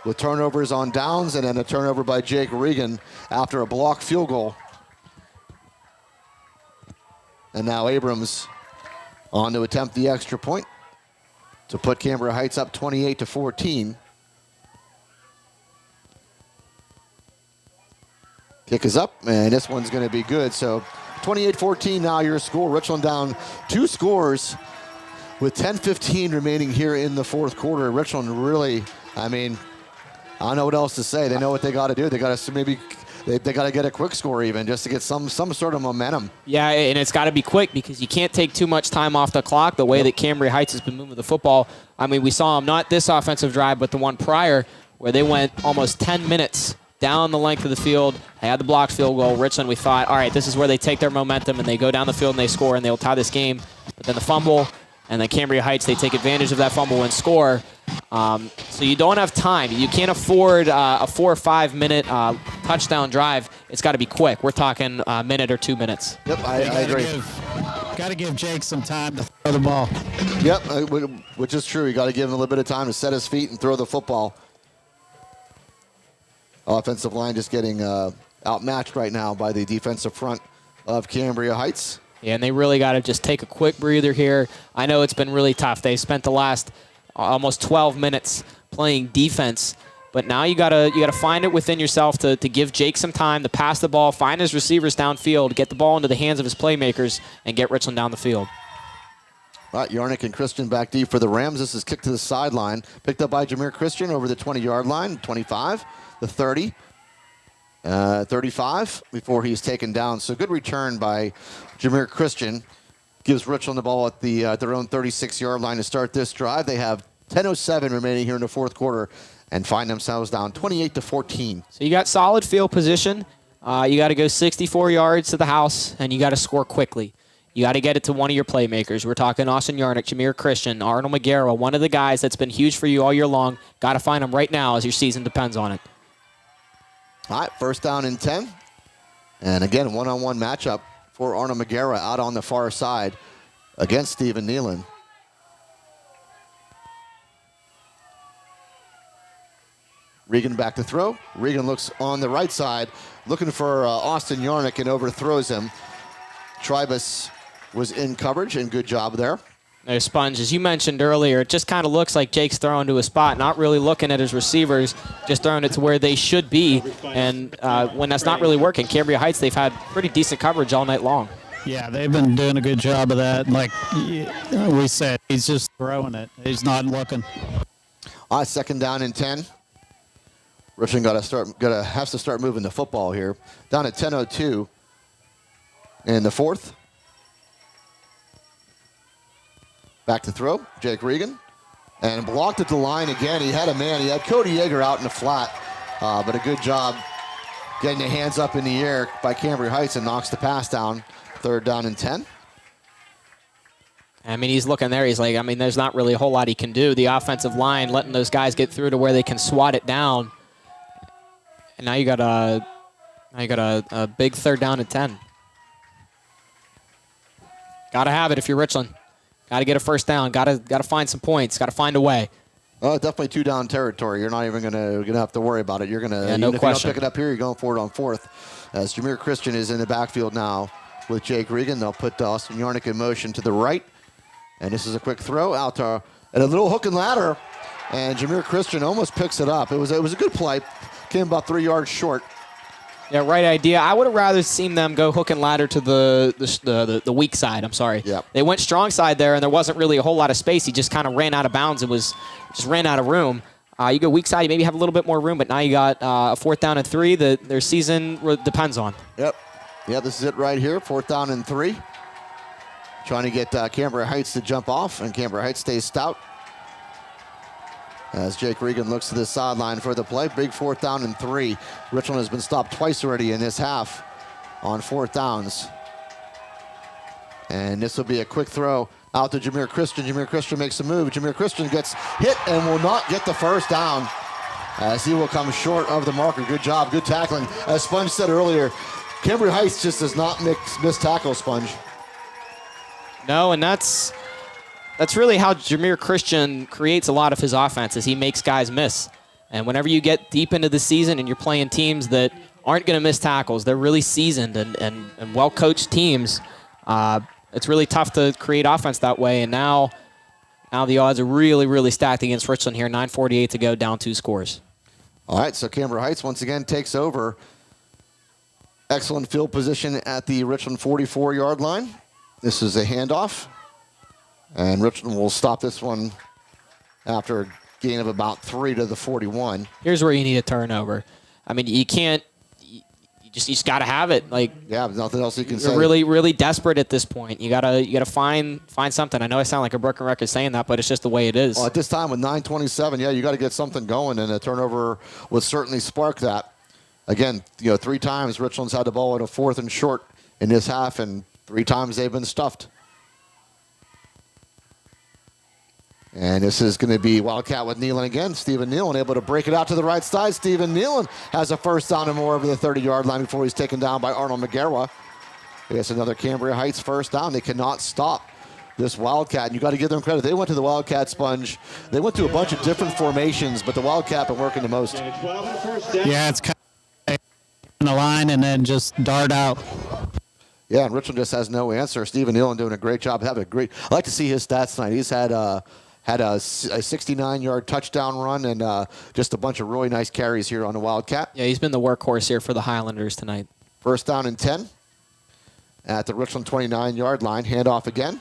with turnovers on downs and then a turnover by Jake Regan after a blocked field goal. And now Abrams on to attempt the extra point to put Cambria Heights up 28-14. Kick is up, and this one's going to be good. So 28-14 now your score. Richland down 2 scores with 10:15 remaining here in the 4th quarter. Richland really, I mean, I don't know what else to say. They know what they got to do. They got to maybe they got to get a quick score even just to get some sort of momentum. Yeah, and it's got to be quick because you can't take too much time off the clock the way that Cambria Heights has been moving the football. I mean, we saw them not this offensive drive, but the one prior where they went almost 10 minutes down the length of the field. They had the blocked field goal. Richland, we thought, all right, this is where they take their momentum and they go down the field and they score and they'll tie this game. But then the fumble, and then Cambria Heights, they take advantage of that fumble and score. So you don't have time. You can't afford a 4 or 5 minute touchdown drive. It's got to be quick. We're talking a minute or 2 minutes. Yep, I agree. Got to give Jake some time to throw the ball. Yep, which is true. You got to give him a little bit of time to set his feet and throw the football. Offensive line just getting outmatched right now by the defensive front of Cambria Heights. Yeah, and they really got to just take a quick breather here. I know it's been really tough. They spent the last almost 12 minutes playing defense, but now you gotta find it within yourself to give Jake some time to pass the ball, find his receivers downfield, get the ball into the hands of his playmakers, and get Richland down the field. All right, Yarnick and Christian back deep for the Rams. This is kicked to the sideline, picked up by Jameer Christian over the 20-yard line, 25, the 30. 35 before he's taken down. So good return by Jameer Christian. Gives Richland the ball at their own 36-yard line to start this drive. They have 10:07 remaining here in the fourth quarter and find themselves down 28-14. So you got solid field position. You got to go 64 yards to the house, and you got to score quickly. You got to get it to one of your playmakers. We're talking Austin Yarnick, Jameer Christian, Arnold McGarrett, one of the guys that's been huge for you all year long. Got to find him right now as your season depends on it. All right, first down and 10. And again, one-on-one matchup for Arnold McGarrett out on the far side against Stephen Nealon. Regan back to throw. Regan looks on the right side, looking for Austin Yarnick and overthrows him. Tribus was in coverage, and good job there. There's Sponge. As you mentioned earlier, it just kind of looks like Jake's throwing to a spot, not really looking at his receivers, just throwing it to where they should be. And when that's not really working, Cambria Heights, they've had pretty decent coverage all night long. Yeah, they've been doing a good job of that. Like we said, he's just throwing it. He's not looking. All right, second down and 10. Richland has to start moving the football here. Down at 10:02 in the fourth. Back to throw, Jake Regan. And blocked at the line again. He had a man. He had Cody Yeager out in the flat. But a good job getting the hands up in the air by Cambria Heights and knocks the pass down. Third down and 10. I mean, he's looking there. He's like, I mean, there's not really a whole lot he can do. The offensive line letting those guys get through to where they can swat it down. And now you got a big third down and 10. Got to have it if you're Richland. Got to get a first down. Got to find some points. Got to find a way. Oh, definitely two down territory. You're not even gonna have to worry about it. You're gonna no if question. You don't pick it up here, you're going for it on fourth. As Jameer Christian is in the backfield now with Jake Regan, they'll put Austin Yarnick in motion to the right, and this is a quick throw out to and a little hook and ladder, and Jameer Christian almost picks it up. It was a good play. Came about 3 yards short. Yeah, right idea. I would have rather seen them go hook and ladder to the weak side. I'm sorry. Yep. They went strong side there, and there wasn't really a whole lot of space. He just kind of ran out of bounds and just ran out of room. You go weak side, you maybe have a little bit more room, but now you got a fourth down and 3 that their season depends on. Yep. Yeah, this is it right here. Fourth down and 3. Trying to get Cambria Heights to jump off, and Cambria Heights stays stout. As Jake Regan looks to the sideline for the play. Big fourth down and 3. Richland has been stopped twice already in this half on fourth downs. And this will be a quick throw out to Jameer Christian. Jameer Christian makes a move. Jameer Christian gets hit and will not get the first down as he will come short of the marker. Good job, good tackling. As Sponge said earlier, Cambria Heights just does not miss tackle, Sponge. No, and that's really how Jameer Christian creates a lot of his offense, is he makes guys miss. And whenever you get deep into the season and you're playing teams that aren't going to miss tackles, they're really seasoned and well-coached teams, it's really tough to create offense that way. And now the odds are really, really stacked against Richland here. 9:48 to go, down 2 scores. All right, so Cambria Heights once again takes over. Excellent field position at the Richland 44-yard line. This is a handoff. And Richland will stop this one after a gain of about 3 to the 41. Here's where you need a turnover. I mean, you can't just got to have it. Like, Yeah, there's nothing else you can say. you're really, really desperate at this point. You gotta find something. I know I sound like a broken record saying that, but it's just the way it is. Well, at this time with 9:27, yeah, you got to get something going, and a turnover would certainly spark that. Again, 3 times Richland's had the ball at a 4th and short in this half, and 3 times they've been stuffed. And this is going to be Wildcat with Nealon again. Stephen Nealon able to break it out to the right side. Stephen Nealon has a first down and more over the 30-yard line before he's taken down by Arnold McGarwa. It's another Cambria Heights first down. They cannot stop this Wildcat, and you got to give them credit. They went to the Wildcat sponge. They went to a bunch of different formations, but the Wildcat been working the most. Yeah, it's kind of on the line and then just dart out. Yeah, and Richland just has no answer. Stephen Nealon doing a great job. I like to see his stats tonight. He's had a 69-yard touchdown run and just a bunch of really nice carries here on the Wildcat. Yeah, he's been the workhorse here for the Highlanders tonight. First down and 10 at the Richland 29-yard line. Handoff again.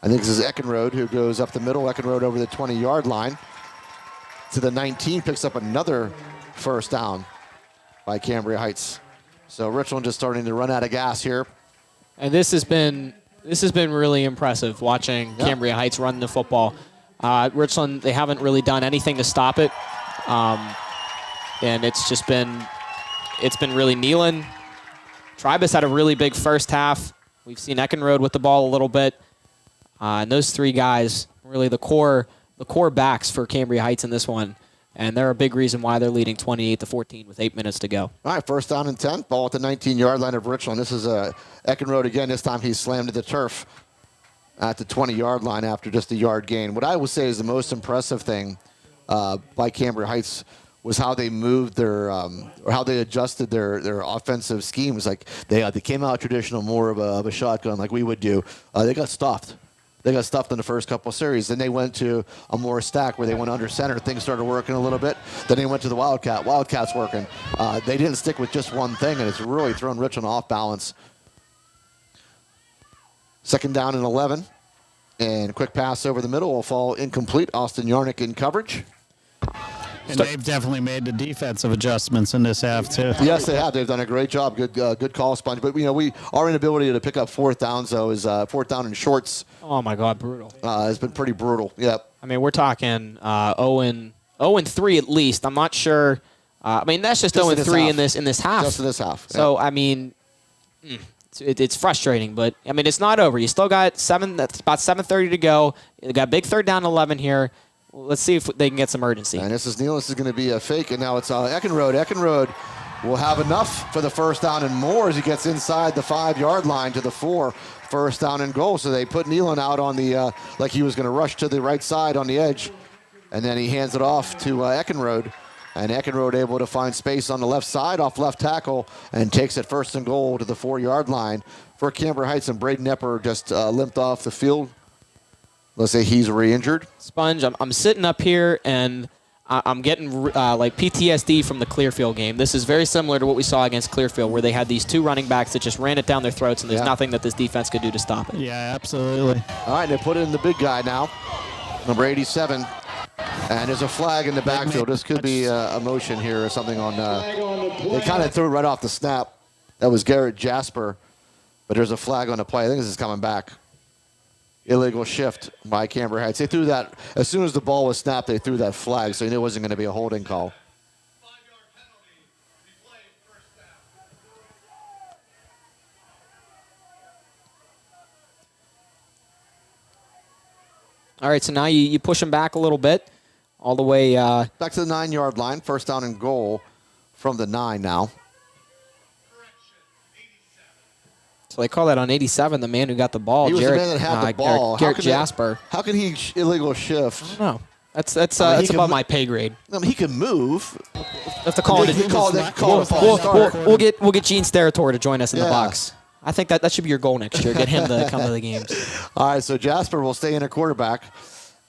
I think this is Eckenrode who goes up the middle. Eckenrode over the 20-yard line to the 19, picks up another first down by Cambria Heights. So Richland just starting to run out of gas here. And this has been really impressive watching Cambria Heights run the football. Richland, they haven't really done anything to stop it, and it's been really Nealon. Tribus had a really big first half. We've seen Eckenrode with the ball a little bit, and those 3 guys really the core backs for Cambria Heights in this one, and they're a big reason why they're leading 28-14 with 8 minutes to go. All right, first down and 10. Ball at the 19-yard line of Richland. This is Eckenrode again. This time he's slammed to the turf at the 20-yard line after just a yard gain. What I would say is the most impressive thing by Cambria Heights was how they moved their, or how they adjusted their offensive schemes. Like they came out traditional, more of a shotgun like we would do. They got stuffed. They got stuffed in the first couple of series. Then they went to a more stack where they went under center. Things started working a little bit. Then they went to the Wildcat. Wildcat's working. They didn't stick with just one thing, and it's really thrown Richland off balance. Second down and 11. And quick pass over the middle will fall incomplete. Austin Yarnick in coverage. And they've definitely made the defensive adjustments in this half, too. Yes, they have. They've done a great job. Good call, Sponge. But, our inability to pick up 4th downs, though, is 4th down and shorts. Oh, my God, brutal. Has been pretty brutal. Yep. I mean, we're talking 0-3 at least. I'm not sure. That's just 0-3 in this half. Just in this half. So, I mean, it's frustrating, but it's not over. You still got that's about 7:30 to go. You got a big 3rd down and 11 here. Let's see if they can get some urgency. And this is Neal. This is going to be a fake, and now it's Eckenrode. Eckenrode will have enough for the first down and more as he gets inside the 5-yard line to the 4. First down and goal. So they put Nealon out on the like he was going to rush to the right side on the edge, and then he hands it off to Eckenrode. And Eckenrode able to find space on the left side off left tackle and takes it first and goal to the 4-yard line for Cambria Heights. And Braden Epper just limped off the field. Let's say he's re-injured. Sponge, I'm sitting up here and I'm getting like PTSD from the Clearfield game. This is very similar to what we saw against Clearfield, where they had these 2 running backs that just ran it down their throats, and there's nothing that this defense could do to stop it. Yeah, absolutely. All right, they put in the big guy now, number 87. And there's a flag in the backfield. This could be a motion here or something on. They kind of threw it right off the snap. That was Garrett Jasper. But there's a flag on the play. I think this is coming back. Illegal shift by Cambria Heights. They threw that as soon as the ball was snapped. They threw that flag, so you knew it wasn't going to be a holding call. All right, so now you push them back a little bit, all the way. Back to the 9-yard line. First down and goal from the 9 now. So they call that on 87, the man who got the ball. He was the man that had the ball. Garrett Jasper. How can he illegal shift? I don't know. That's above my pay grade. I mean, he can move. Have to call it. We'll get Gene Steratore to join us in the box. I think that should be your goal next year. Get him to come to the games. All right, so Jasper will stay in a quarterback,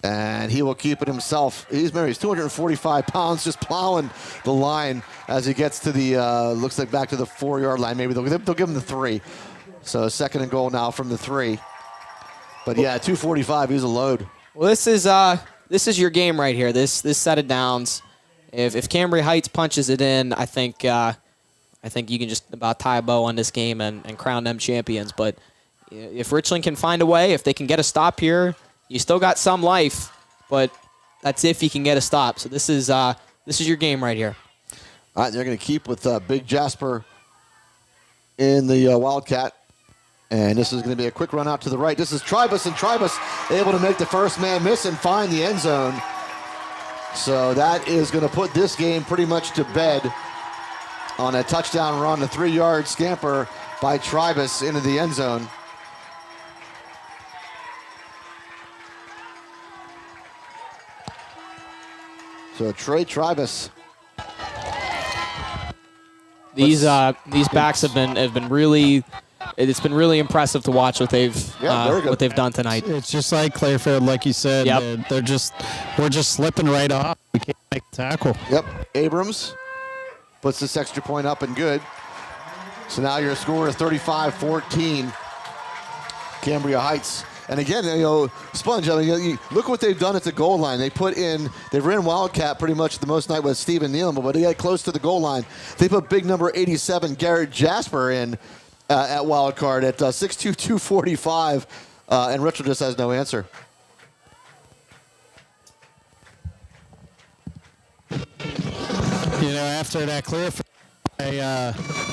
and he will keep it himself. He's 245 pounds, just plowing the line as he gets to the, looks like back to the 4-yard line. Maybe they'll give him the 3. So second and goal now from the 3. But yeah, 245, he's a load. Well, this is your game right here. This set of downs. If Cambria Heights punches it in, I think I think you can just about tie a bow on this game and crown them champions. But if Richland can find a way, if they can get a stop here, you still got some life, but that's if you can get a stop. So this is your game right here. All right, they're going to keep with Big Jasper in the Wildcat. And this is going to be a quick run out to the right. This is Tribus, and Tribus able to make the first man miss and find the end zone. So that is going to put this game pretty much to bed on a touchdown run, a 3-yard scamper by Tribus into the end zone. So Trey Tribus. These backs have been really. It's been really impressive to watch what they've done tonight. It's just like Clearfield, like you said. Yep. We're just slipping right off. We can't make a tackle. Yep. Abrams puts this extra point up and good. So now your score is 35-14. Cambria Heights. And again, Sponge, look what they've done at the goal line. They've ran Wildcat pretty much the most night with Stephen Nealon, but they got close to the goal line. They put big number 87, Garrett Jasper, in at wild card at 6'2", 245, and Richard just has no answer. After that clear, I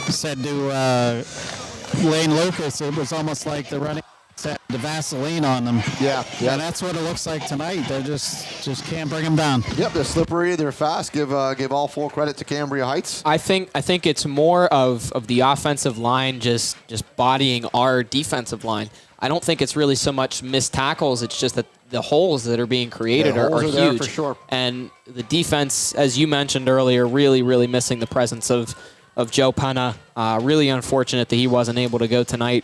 said to Lane Lucas, it was almost like the running had the Vaseline on them. Yeah. And that's what it looks like tonight. They just can't bring them down. Yep, they're slippery, they're fast. Give all full credit to Cambria Heights. I think it's more of the offensive line just bodying our defensive line. I don't think it's really so much missed tackles. It's just that the holes that are being created are huge. There for sure. And the defense, as you mentioned earlier, really, really missing the presence of Joe Penna. Really unfortunate that he wasn't able to go tonight.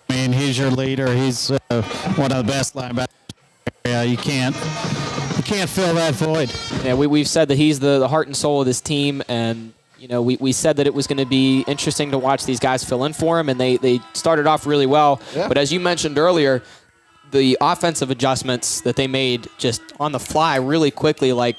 He's your leader. He's one of the best linebackers. You can't fill that void. Yeah, we've said that he's the heart and soul of this team, and we said that it was going to be interesting to watch these guys fill in for him, and they started off really well. Yeah. But as you mentioned earlier, the offensive adjustments that they made just on the fly really quickly, like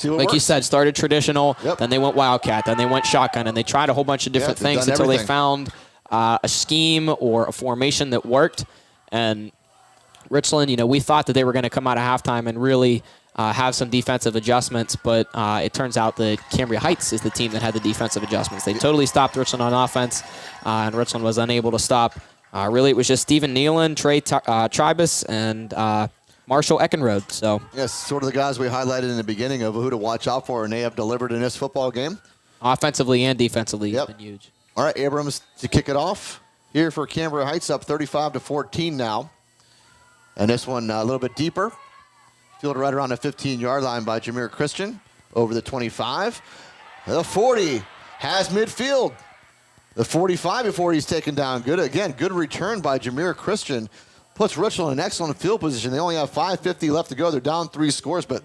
you said, started traditional, then they went Wildcat, then they went shotgun, and they tried a whole bunch of different things until they found a scheme or a formation that worked. And Richland, we thought that they were going to come out of halftime and really have some defensive adjustments, but it turns out that Cambria Heights is the team that had the defensive adjustments. They totally stopped Richland on offense, and Richland was unable to stop. Really, it was just Stephen Nealon, Trey Tribus, and Marshall Eckenrode. So yes, sort of the guys we highlighted in the beginning of who to watch out for, and they have delivered in this football game. Offensively and defensively, it's been huge. All right, Abrams to kick it off here for Cambria Heights, up 35-14 now. And this one a little bit deeper. Fielded right around the 15-yard line by Jameer Christian. Over the 25. The 40 has midfield. The 45 before he's taken down. Good return by Jameer Christian. Puts Richland in excellent field position. They only have 5:50 left to go. They're down 3 scores, but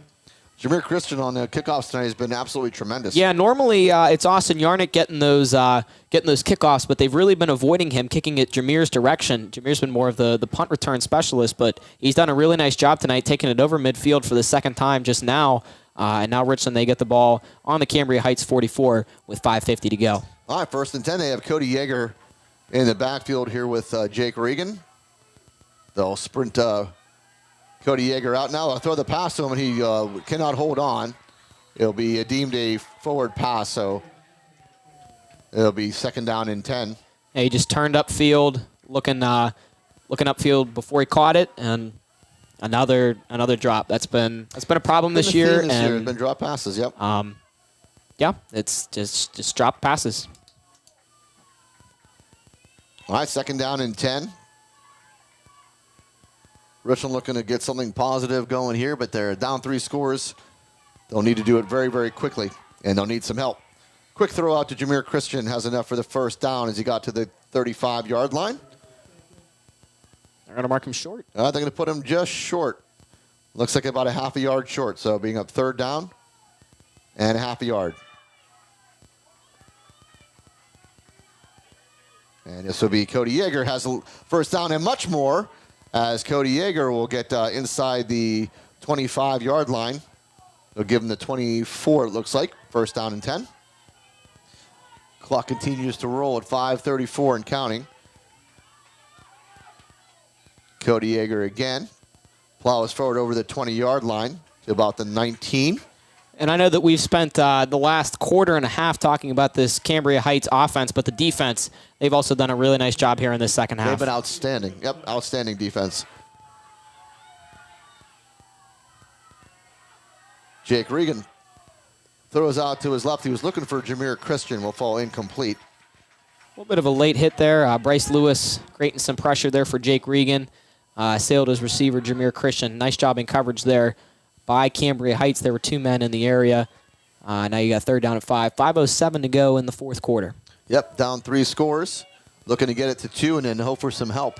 Jameer Christian on the kickoffs tonight has been absolutely tremendous. Yeah, normally it's Austin Yarnick getting those kickoffs, but they've really been avoiding him kicking it Jameer's direction. Jameer's been more of the punt return specialist, but he's done a really nice job tonight, taking it over midfield for the second time just now. And now Richland, they get the ball on the Cambria Heights 44 with 5:50 to go. All right, 1st and 10. They have Cody Yeager in the backfield here with Jake Regan. They'll sprint Cody Yeager out now. They'll throw the pass to him, and he cannot hold on. It'll be deemed a forward pass, so it'll be 2nd down and 10. Yeah, he just turned upfield, looking upfield before he caught it, and another drop. That's been a problem this year. It's been drop passes. Yep. It's just drop passes. All right, 2nd down and 10. Richland looking to get something positive going here, but they're down 3 scores. They'll need to do it very, very quickly, and they'll need some help. Quick throw out to Jameer Christian has enough for the 1st down as he got to the 35-yard line. They're going to mark him short. They're going to put him just short. Looks like about a half a yard short, so being up 3rd down and a half a yard. And this will be Cody Yeager has a 1st down and much more, as Cody Yeager will get inside the 25-yard line. They'll give him the 24, it looks like. 1st down and 10. Clock continues to roll at 5:34 and counting. Cody Yeager again. Plows forward over the 20-yard line to about the 19. And I know that we've spent the last quarter and a half talking about this Cambria Heights offense, but the defense, they've also done a really nice job here in the second half. They've been outstanding. Yep, outstanding defense. Jake Regan throws out to his left. He was looking for Jameer Christian. Will fall incomplete. A little bit of a late hit there. Bryce Lewis creating some pressure there for Jake Regan. Sailed his receiver, Jameer Christian. Nice job in coverage there by Cambria Heights. There were 2 men in the area. Now you got 3rd down and 5. 5:07 to go in the 4th quarter. Yep, down 3 scores. Looking to get it to 2 and then hope for some help.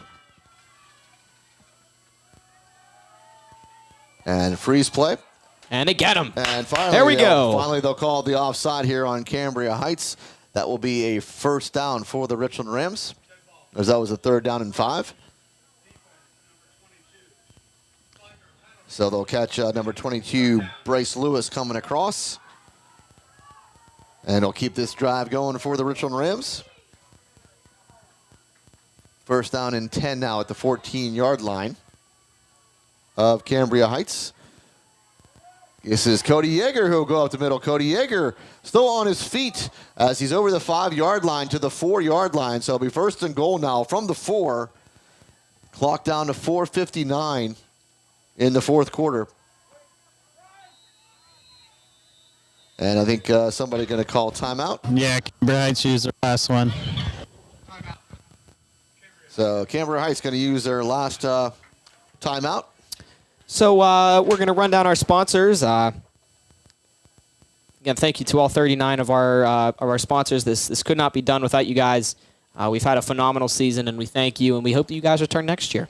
And freeze play. And they get him. And finally, there we go. Finally, they'll call the offside here on Cambria Heights. That will be a 1st down for the Richland Rams, as that was a 3rd down and 5. So they'll catch number 22, Bryce Lewis, coming across. And they'll keep this drive going for the Richland Rams. 1st down and 10 now at the 14-yard line of Cambria Heights. This is Cody Yeager who will go up the middle. Cody Yeager still on his feet as he's over the 5-yard line to the 4-yard line. So it'll be 1st and goal now from the 4. Clock down to 4:59 in the 4th quarter. And I think somebody going to call timeout. Yeah, Cambria Heights used their last one. So Cambria Heights going to use their last timeout. So we're going to run down our sponsors. Again, thank you to all 39 of our sponsors. This could not be done without you guys. We've had a phenomenal season, and we thank you, and we hope that you guys return next year.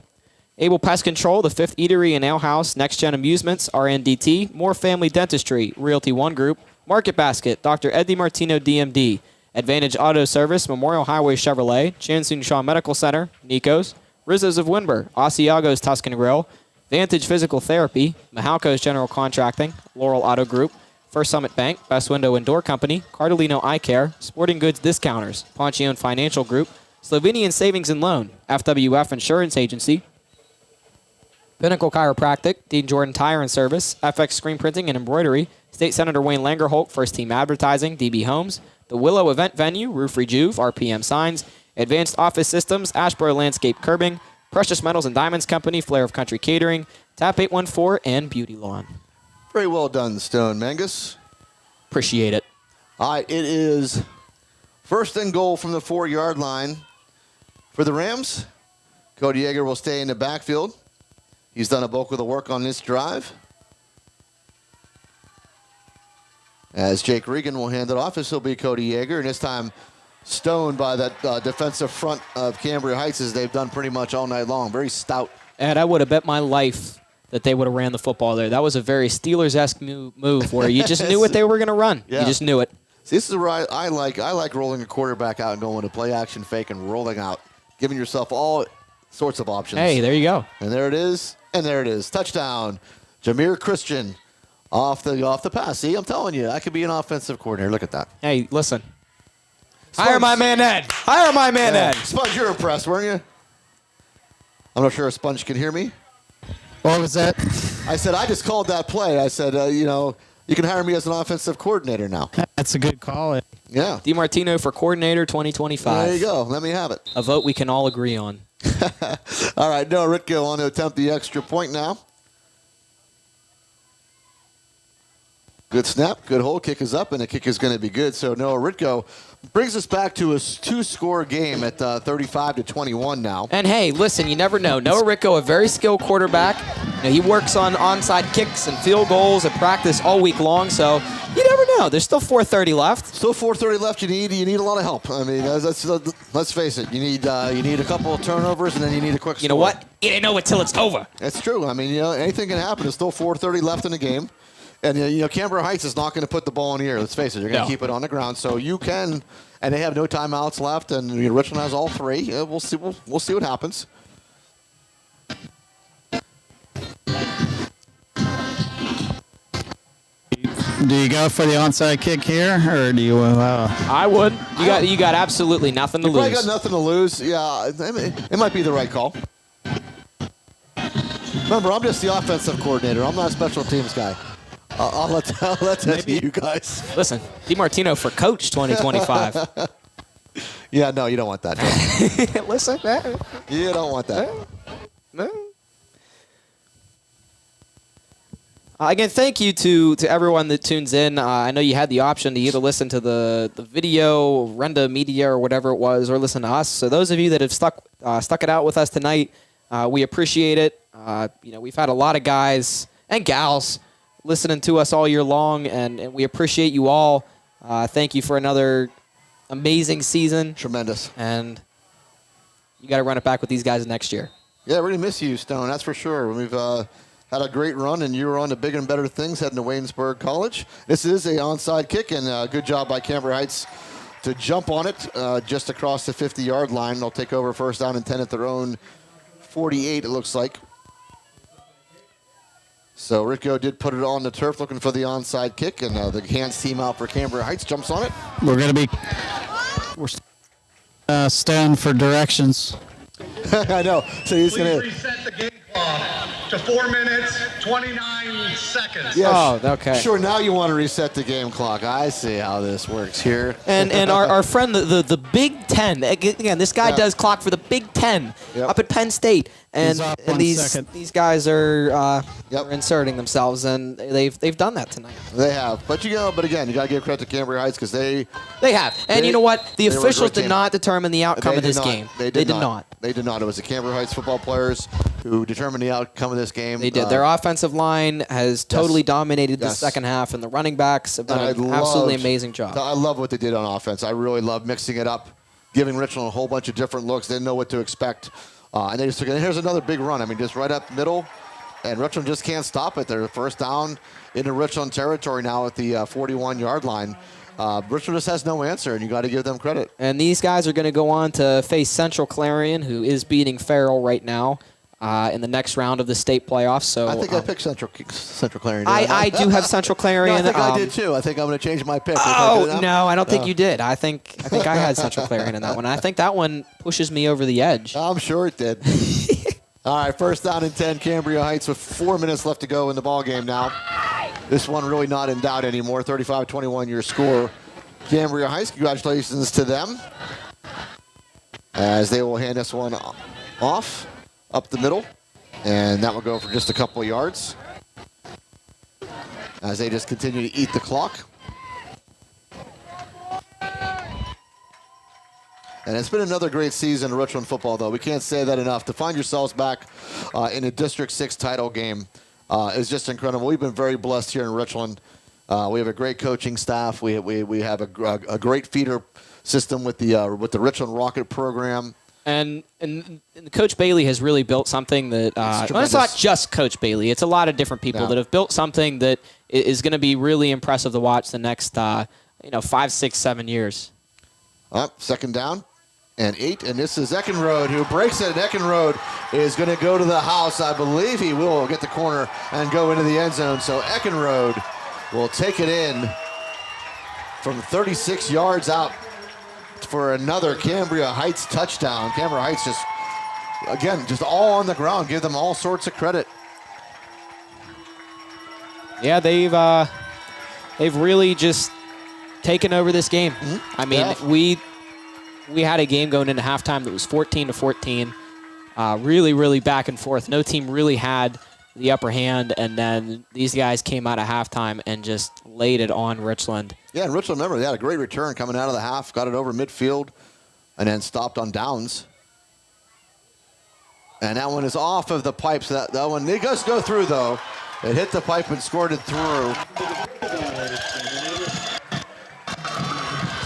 Able Pest Control, the 5th Eatery and Ale House, Next Gen Amusements, RNDT, More Family Dentistry, Realty One Group, Market Basket, Dr. Ed DiMartino, DMD, Advantage Auto Service, Memorial Highway Chevrolet, Chansoon Shaw Medical Center, Nico's, Rizzo's of Winburn, Asiago's Tuscan Grill, Vantage Physical Therapy, Mahalco's General Contracting, Laurel Auto Group, First Summit Bank, Best Window and Door Company, Cardolino Eye Care, Sporting Goods Discounters, Ponchione Financial Group, Slovenian Savings and Loan, FWF Insurance Agency, Pinnacle Chiropractic, Dean Jordan Tire and Service, FX Screen Printing and Embroidery, State Senator Wayne Langerholt, First Team Advertising, DB Homes, The Willow Event Venue, Roof Rejuve, RPM Signs, Advanced Office Systems, Ashboro Landscape Curbing, Precious Metals and Diamonds Company, Flair of Country Catering, Tap 814, and Beauty Lawn. Very well done, Stone Mangus. Appreciate it. All right, it is 1st and goal from the 4-yard line for the Rams. Cody Yeager will stay in the backfield. He's done a bulk of the work on this drive. As Jake Regan will hand it off, this will be Cody Yeager, and this time stoned by that defensive front of Cambria Heights, as they've done pretty much all night long. Very stout. And I would have bet my life that they would have ran the football there. That was a very Steelers-esque move where you just knew what they were going to run. Yeah. You just knew it. See, this is where I like rolling a quarterback out and going to play action fake and rolling out, giving yourself all sorts of options. Hey, there you go. And there it is. And there it is. Touchdown. Jameer Christian off the pass. See, I'm telling you, I could be an offensive coordinator. Look at that. Hey, listen. Sponge. Hire my man Ed. Hire my man Ed. Sponge, you're impressed, weren't you? I'm not sure if Sponge can hear me. What was that? I said, I just called that play. I said, you can hire me as an offensive coordinator now. That's a good call. Yeah. DiMartino for coordinator 2025. There you go. Let me have it. A vote we can all agree on. All right, Noah Ritko on to attempt the extra point now. Good snap, good hold, kick is up, and the kick is going to be good. So Noah Ritko brings us back to a 2-score game at 35-21 now. And hey, listen, you never know. Noah Ritko, a very skilled quarterback. He works on onside kicks and field goals at practice all week long, so you never know. There's still 4:30 left. Still 4:30 left. You need a lot of help. I mean, let's face it. You need a couple of turnovers, and then you need a quick score. You know what? You didn't know it till it's over. That's true. I mean, anything can happen. There's still 4:30 left in the game. And, Cambria Heights is not going to put the ball in the air. Let's face it. You're going to keep it on the ground. So you can, and they have no timeouts left, and Richland has all 3. We'll see what happens. Do you go for the onside kick here, or do you? I would. You got absolutely nothing to You probably lose. got nothing to lose. Yeah, it might be the right call. Remember, I'm just the offensive coordinator. I'm not a special teams guy. I'll let that to you guys. Listen, DiMartino for coach 2025. Yeah, no, you don't want that. Listen, You don't want that. Again, thank you to everyone that tunes in. I know you had the option to either listen to the video, Renda Media, or whatever it was, or listen to us. So those of you that have stuck it out with us tonight, we appreciate it. We've had a lot of guys and gals listening to us all year long, and we appreciate you all. Thank you for another amazing season. Tremendous. And you got to run it back with these guys next year. Yeah, we're going to miss you, Stone, that's for sure. We've had a great run, and you were on to bigger and better things heading to Waynesburg College. This is a onside kick, and good job by Cambria Heights to jump on it just across the 50-yard line. They'll take over first down and 10 at their own 48, it looks like. So Rico did put it on the turf looking for the onside kick, and the hands team out for Cambria Heights jumps on it. We're stand for directions. I know. So he's going to reset the game clock to 4 minutes, 29 seconds. Yeah, Oh, okay. Sure, now you want to reset the game clock. I see how this works here. And our friend, the Big Ten, again, this guy does clock for the Big Ten up at Penn State. And, He's off and 1 second. these guys are Yep. inserting themselves, and they've done that tonight. They have. But again, you got to give credit to Cambria Heights because they have. And They- you know what? The they were a officials great did team. not determine the outcome of did this not. game. They did not. They did not. It was the Cambria Heights football players who determined the outcome of this game. They did. Their offensive line has totally dominated the Yes. second half, and the running backs have done And an I absolutely loved- amazing job. I love what they did on offense. I really love mixing it up, giving Richland a whole bunch of different looks. They didn't know what to expect. And they just took it. And here's another big run. I mean, just right up middle. And Richland just can't stop it. They're first down into Richland territory now at the 41-yard line. Richland just has no answer, and you got to give them credit. And these guys are going to go on to face Central Clarion, who is beating Farrell right now in the next round of the state playoffs. So I think I picked Central Clarion. didn't I do have Central No, Clarion. I think I did too. I think I'm going to change my pick. Oh no, I don't think you did. I think I had Central Clarion in that one. I think that one pushes me over the edge. I'm sure it did. All right, first down and 10, Cambria Heights with 4 minutes left to go in the ball game now. This one really not in doubt anymore. 35-21 your score. Cambria Heights, congratulations to them. As they will hand this one off up the middle. And that will go for just a couple of yards. As they just continue to eat the clock. And it's been another great season of Richland football, though. We can't say that enough. To find yourselves back in a District 6 title game is just incredible. We've been very blessed here in Richland. We have a great coaching staff. We have a great feeder system with the Richland Rocket program. And Coach Bailey has really built something that well, it's not just Coach Bailey. It's a lot of different people that have built something that is going to be really impressive to watch the next 5, 6, 7 years. Up, second down and 8, and this is Eckenrode who breaks it. Eckenrode is going to go to the house. I believe he will get the corner and go into the end zone. So Eckenrode will take it in from 36 yards out for another Cambria Heights touchdown. Cambria Heights just all on the ground. Give them all sorts of credit. Yeah, they've really just taken over this game. Mm-hmm. I mean, we had a game going into halftime that was 14-14, really, really back and forth. No team really had the upper hand, and then these guys came out of halftime and just laid it on Richland. Yeah, and Richland, remember, they had a great return coming out of the half, got it over midfield, and then stopped on downs. And that one is off of the pipe, so that one, it does go through, though. It hit the pipe and scored it through.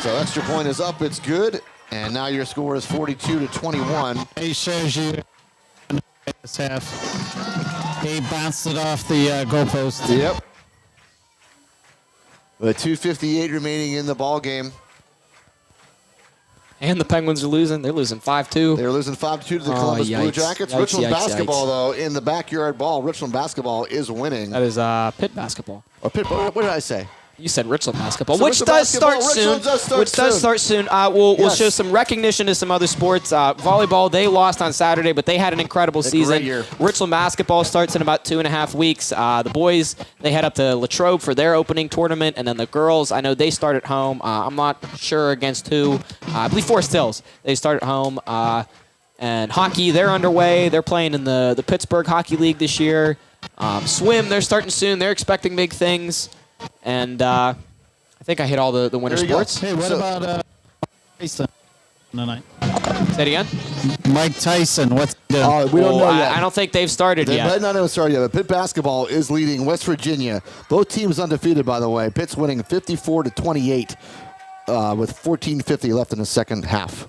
So extra point is up, it's good. And now your score is 42-21. He shows you this half. He bounced it off the goalpost. Yep. With 2:58 remaining in the ball game. And the Penguins are losing. They're losing 5-2. They're losing 5-2 to the Columbus Blue yikes. Jackets. Yikes, Richland yikes, basketball, yikes. though, in the backyard ball. Richland basketball is winning. That is Pitt basketball. Or Pitt, what did I say? You said Richland basketball, So which Richland does start basketball, soon. Richland does start Which does soon. start soon. We'll Yes. show some recognition to some other sports. Volleyball, they lost on Saturday, but they had an incredible season. great year. Richland basketball starts in about 2.5 weeks. The boys, they head up to Latrobe for their opening tournament, and then the girls, I know they start at home. I'm not sure against who. I believe Forest Hills. They start at home. And hockey, they're underway. They're playing in the Pittsburgh Hockey League this year. Swim, they're starting soon. They're expecting big things. And I think I hit all the winter There you go. sports. Hey, what about Tyson tonight? Say it again? Mike Tyson, what's he doing? We don't know yet. I don't think they've started They yet. might not have started yet, but Pitt basketball is leading West Virginia. Both teams undefeated, by the way. Pitt's winning 54-28 with 14:50 left in the second half.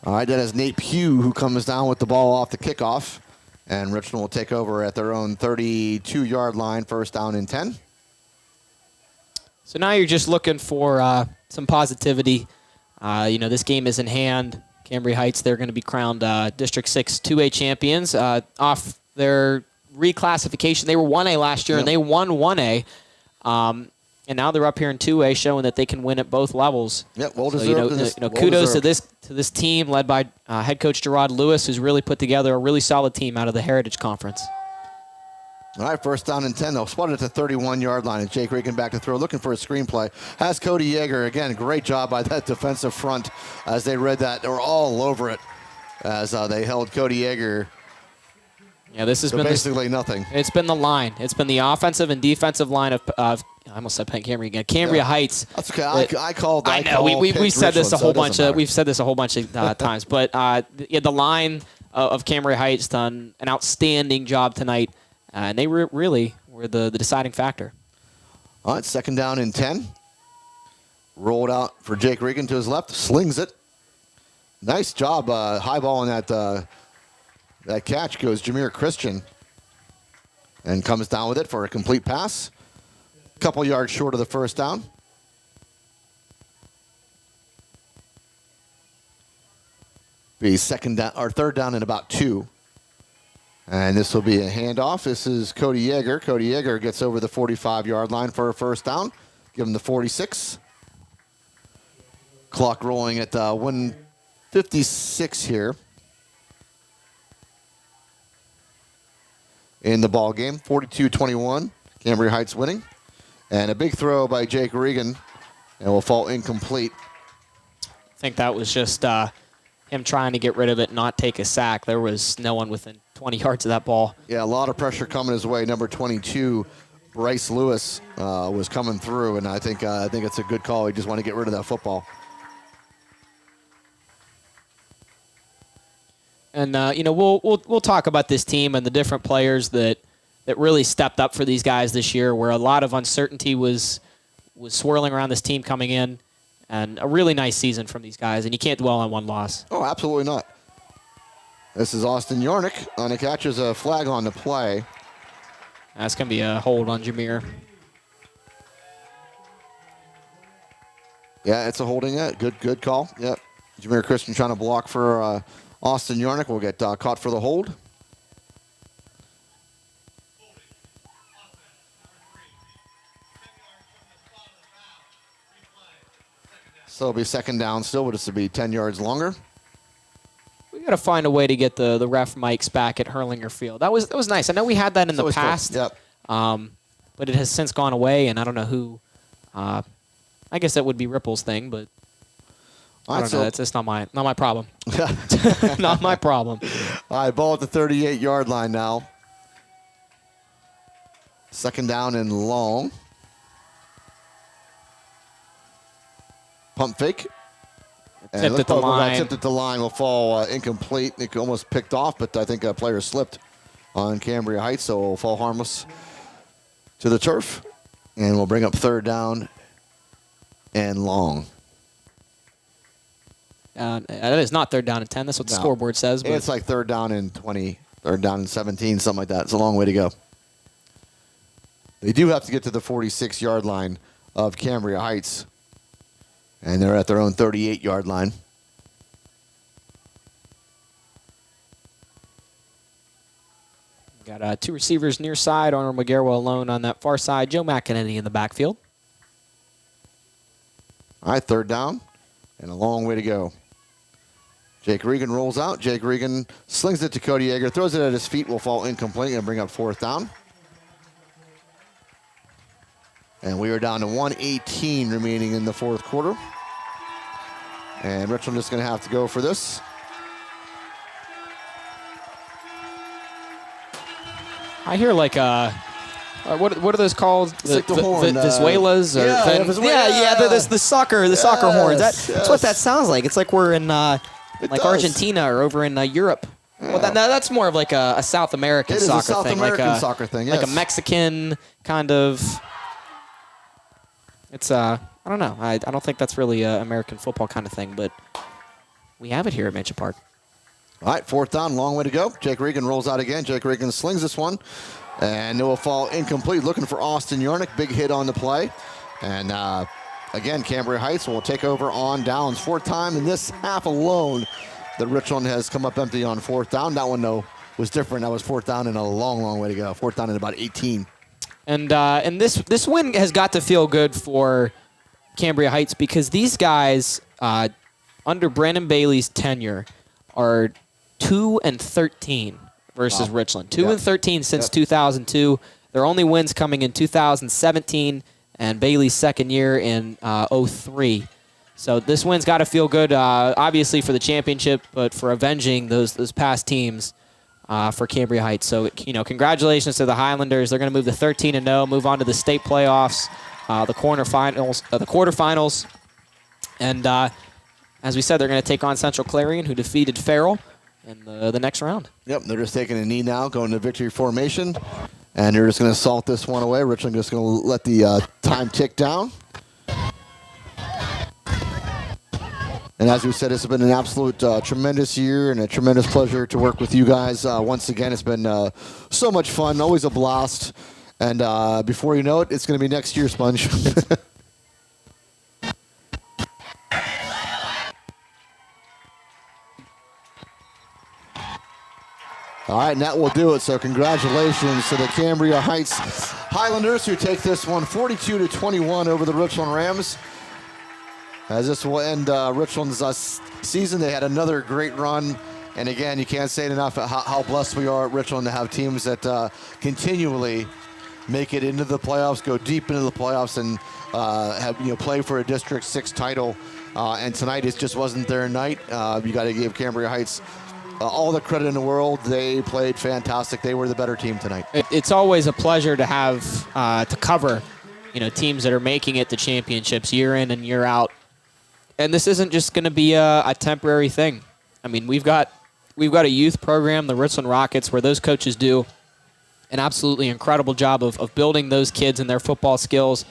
All right, that is Nate Pugh who comes down with the ball off the kickoff. And Richland will take over at their own 32-yard line, first down and 10. So now you're just looking for some positivity. This game is in hand. Cambria Heights, they're going to be crowned District 6 2A champions off their reclassification. They were 1A last year, Yep. and they won 1A. And now they're up here in 2A, showing that they can win at both levels. Yep, well So, deserved. kudos to this team led by head coach Gerard Lewis, who's really put together a really solid team out of the Heritage Conference. All right, first down and 10. They'll spot it at the 31-yard line. And Jake Regan back to throw, looking for a screenplay. Has Cody Yeager. Again, great job by that defensive front as they read that. They were all over it as they held Cody Yeager Yeah, this has to been basically nothing. It's been the line. It's been the offensive and defensive line of I almost said Cambria again. Cambria Heights. That's okay. I called. I know we Pitt said this Richland, a whole so it bunch doesn't of matter. we've said this a whole bunch of times, but the line of Cambria Heights done an outstanding job tonight, and they really were the deciding factor. All right, second down and 10. Rolled out for Jake Regan to his left, slings it. Nice job, high ball on that catch goes Jameer Christian, and comes down with it for a complete pass. Couple yards short of the first down. Be second down or third down and about 2. And this will be a handoff. This is Cody Yeager. Cody Yeager gets over the 45-yard line for a first down. Give him the 46. Clock rolling at 1:56 here in the ball game. 42-21. Cambria Heights winning. And a big throw by Jake Regan, and will fall incomplete. I think that was just him trying to get rid of it, and not take a sack. There was no one within 20 yards of that ball. Yeah, a lot of pressure coming his way. Number 22, Bryce Lewis, was coming through, and I think it's a good call. He just want to get rid of that football. And we'll talk about this team and the different players that really stepped up for these guys this year, where a lot of uncertainty was swirling around this team coming in, and a really nice season from these guys. And you can't dwell on one loss. Oh, absolutely not. This is Austin Yarnick on the catch. There's a flag on the play. That's going to be a hold on Jameer. Yeah, it's a holding. Good call. Yep. Jameer Christian trying to block for Austin Yarnick will get caught for the hold. So it'll be second down still, but this will be 10 yards longer. We got to find a way to get the ref mics back at Hurlinger Field. That was nice. I know we had that in the past. Yep. But it has since gone away, and I don't know who. I guess that would be Ripple's thing, but I don't know. It's not my problem. Not my problem. All right, ball at the 38-yard line now. Second down and long. Pump fake. And Tipped at the line. Tipped at the line will fall incomplete. It almost picked off, but I think a player slipped on Cambria Heights, so it will fall harmless to the turf. And we'll bring up third down and long. That is not third down and 10. That's what the scoreboard says. But It's like third down and 20, third down and 17, something like that. It's a long way to go. They do have to get to the 46-yard line of Cambria Heights. And they're at their own 38-yard line. Got 2 receivers near side. Arnold McGarwell alone on that far side. Joe McEnany in the backfield. All right, 3rd down, and a long way to go. Jake Regan rolls out. Jake Regan slings it to Cody Yeager, throws it at his feet, will fall incomplete, and bring up 4th down. And we are down to 1:18 remaining in the 4th quarter. And Richland is going to have to go for this. I hear like what are those called? It's like the horn. Vizuelas or the soccer horns. That's what that sounds like. It's like we're in like Argentina or over in Europe. Yeah. Well, that's more of like a South American soccer thing. It is a South American like soccer thing, yes. Like a Mexican kind of. It's I don't know. I don't think that's really an American football kind of thing, but we have it here at Mansion Park. All right, 4th down, long way to go. Jake Regan rolls out again. Jake Regan slings this one, and it will fall incomplete. Looking for Austin Yornick. Big hit on the play. And again, Cambria Heights will take over on downs. 4th time in this half alone that Richland has come up empty on 4th down. That one, though, was different. That was 4th down and a long, long way to go. 4th down in about 18. And this win has got to feel good for Cambria Heights because these guys, under Brandon Bailey's tenure, are 2-13 versus Richland. 2-13 since 2002. Their only wins coming in 2017 and Bailey's second year in 03. So this win's got to feel good, obviously for the championship, but for avenging those past teams for Cambria Heights. So congratulations to the Highlanders. They're going to move to 13-0, move on to the state playoffs, the quarterfinals, and as we said, they're going to take on Central Clarion, who defeated Farrell in the next round. Yep, they're just taking a knee now, going to victory formation, and they're just going to salt this one away. Richland just going to let the time tick down. And as we said, it's been an absolute tremendous year and a tremendous pleasure to work with you guys. Once again, it's been so much fun, always a blast. And before you know it, it's going to be next year, Sponge. All right, and that will do it. So congratulations to the Cambria Heights Highlanders, who take this one 42-21 over the Richland Rams. As this will end Richland's season. They had another great run. And again, you can't say it enough how blessed we are at Richland to have teams that continually make it into the playoffs, go deep into the playoffs, and play for a District 6 title. And tonight it just wasn't their night. You got to give Cambria Heights all the credit in the world. They played fantastic. They were the better team tonight. It's always a pleasure to have to cover, teams that are making it to championships year in and year out. And this isn't just going to be a temporary thing. I mean, we've got a youth program, the Richland Rockets, where those coaches do an absolutely incredible job of building those kids and their football skills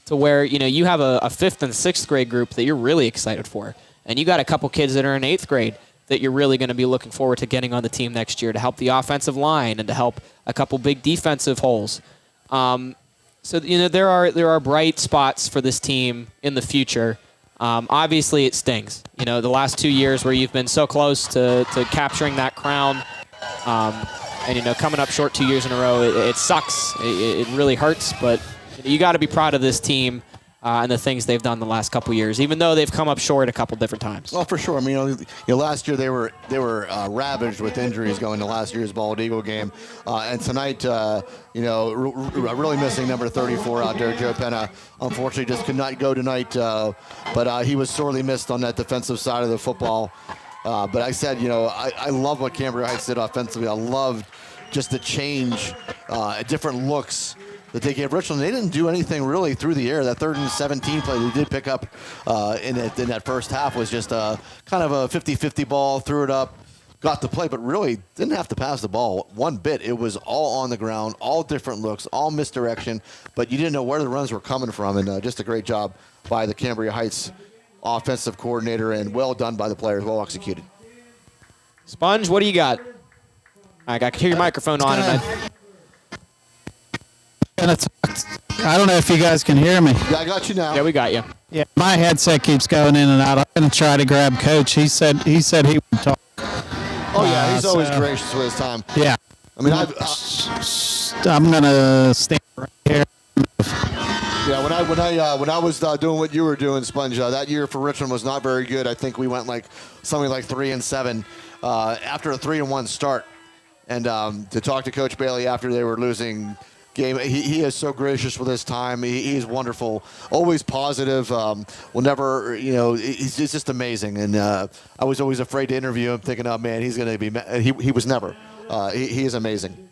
to where, you have a 5th and 6th grade group that you're really excited for. And you got a couple kids that are in 8th grade that you're really going to be looking forward to getting on the team next year to help the offensive line and to help a couple big defensive holes. So there are bright spots for this team in the future. Obviously, it stings. The last 2 years where you've been so close to capturing that crown, and coming up short 2 years in a row, it sucks. It really hurts, but you got to be proud of this team and the things they've done the last couple years, even though they've come up short a couple different times. Well, for sure. I mean, last year they were ravaged with injuries going to last year's Bald Eagle game, and tonight, really missing number 34 out there, Joe Penna. Unfortunately, just could not go tonight, but he was sorely missed on that defensive side of the football. But I said, I love what Cambria Heights did offensively. I loved just the change, different looks that they gave Richland. They didn't do anything really through the air. That 3rd and 17 play they did pick up in that first half was just kind of a 50-50 ball, threw it up, got the play, but really didn't have to pass the ball one bit. It was all on the ground, all different looks, all misdirection, but you didn't know where the runs were coming from, and just a great job by the Cambria Heights offensive coordinator, and well done by the players, well executed. Sponge, what do you got? I can hear your microphone on. I don't know if you guys can hear me. Yeah, I got you now. Yeah, we got you. Yeah, my headset keeps going in and out. I'm going to try to grab Coach. He said he would talk. Oh, yeah, he's always gracious with his time. Yeah. I mean, I'm gonna stand right here. yeah. When I was doing what you were doing, Sponge, that year for Richland was not very good. I think we went like something like 3-7 after a 3-1 start. And to talk to Coach Bailey after they were losing game, he is so gracious with his time. He's wonderful, always positive. Will never, he's just amazing. And I was always afraid to interview him, thinking, oh man, he's going to be. He was never. He is amazing.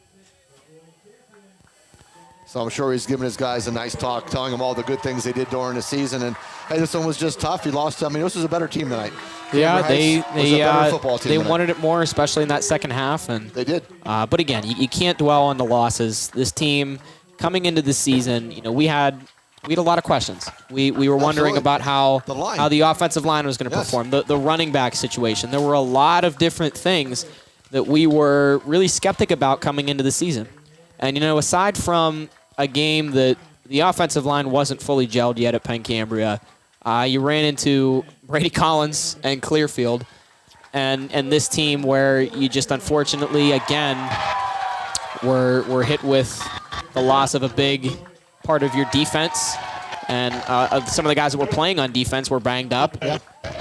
So I'm sure he's giving his guys a nice talk, telling them all the good things they did during the season. And hey, this one was just tough. He lost. I mean, this was a better team tonight. Yeah, they tonight. wanted it more, especially in that second half. And They did. But again, you can't dwell on the losses. This team coming into the season, we had a lot of questions. We were wondering about how the offensive line was going to perform, the running back situation. There were a lot of different things that we were really skeptic about coming into the season. And aside from a game that the offensive line wasn't fully gelled yet at Penn Cambria, you ran into Brady Collins and Clearfield, and this team where you just unfortunately again were hit with the loss of a big part of your defense, and some of the guys that were playing on defense were banged up,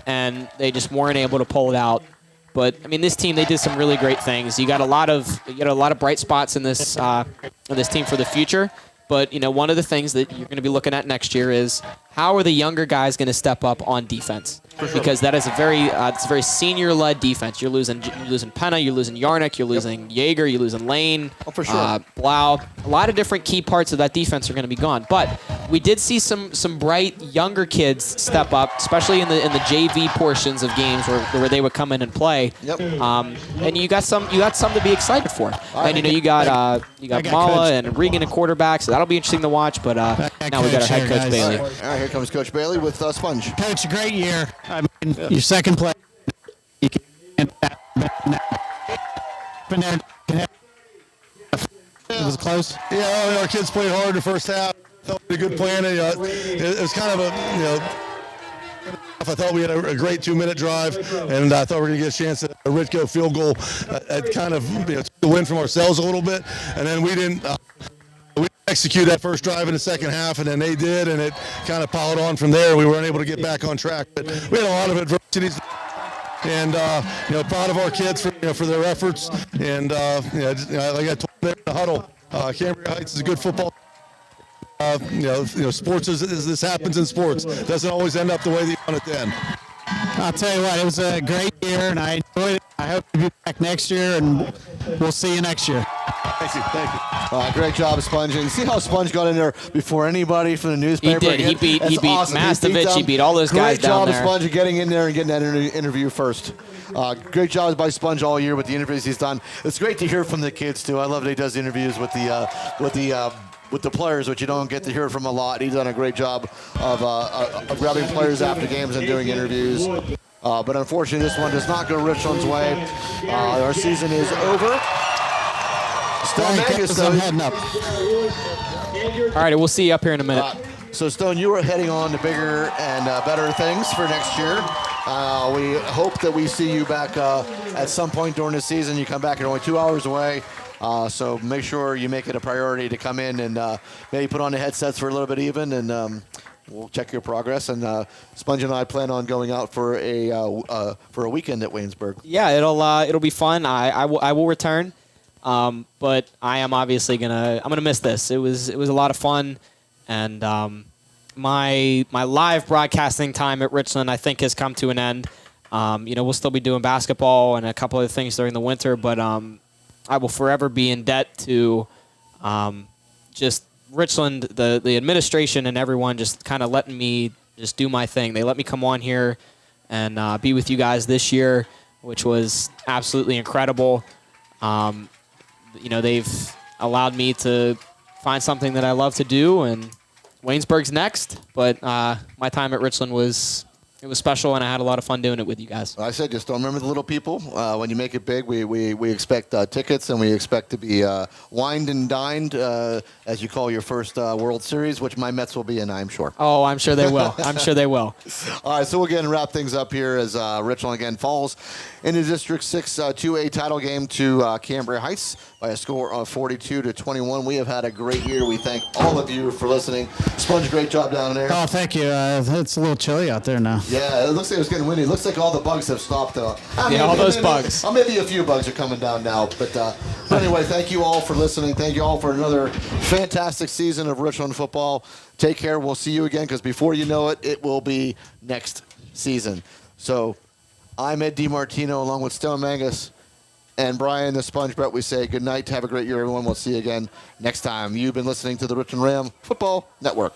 and they just weren't able to pull it out. But I mean, this team, they did some really great things. You got a lot of bright spots in this team for the future. But one of the things that you're going to be looking at next year is how are the younger guys going to step up on defense? Because that is a very senior-led defense. You're losing Penna, you're losing Yarnick, you're losing Yeager, you're losing Lane, Blau. A lot of different key parts of that defense are going to be gone. But we did see some bright younger kids step up, especially in the JV portions of games where they would come in and play. Yep. And you got some to be excited for. And you got Mala and Regan at quarterback, so that'll be interesting to watch. But now we got our head coach Bailey. All right, here comes Coach Bailey with Sponge. Coach, a great year. I mean, your second play. You can't. It was close. Yeah, our kids played hard in the first half. Thought we had a good plan. It was kind of I thought we had a great 2-minute drive, and I thought we were going to get a chance at a Ritko field goal. It kind of took the win from ourselves a little bit, and then we didn't. We execute that first drive in the second half, and then they did, and it kind of piled on from there. We weren't able to get back on track, but we had a lot of adversities, and proud of our kids for their efforts. And like I told them in the huddle, Cambria Heights is a good football. Sports this happens in sports. It doesn't always end up the way that you want it to end. I'll tell you what, it was a great year, and I enjoyed it. I hope to be back next year, and we'll see you next year. Thank you. Great job, Sponge. And see how Sponge got in there before anybody from the newspaper? He beat awesome. Mastovich. He beat all those guys down there. Great job, Sponge, getting in there and getting that interview first. Great job by Sponge all year with the interviews he's done. It's great to hear from the kids too. I love that he does interviews with the players, which you don't get to hear from a lot. He's done a great job of grabbing players after games and doing interviews. But unfortunately, this one does not go Richland's way. Our season is over. Stone Vegas, I'm heading up. All right, we'll see you up here in a minute. So, Stone, you are heading on to bigger and better things for next year. We hope that we see you back at some point during the season. You come back, you're only 2 hours away. So make sure you make it a priority to come in and maybe put on the headsets for a little bit even, and we'll check your progress. And Sponge and I plan on going out for a weekend at Waynesburg. Yeah, it'll be fun. I will return, but I am obviously I'm gonna miss this. It was a lot of fun, and my live broadcasting time at Richland I think has come to an end. We'll still be doing basketball and a couple other things during the winter, but I will forever be in debt to just Richland, the administration and everyone just kind of letting me just do my thing. They let me come on here and be with you guys this year, which was absolutely incredible. They've allowed me to find something that I love to do, and Waynesburg's next, but my time at Richland was It was special, and I had a lot of fun doing it with you guys. I said, just don't remember the little people. When you make it big, we expect tickets, and we expect to be wined and dined, as you call your first World Series, which my Mets will be in, I'm sure. Oh, I'm sure they will. I'm sure they will. All right, so we'll again wrap things up here as Richland again falls in the District 6 2A title game to Cambria Heights by a score of 42-21. We have had a great year. We thank all of you for listening. Sponge, great job down there. Oh, thank you. It's a little chilly out there now. Yeah, it looks like it's getting windy. It looks like all the bugs have stopped. All those bugs. Maybe a few bugs are coming down now. But anyway, thank you all for listening. Thank you all for another fantastic season of Richland football. Take care. We'll see you again, because before you know it, it will be next season. So I'm Ed DiMartino along with Stone Mangus and Brian the Sponge Brett. We say good night. Have a great year, everyone. We'll see you again next time. You've been listening to the Richland Ram Football Network.